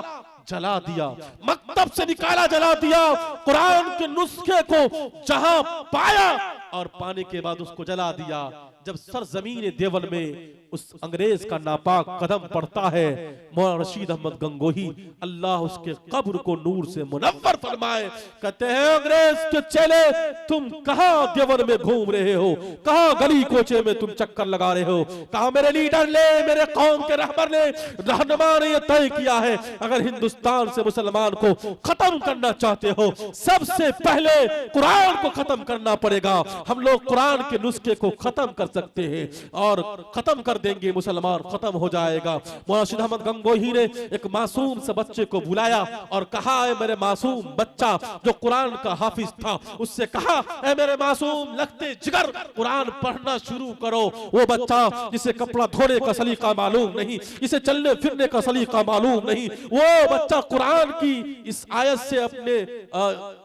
जला दिया, मकतब से निकाला, जला दिया। कुरान के नुस्खे को जहां पाया और पाने के बाद उसको जला दिया। जब सरजमीन देवल में उस अंग्रेज का नापाक कदम पड़ता है, मौलाना रशीद अहमद गंगोही अल्लाह उसके कब्र को नूर से मुनव्वर फरमाए, कहते हैं अंग्रेज के चेले तुम कहां देवल में घूम रहे हो, कहां गली कोचे में तुम चक्कर लगा रहे हो, कहां मेरे लीडर ने, मेरे कौम के रहबर ने, रहनुमा ने यह तय किया है अगर हिंदुस्तान से मुसलमान को खत्म करना चाहते हो सबसे पहले कुरान को खत्म करना पड़ेगा। हम लोग कुरान के नुस्खे को खत्म कर सकते हैं और खत्म कर देंगे, मुसलमान खत्म हो जाएगा। मौलाना रशीद अहमद गंगोही ने एक मासूम से बच्चे को बुलाया और कहा, है मेरे मासूम बच्चा जो कुरान का हाफिज था, उससे कहा, है मेरे मासूम लगते जिगर कुरान पढ़ना शुरू करो। वो बच्चा जिसे कपड़ा धोने का सलीका मालूम नहीं, इसे चलने फिरने का सलीका मालूम नहीं, वो बच्चा कुरान की इस आयत से अपने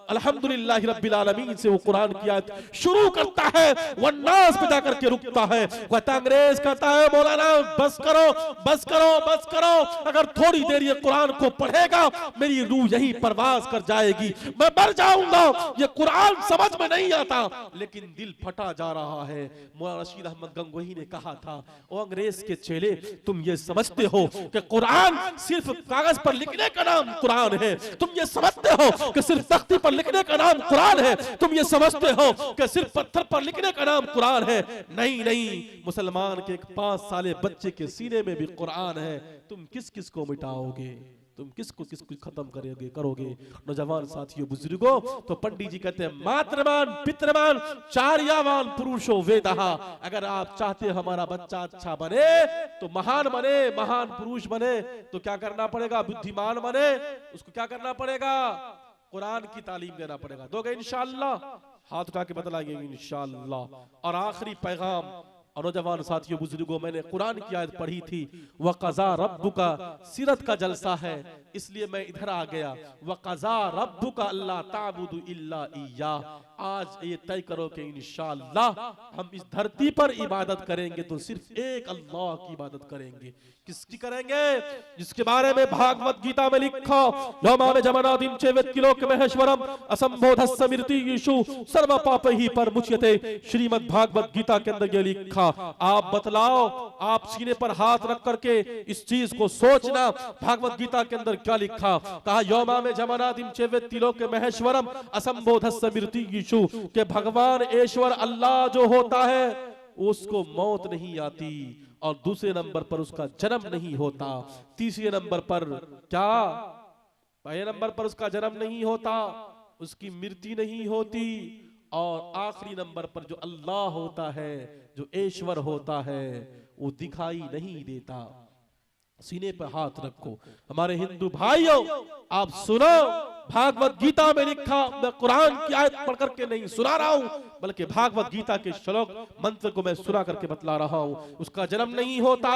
अल्हम्दुलिल्लाह रब्बिल आलमीन से वो कुरान की आयत शुरू करता है, वन्नास पे जाकर के रुकता है। कहता अंग्रेज कहता है, मौलाना बस करो बस करो बस करो, अगर थोड़ी देर ये कुरान को पढ़ेगा मेरी रूह यही परवाज कर जाएगी, मैं मर जाऊंगा, ये कुरान समझ में नहीं आता। लेकिन दिल फटा जा रहा है। मौलाना रशीद अहमद गंगोही ने कहा था, ओ अंग्रेज के चेले, तुम ये समझते हो कि कुरान सिर्फ कागज पर लिखने का नाम कुरान है? तुम ये समझते हो कि सिर्फ तख्ती पर लिखने का नाम कुरान है? तुम ये समझते हो कि सिर्फ पत्थर पर लिखने का नाम कुरान है? नहीं नहीं, मुसलमान के एक 5 साले बच्चे के सीने में भी कुरान है। तुम किस किस को मिटाओगे? तुम किसको खत्म करोगे? नौजवान साथियों, बुजुर्गों, तो पंडित जी कहते हैं, मातृमान पितृमान चार्यावान पुरुषो वेदहा। अगर आप चाहते हमारा बच्चा अच्छा बने, तो महान बने, महान पुरुष बने, तो क्या करना पड़ेगा? बुद्धिमान बने, उसको क्या करना पड़ेगा? कुरान की तालीम देना पड़ेगा। दोगे इंशाअल्लाह? हाथ उठा के बतलाएंगे इंशाअल्लाह। और आखिरी पैगाम, और नौजवान साथियों बुजुर्गों, मैंने कुरान की आयत पढ़ी थी, वक़ज़ा रब्बुका, सीरत का जलसा है इसलिए मैं इधर आ गया। वक़ज़ा रब्बुका अल्ला ताबुदु इल्ला इय्या। आज ये तय करो कि इंशाअल्लाह हम इस धरती पर इबादत करेंगे तो सिर्फ एक अल्लाह की इबादत करेंगे। किसकी करेंगे? जिसके बारे में भागवत गीता में लिखा, योमामे जमनादिम चेवेत किलोक महेश्वरम असंबोधस्य मृति यीशु सर्व पापहि परमुच्यते। श्रीमद् भागवत गीता के अंदर ये लिखा। आप बतलाओ, आप सीने पर हाथ रख करके इस चीज को सोचना, भागवत गीता के अंदर क्या लिखा? कहा, योमामे जमनादिम चेवेत किलोक महेश्वरम असंबोधस्य मृति यीशु, के भगवान ईश्वर अल्लाह जो होता है उसको मौत नहीं आती, और दूसरे नंबर पर उसका जन्म नहीं होता, तीसरे नंबर पर क्या? पहले नंबर पर उसका जन्म नहीं होता, उसकी मृत्यु नहीं होती, और आखिरी नंबर पर जो अल्लाह होता है, जो ईश्वर होता है, वो दिखाई नहीं देता। सीने पर हाथ रखो। हमारे हिंदू भाइयों, आप सुनो, भागवत गीता में लिखा, मैं कुरान की आयत पढ़ करके नहीं सुना रहा हूं, बल्कि भागवत गीता के श्लोक मंत्र को मैं सुना करके बतला रहा हूं। उसका जन्म नहीं होता,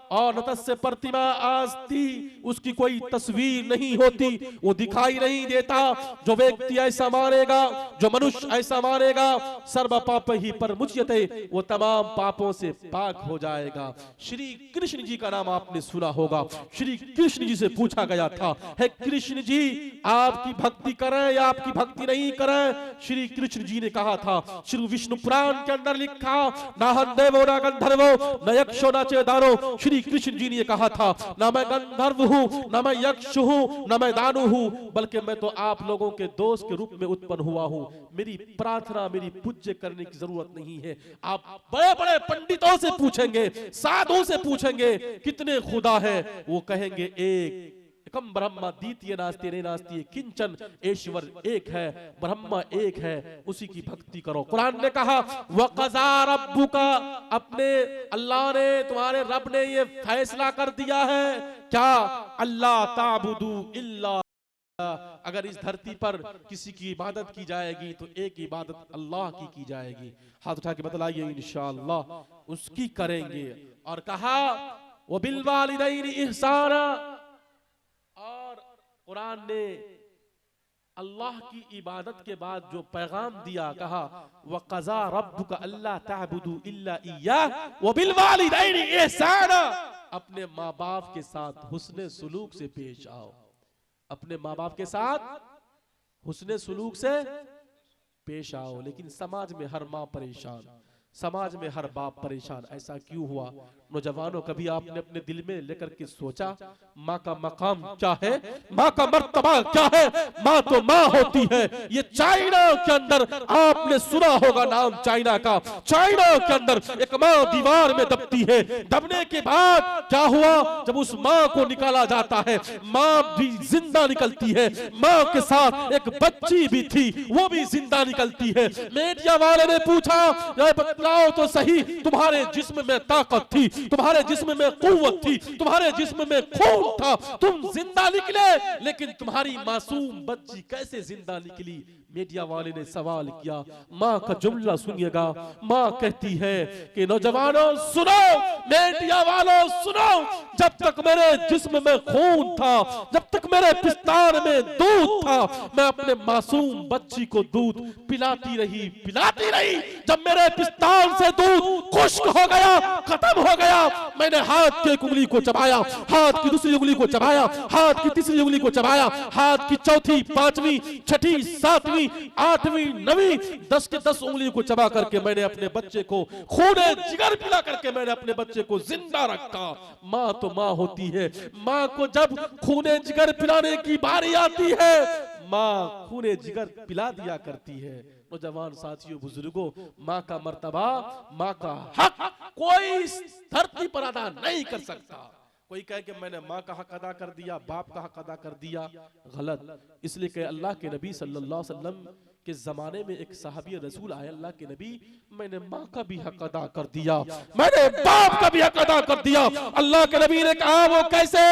और नतस्य प्रतिमा आस्ति, उसकी कोई तस्वीर नहीं होती, वो दिखाई नहीं देता। जो व्यक्ति ऐसा मानेगा, जो मनुष्य ऐसा मानेगा, सर्व पाप ही परमुच्यते, वो तमाम पापों से पाक हो जाएगा। श्री कृष्ण जी का नाम आपने सुना होगा। श्री कृष्ण जी से पूछा गया था, हे कृष्ण जी, आपकी भक्ति करें या आपकी भक्ति नहीं करें? श्री कृष्ण जी ने कहा था, श्री विष्णु पुराण के अंदर लिखा, ना हम देवो ना गंधर्वो न यक्षो न चेदानो। श्री कृष्ण जी ने कहा था, ना मैं गंधर्व हूँ, ना मैं यक्ष हूँ, ना मैं दानव हूँ, बल्कि मैं तो आप लोगों के दोस्त के रूप में उत्पन्न हुआ हूँ। मेरी प्रार्थना, मेरी पूज्य करने की जरूरत नहीं है। आप बड़े बड़े पंडितों से पूछेंगे, साधुओं से पूछेंगे, कितने खुदा है? वो कहेंगे एक। एकम ब्रह्मा द्वितीय नास्ति रे नास्ति, किंचन, ईश्वर एक है, ब्रह्मा एक है, उसी की भक्ति करो। कुरान ने कहा, वक़ज़ा रब्बुका, अपने अल्लाह ने, तुम्हारे रब ने ये फैसला कर दिया है क्या? अल्लाह ताबुदू इल्ला, अगर इस धरती पर किसी की इबादत की जाएगी तो एक इबादत अल्लाह की जाएगी। हाथ उठा के बतलाइए, इंशाअल्लाह उसकी करेंगे। और कहा, वो बिल वालिदैनि इहसाना, और कुरान ने अल्लाह की इबादत के बाद जो पैगाम दिया, कहा, वक़ज़ा रब्बुका अल्ला ताबुदू इल्ला इय्याह व बिल वालिदैनि इहसाना, अपने माँ बाप के साथ हुस्ने सुलूक से पेश आओ। अपने माँ बाप के साथ हुस्ने सुलूक से पेश आओ। लेकिन समाज में हर माँ परेशान, समाज में हर बाप परेशान। ऐसा क्यों हुआ? नौजवानों, कभी आपने अपने दिल में लेकर के सोचा माँ का मकाम क्या है, माँ का मर्तबा क्या है? माँ तो माँ होती है। ये चाइना के अंदर आपने सुना होगा नाम चाइना का। चाइना के अंदर एक माँ दीवार में दबती है, दबने के बाद क्या हुआ, जब उस माँ को निकाला जाता है, माँ भी जिंदा निकलती है। माँ के साथ एक बच्ची भी थी, वो भी जिंदा निकलती है। मीडिया वाले ने पूछा, बतलाओ तो सही, तुम्हारे जिस्म में ताकत थी, तुम्हारे जिस्म में कुव्वत थी, तुम्हारे जिस्म में खून था, तुम जिंदा निकले, लेकिन तुम्हारी मासूम बच्ची कैसे जिंदा निकली? मीडिया वाले ने सवाल किया। माँ का जुमला सुनिएगा। माँ कहती है कि नौजवानों सुनो, मीडिया वालों सुनो, जब तक मेरे जिस्म में खून था, जब तक मेरे पिस्तान में दूध था, मैं अपने मासूम बच्ची को दूध पिलाती रही, पिलाती रही। जब मेरे पिस्तान से दूध खुश्क हो गया, खत्म हो गया, मैंने हाथ की एक उंगली को चबाया, हाथ की दूसरी उंगली को चबाया, हाथ की तीसरी उंगली को चबाया, हाथ की चौथी, पांचवी, छठी, सातवीं, आठवीं, नवीं, 10 के 10 उंगली को चबा करके मैंने अपने बच्चे को खूने जिगर पिला करके मैंने अपने बच्चे को जिंदा रखा। माँ तो माँ होती है। माँ को जब खूने जिगर पिलाने की बारी आती है, माँ खूने जिगर पिला दिया करती है। नौजवान साथियों, बुजुर्गों, माँ का मर्तबा, माँ का हक कोई इस धरती पर अदा नहीं कर सकता। कोई कहे कि मैंने माँ का हक अदा कर दिया, बाप का हक अदा कर दिया, गलत। इसलिए कि अल्लाह के नबी सल्लल्लाहु अलैहि वसल्लम के जमाने में एक सहाबी रसूल आए, अल्लाह के नबी, मैंने माँ का भी हक अदा कर दिया, मैंने बाप का भी हक अदा कर दिया। अल्लाह के नबी ने कहा, वो कैसे?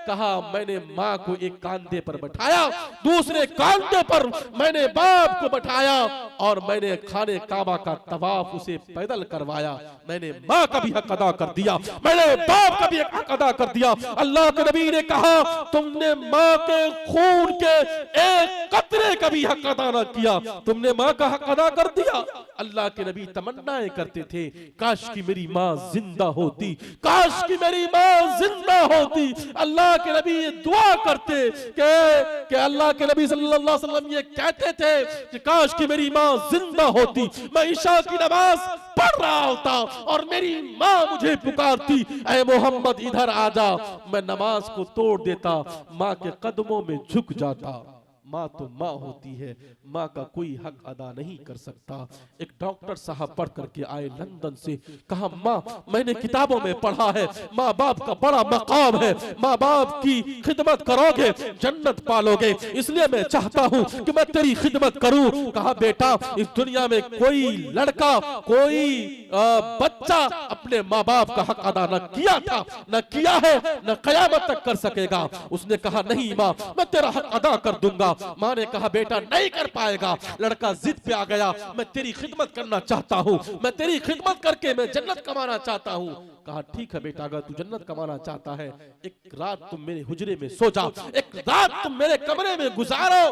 कहा, मैंने माँ को एक कांधे पर बैठाया, दूसरे कांधे पर मैंने बाप को बैठाया, और मैंने खाने काबा का तवाफ उसे पैदल करवाया। मैंने माँ का भी हक अदा कर दिया, मैंने बाप का भी हक अदा कर दिया। अल्लाह के नबी ने कहा, तुमने माँ के खून के एक कतरे का भी हक अदा न किया, तुमने माँ का हक अदा कर दिया। अल्लाह के नबी तमन्नाएं करते थे, काश की मेरी माँ जिंदा होती, काश की मेरी माँ जिंदा होती। अल्लाह के नबी ये दुआ करते कि अल्लाह के नबी सल्लल्लाहु अलैहि वसल्लम ये कहते थे कि काश की मेरी माँ जिंदा होती, मैं ईशा की नमाज पढ़ रहा होता और मेरी माँ मुझे पुकारती, ऐ मोहम्मद इधर आजा, मैं नमाज को तोड़ देता, माँ के कदमों में झुक जाता। माँ तो माँ होती है, माँ का कोई हक अदा नहीं कर सकता। एक डॉक्टर साहब पढ़ करके आए लंदन से, कहा, माँ मैंने किताबों में पढ़ा है माँ बाप का बड़ा मकाम है, माँ बाप की खिदमत करोगे जन्नत पालोगे, इसलिए मैं चाहता हूँ कि मैं तेरी खिदमत करूँ। कहा, बेटा इस दुनिया में कोई लड़का, कोई बच्चा अपने माँ बाप का हक अदा न किया था, न किया है, न कयामत तक कर सकेगा। उसने कहा, नहीं माँ, मैं तेरा हक अदा कर दूंगा। माँ ने कहा, बेटा नहीं कर पाएगा। लड़का जिद पे आ गया, मैं तेरी खिदमत करना चाहता हूँ, मैं तेरी खिदमत करके मैं जन्नत कमाना चाहता हूँ। कहा, ठीक है बेटा, अगर तू जन्नत कमाना चाहता है, एक रात तुम मेरे हुजरे में सो जाओ, एक रात तुम मेरे कमरे में गुजारो,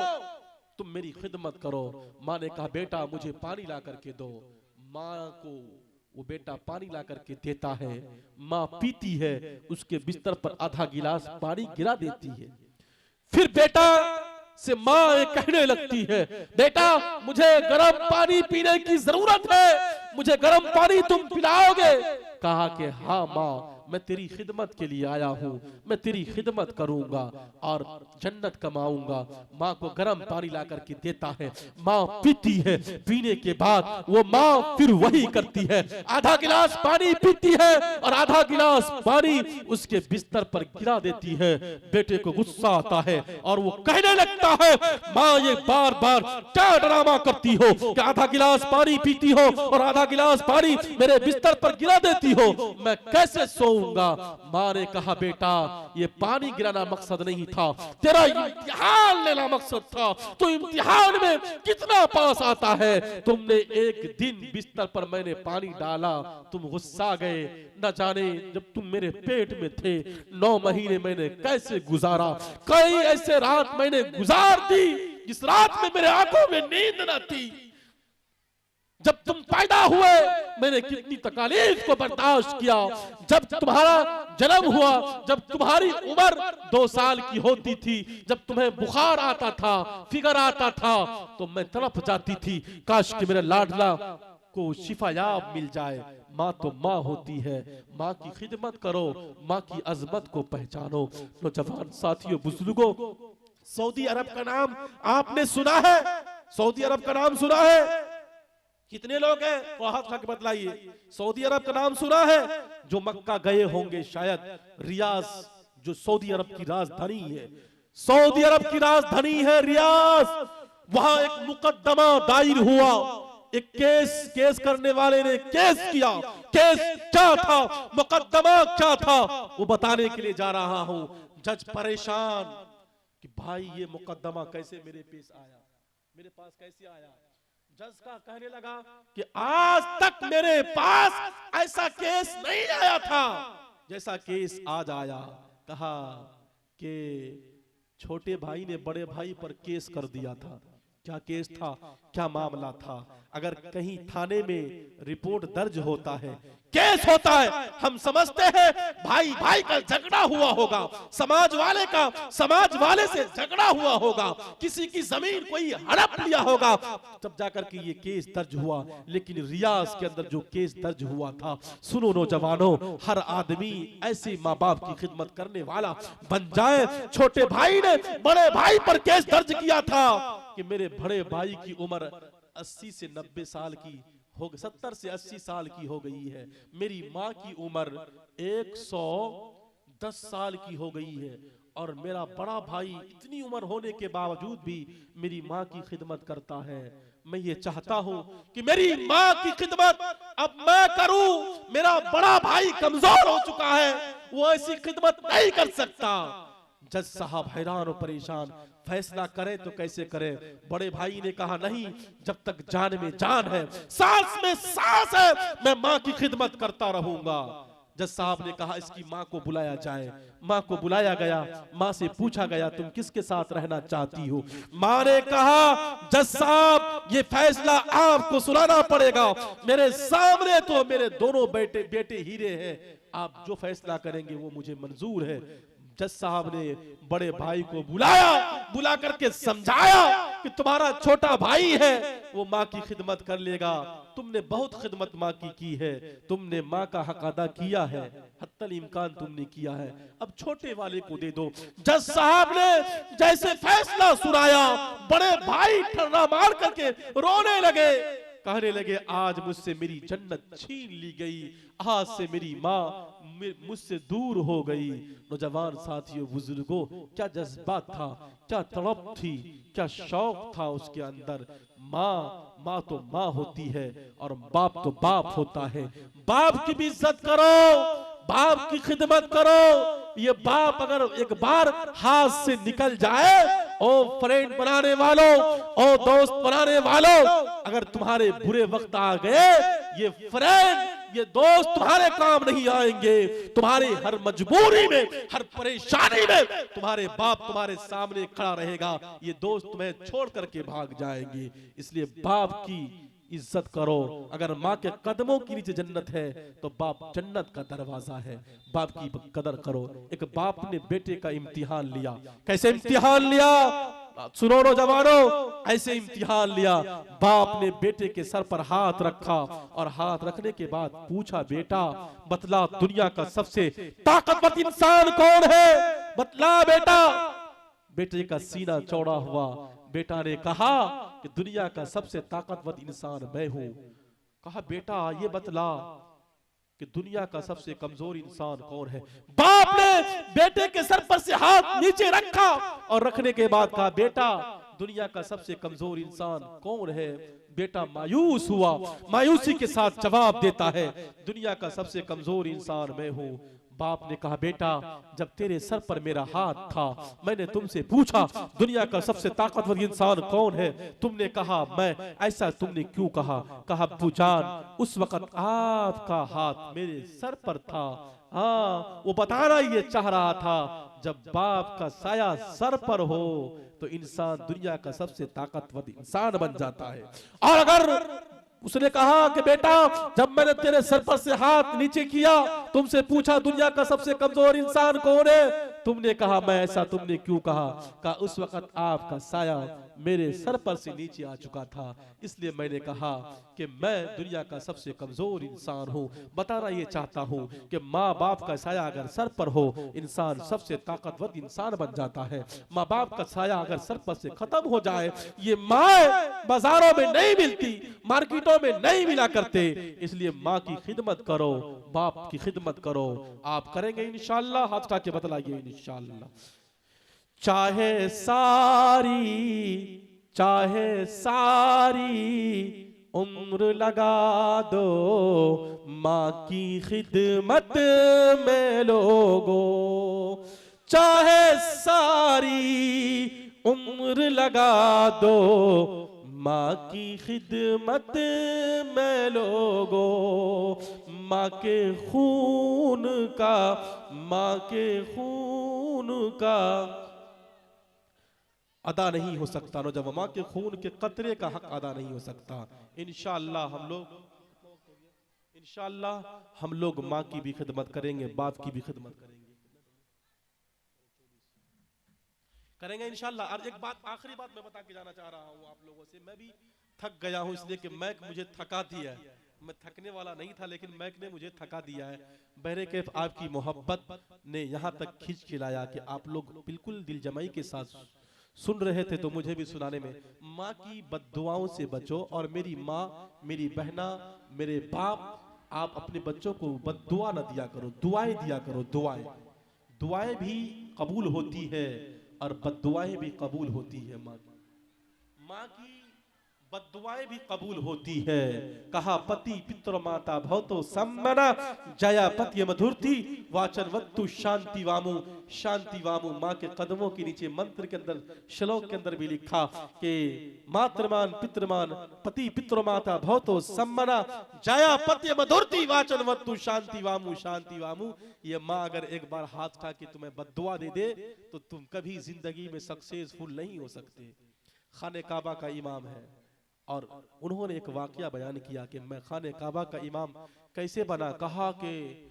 तुम मेरी खिदमत करो। माँ ने कहा, बेटा मुझे पानी ला करके दो। माँ को वो बेटा पानी ला करके देता है, माँ पीती है, उसके बिस्तर पर आधा गिलास पानी गिरा देती है। फिर बेटा से माँ ये कहने लगती है, बेटा मुझे गर्म पानी पीने की जरूरत है, मुझे गर्म पानी तुम पिलाओगे? कहा कि हाँ माँ, मैं तेरी खिदमत के लिए आया हूँ, मैं तेरी खिदमत करूंगा और जन्नत कमाऊंगा। माँ को गर्म पानी ला करके देता है, माँ पीती है, पीने के बाद वो माँ फिर वही करती है, आधा गिलास पानी पीती है और आधा गिलास पानी उसके बिस्तर पर गिरा देती है। बेटे को गुस्सा आता है और वो कहने लगता है, माँ ये बार बार क्या ड्रामा करती हो कि आधा गिलास पानी पीती हो और आधा गिलास पानी मेरे बिस्तर पर गिरा देती हो, मैं कैसे सोऊंगा? माँ ने कहा, बेटा ये पानी गिराना मकसद नहीं था, तेरा इम्तिहान लेना मकसद था। तो इम्तिहान में कितना पास आता है? तुमने एक दिन बिस्तर पर मैंने पानी डाला, तुम गुस्सा गए, न जाने जब तुम मेरे पेट में थे 9 महीने मैंने कैसे गुजारा। कई ऐसे रात मैंने गुजार दी जिस रात में मेरे आंखों में नींद न थी। जब तुम पैदा हुए मैंने कितनी तकलीफ को बर्दाश्त किया। जब तुम्हारा जन्म हुआ, जब तुम्हारी उम्र 2 साल की होती थी, जब तुम्हें बुखार आता था, फिगर आता था, तो मैं तड़प जाती थी, काश कि मेरा लाडला को शिफायाब मिल जाए। माँ तो माँ होती है, माँ की खिदमत करो, माँ की अजमत को पहचानो। नौजवान साथियों, बुजुर्गों, सऊदी अरब का नाम आपने सुना है? सऊदी अरब का नाम सुना है? कितने लोग हैं वो हाथ उठा के बतलाइए। सऊदी अरब का नाम सुना है? जो मक्का गए होंगे शायद। रियाज जो सऊदी अरब की राजधानी है, सऊदी अरब की राजधानी है रियाज। वहां एक मुकद्दमा दायर हुआ, एक केस करने वाले ने केस किया। केस क्या था, मुकद्दमा क्या था, वो बताने के लिए जा रहा हूं। जज परेशान कि भाई ये मुकद्दमा कैसे मेरे पेश आया, मेरे पास कैसे आया। जज का कहने लगा कि आज तक मेरे पास ऐसा केस नहीं आया था जैसा केस आज आया। कहा कि छोटे भाई ने बड़े भाई पर केस कर दिया था। क्या केस था, क्या मामला था? अगर कहीं थाने में रिपोर्ट दर्ज होता है, केस होता है, हम समझते हैं भाई भाई का झगड़ा हुआ होगा, समाज वाले से झगड़ा हुआ होगा, किसी की जमीन कोई हड़प लिया होगा, तब जाकर के ये केस दर्ज हुआ। लेकिन रियाज के अंदर जो केस दर्ज हुआ था, सुनो नौजवानों, हर आदमी ऐसे माँ बाप की खिदमत करने वाला बन जाए। छोटे भाई ने बड़े भाई पर केस दर्ज किया था कि मेरे बड़े भाई की उम्र 80 से 90 साल की हो, 70 से 80 साल की हो गई है। मेरी माँ की उम्र 110 साल की हो गई है और मेरा बड़ा भाई इतनी उम्र होने के बावजूद भी मेरी माँ की खिदमत करता है। मैं ये चाहता हूँ कि मेरी माँ की खिदमत अब मैं करूं। मेरा बड़ा भाई कमजोर हो चुका है, वो ऐसी खिदमत नहीं कर सकता। जज साहब हैरान और परेशान, फैसला करें तो कैसे करें? बड़े भाई ने कहा नहीं, जब तक जान में जान है, सांस में सांस है, मैं माँ की खिदमत करता रहूंगा। जज साहब ने कहा इसकी माँ को बुलाया जाए। माँ को बुलाया गया। माँ से पूछा गया तुम किसके साथ रहना चाहती हो? माँ ने कहा जज साहब ये फैसला आपको सुनाना पड़ेगा, मेरे सामने तो मेरे दोनों बेटे हीरे हैं, आप जो फैसला करेंगे वो मुझे मंजूर है। जज साहब ने बड़े भाई को बुलाया, बुला करके समझाया कि तुम्हारा छोटा भाई है, वो माँ की खिदमत कर लेगा। तुमने बहुत खिदमत माँ की है, तुमने माँ का हक अदा किया है, हत्तल इम्कान तुमने किया है, अब छोटे वाले को दे दो। जज साहब ने जैसे फैसला सुनाया, बड़े भाई ठर्रा मार करके रोने लगे, कहने लगे आज मुझसे मेरी जन्नत छीन ली गई, आज से मेरी माँ मुझसे दूर हो गई। नौजवान साथियों, बुजुर्गों, क्या जज्बात था, क्या तड़प थी, क्या शौक था उसके अंदर। माँ तो माँ होती है और बाप तो बाप होता है। बाप की भी इज्जत करो, बाप की खिदमत करो। ये बाप अगर एक बार हाथ से निकल जाए, ओ फ्रेंड बनाने वालों, ओ दोस्त बनाने वालों, अगर तुम्हारे बुरे वक्त आ गए, ये फ्रेंड ये दोस्त तुम्हारे काम नहीं आएंगे। तुम्हारे हर मजबूरी में, हर परेशानी में तुम्हारे बाप तुम्हारे सामने खड़ा रहेगा, ये दोस्त तुम्हें छोड़ करके भाग जाएंगे। इसलिए बाप की इज्जत करो। अगर माँ के कदमों के नीचे जन्नत है तो बाप जन्नत का दरवाजा है। बाप की कदर करो। एक बाप ने बेटे का इम्तिहान लिया। कैसे इम्तिहान लिया? सुनो नौजवानों, ऐसे इम्तिहान लिया। बाप ने बेटे के सर पर हाथ रखा और हाथ रखने के बाद पूछा, बेटा बतला दुनिया का सबसे ताकतवर इंसान कौन है? बतला बेटा। बेटे का सीना चौड़ा हुआ। बेटा ने कहा कि दुनिया का सबसे ताकतवर इंसान मैं हूं। कहा बेटा ये बतला कि दुनिया का सबसे कमजोर इंसान कौन है? बाप ने बेटे के सर पर से हाथ नीचे रखा और रखने के बाद कहा बेटा दुनिया का सबसे कमजोर इंसान कौन है? बेटा मायूस हुआ, मायूसी के साथ जवाब देता है दुनिया का सबसे कमजोर इंसान मैं हूं। बाप ने कहा बेटा जब तेरे सर पर मेरा हाथ था मैंने तुमसे पूछा दुनिया का सबसे ताकतवर इंसान कौन है? तुमने कहा मैं। ऐसा तुमने क्यों कहा? कहा अब्बू जान उस वक्त आपका हाथ मेरे सर पर था। हाँ, वो बताना ये चाह रहा था जब बाप का साया सर पर हो तो इंसान दुनिया का सबसे ताकतवर इंसान बन जाता है। और अगर उसने कहा कि बेटा जब मैंने तेरे सर पर से हाथ नीचे किया तुमसे पूछा दुनिया का सबसे कमजोर इंसान कौन है, तुमने कहा मैं ऐसा तुमने क्यों कहा उस वक्त आपका साया मेरे सर पर से नीचे आ चुका था, इसलिए मैंने कहा कि मैं दुनिया का सबसे कमजोर इंसान हूँ। बताना ये चाहता हूँ कि माँ बाप का साया अगर सर पर हो इंसान सबसे ताकतवर इंसान बन जाता है। माँ बाप का साया अगर सर पर से खत्म हो जाए, ये माँ बाजारों में नहीं मिलती, मार्केटों में नहीं मिला करते, इसलिए माँ की खिदमत करो, बाप की खिदमत करो। आप करेंगे इंशाअल्लाह? हाथ उठा के बतलाइए इंशाअल्लाह। चाहे सारी उम्र लगा दो माँ की खिदमत में लोगो, चाहे सारी उम्र लगा दो माँ की खिदमत में लोगो। माँ के खून का अदा नहीं हो सकता, नौजवान माँ के खून के कतरे का हक अदा नहीं हो सकता। इंशाअल्लाह हम लोग माँ की भी खिदमत करेंगे, बाप की भी खिदमत करेंगे इंशाअल्लाह। और एक बात, आखिरी बात मैं बता के जाना चाह रहा हूँ आप लोगों से। मैं भी थक गया हूँ, इसलिए कि मैक मुझे थका दिया है। मैं थकने वाला नहीं था, लेकिन मैक ने मुझे थका दिया है। बहरे आपकी मोहब्बत ने यहाँ तक खींच के लाया कि आप लोग बिल्कुल दिल जमाई के साथ सुन रहे थे, तो मुझे भी सुनाने में। माँ की बद्दुआओं से बचो, और मेरी माँ, मेरी बहना, मेरे बाप, आप अपने बच्चों को बद्दुआ न दिया करो, दुआएं दिया करो। दुआएं भी कबूल होती है और बद्दुआएं भी कबूल होती है। माँ की बद्दुआएं भी कबूल होती है। कहा पति पितृ माता भवतो सम्मना जया पति मधुरती वाचन वत्तु शांति वामु। माँ के कदमों के नीचे मंत्र के अंदर, श्लोक के अंदर भी लिखा कि मातृमान पितृमान पति पितृ माता भवतो सम्मना जया पति मधुरती वाचन वत्तु शांति वामु। ये माँ अगर एक बार हाथ उठा के तुम्हें बद्दुआ दे दे तो तुम कभी जिंदगी में सक्सेसफुल नहीं हो सकते। खाने काबा का इमाम है, और उन्होंने एक वाकया बयान किया कि मैं खाने काबा का इमाम कैसे बना। कहा कि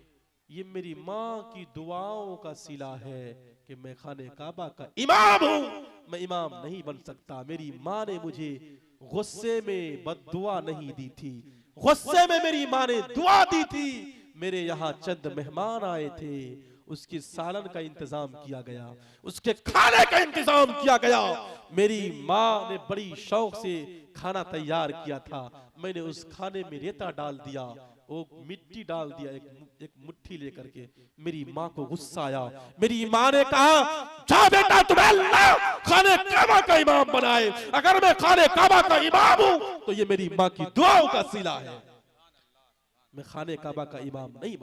ये मेरी माँ की दुआओं का सिला है कि मैं खाने काबा का इमाम हूँ, मैं इमाम नहीं बन सकता। मेरी माँ ने मुझे गुस्से में बद्दुआ नहीं दी थी, गुस्से में मेरी माँ ने दुआ दी थी। मेरे यहाँ चंद मेहमान आए थे, उसके सालन का इंतजाम किया गया, उसके खाने का इंतजाम किया गया। मेरी माँ ने बड़ी शौक से खाना तैयार किया था। मैंने उस खाने में रेता डाल दिया, वो मिट्टी डाल दिया, एक मुट्ठी लेकर के। मेरी माँ को गुस्सा आया। मेरी माँ ने कहा, जा बेटा, तुम्हें अल्लाह खाने काबा का इमाम बनाए। अगर मैं खाने काबा का इमाम हूँ तो ये मेरी माँ की दुआओं का सिला है। मैं खाने काबा का इमाम नहीं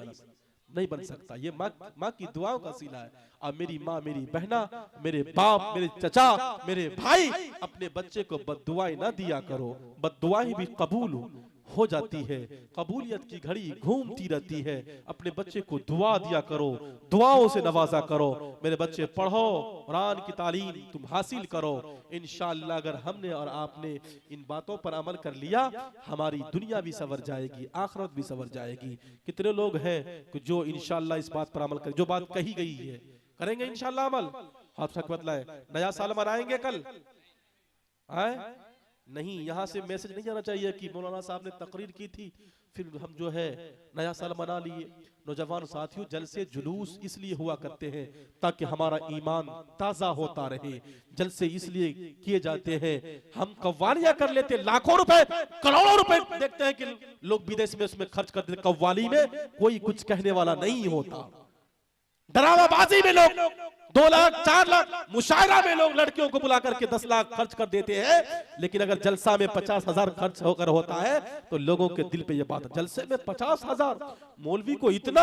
बन सकता, ये माँ की दुआओं का सिला है। और मेरी माँ, मेरी बहना, मेरे बाप, मेरे चचा, मेरे भाई, अपने बच्चे को बद्दुआएं ना दिया करो। बद्दुआएं भी कबूल हो जाती है, कबूलियत की घड़ी घूमती रहती है। अपने बच्चे को दुआ दिया करो, दुआओं से नवाजा करो। मेरे बच्चे पढ़ो, कुरान की तालीम तुम हासिल करो। इंशाअल्लाह अगर हमने और आपने इन बातों पर अमल कर लिया, हमारी दुनिया भी संवर जाएगी, आखिरत भी संवर जाएगी। कितने लोग हैं कि जो इंशाअल्लाह इस बात पर अमल कर, जो बात कही गई है करेंगे इंशाअल्लाह अमल? हाथ तक बतलाए। नया साल मनाएंगे कल? आए नहीं, यहाँ से मैसेज नहीं जाना चाहिए कि मौलाना साहब ने तकरीर की थी फिर हम जो है नया साल मना लिए। नौजवान साथियों, जलसे जुलूस इसलिए हुआ करते हैं ताकि हमारा ईमान ताजा होता रहे। जलसे इसलिए किए जाते हैं, हम कव्वालियां कर लेते, लाखों रुपए, करोड़ों रुपए देखते हैं कि लोग विदेश में उसमें खर्च कर देते। कव्वाली में कोई कुछ कहने वाला नहीं होता। डरावाबाजी में लोग 2 लाख 4 लाख, मुशायरा में लोग लड़कियों को बुला करके 10 लाख खर्च कर देते हैं। लेकिन अगर जलसा में 50,000 खर्च होकर होता है तो लोगों के दिल पे ये बात है। जलसे में 50,000, मौलवी को इतना,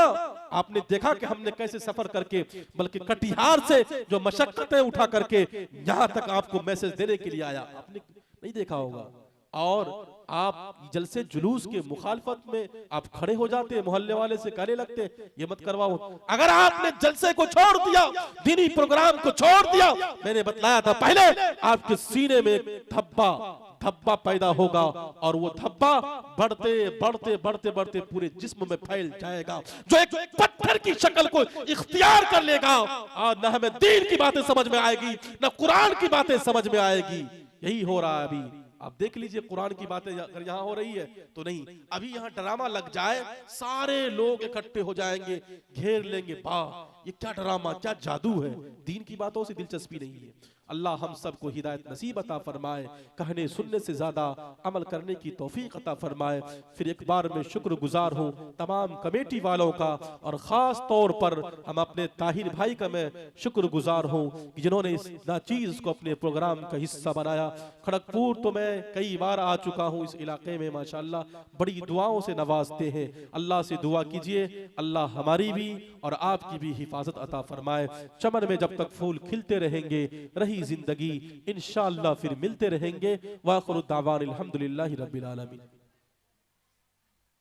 आपने देखा कि हमने कैसे सफर करके, बल्कि कटिहार से जो मशक्कतें उठा करके यहाँ तक आपको मैसेज देने के लिए आया, आपने नहीं देखा होगा। और आप जलसे जुलूस के मुखालफत में आप खड़े हो जाते, मोहल्ले वाले से कहने लगते ये मत करवाओ। अगर आपने जलसे को छोड़ दिया, दीनी प्रोग्राम को छोड़ दिया, मैंने बतलाया था पहले, आपके सीने में धब्बा धब्बा पैदा होगा और वो धब्बा बढ़ते बढ़ते बढ़ते बढ़ते पूरे जिस्म में फैल जाएगा, जो एक पत्थर की शक्ल को इख्तियार कर लेगा। और न हमें दीन की बातें समझ में आएगी, न कुरान की बातें समझ में आएगी। यही हो रहा है अभी। आप देख लीजिए कुरान की बातें अगर यहाँ हो रही है तो नहीं, अभी यहाँ ड्रामा लग जाए सारे लोग इकट्ठे हो जाएंगे, घेर लेंगे। वाह, ये क्या ड्रामा, क्या जादू है। दीन की बातों से दिलचस्पी नहीं है। अल्लाह हम सबको हिदायत नसीब अता फरमाए, कहने सुनने से ज्यादा अमल करने की तौफीक अता फरमाए। फिर एक बार मैं शुक्रगुजार हूँ तमाम कमेटी वालों का, और ख़ास तौर पर हम अपने ताहिर भाई का मैं शुक्रगुजार हूँ कि जिन्होंने इस नाचीज़ को अपने प्रोग्राम का हिस्सा बनाया। खड़गपुर तो मैं कई बार आ चुका हूँ, इस इलाके में माशाअल्लाह बड़ी दुआओं से नवाजते हैं। अल्लाह से दुआ कीजिए अल्लाह हमारी भी और आपकी भी हिफाजत अता फरमाए। चमन में जब तक फूल खिलते रहेंगे, रही जिंदगी, इंशाअल्लाह फिर मिलते रहेंगे। वाखिरु दावानिल हम्दुलिल्लाहि रब्बिल आलमीन।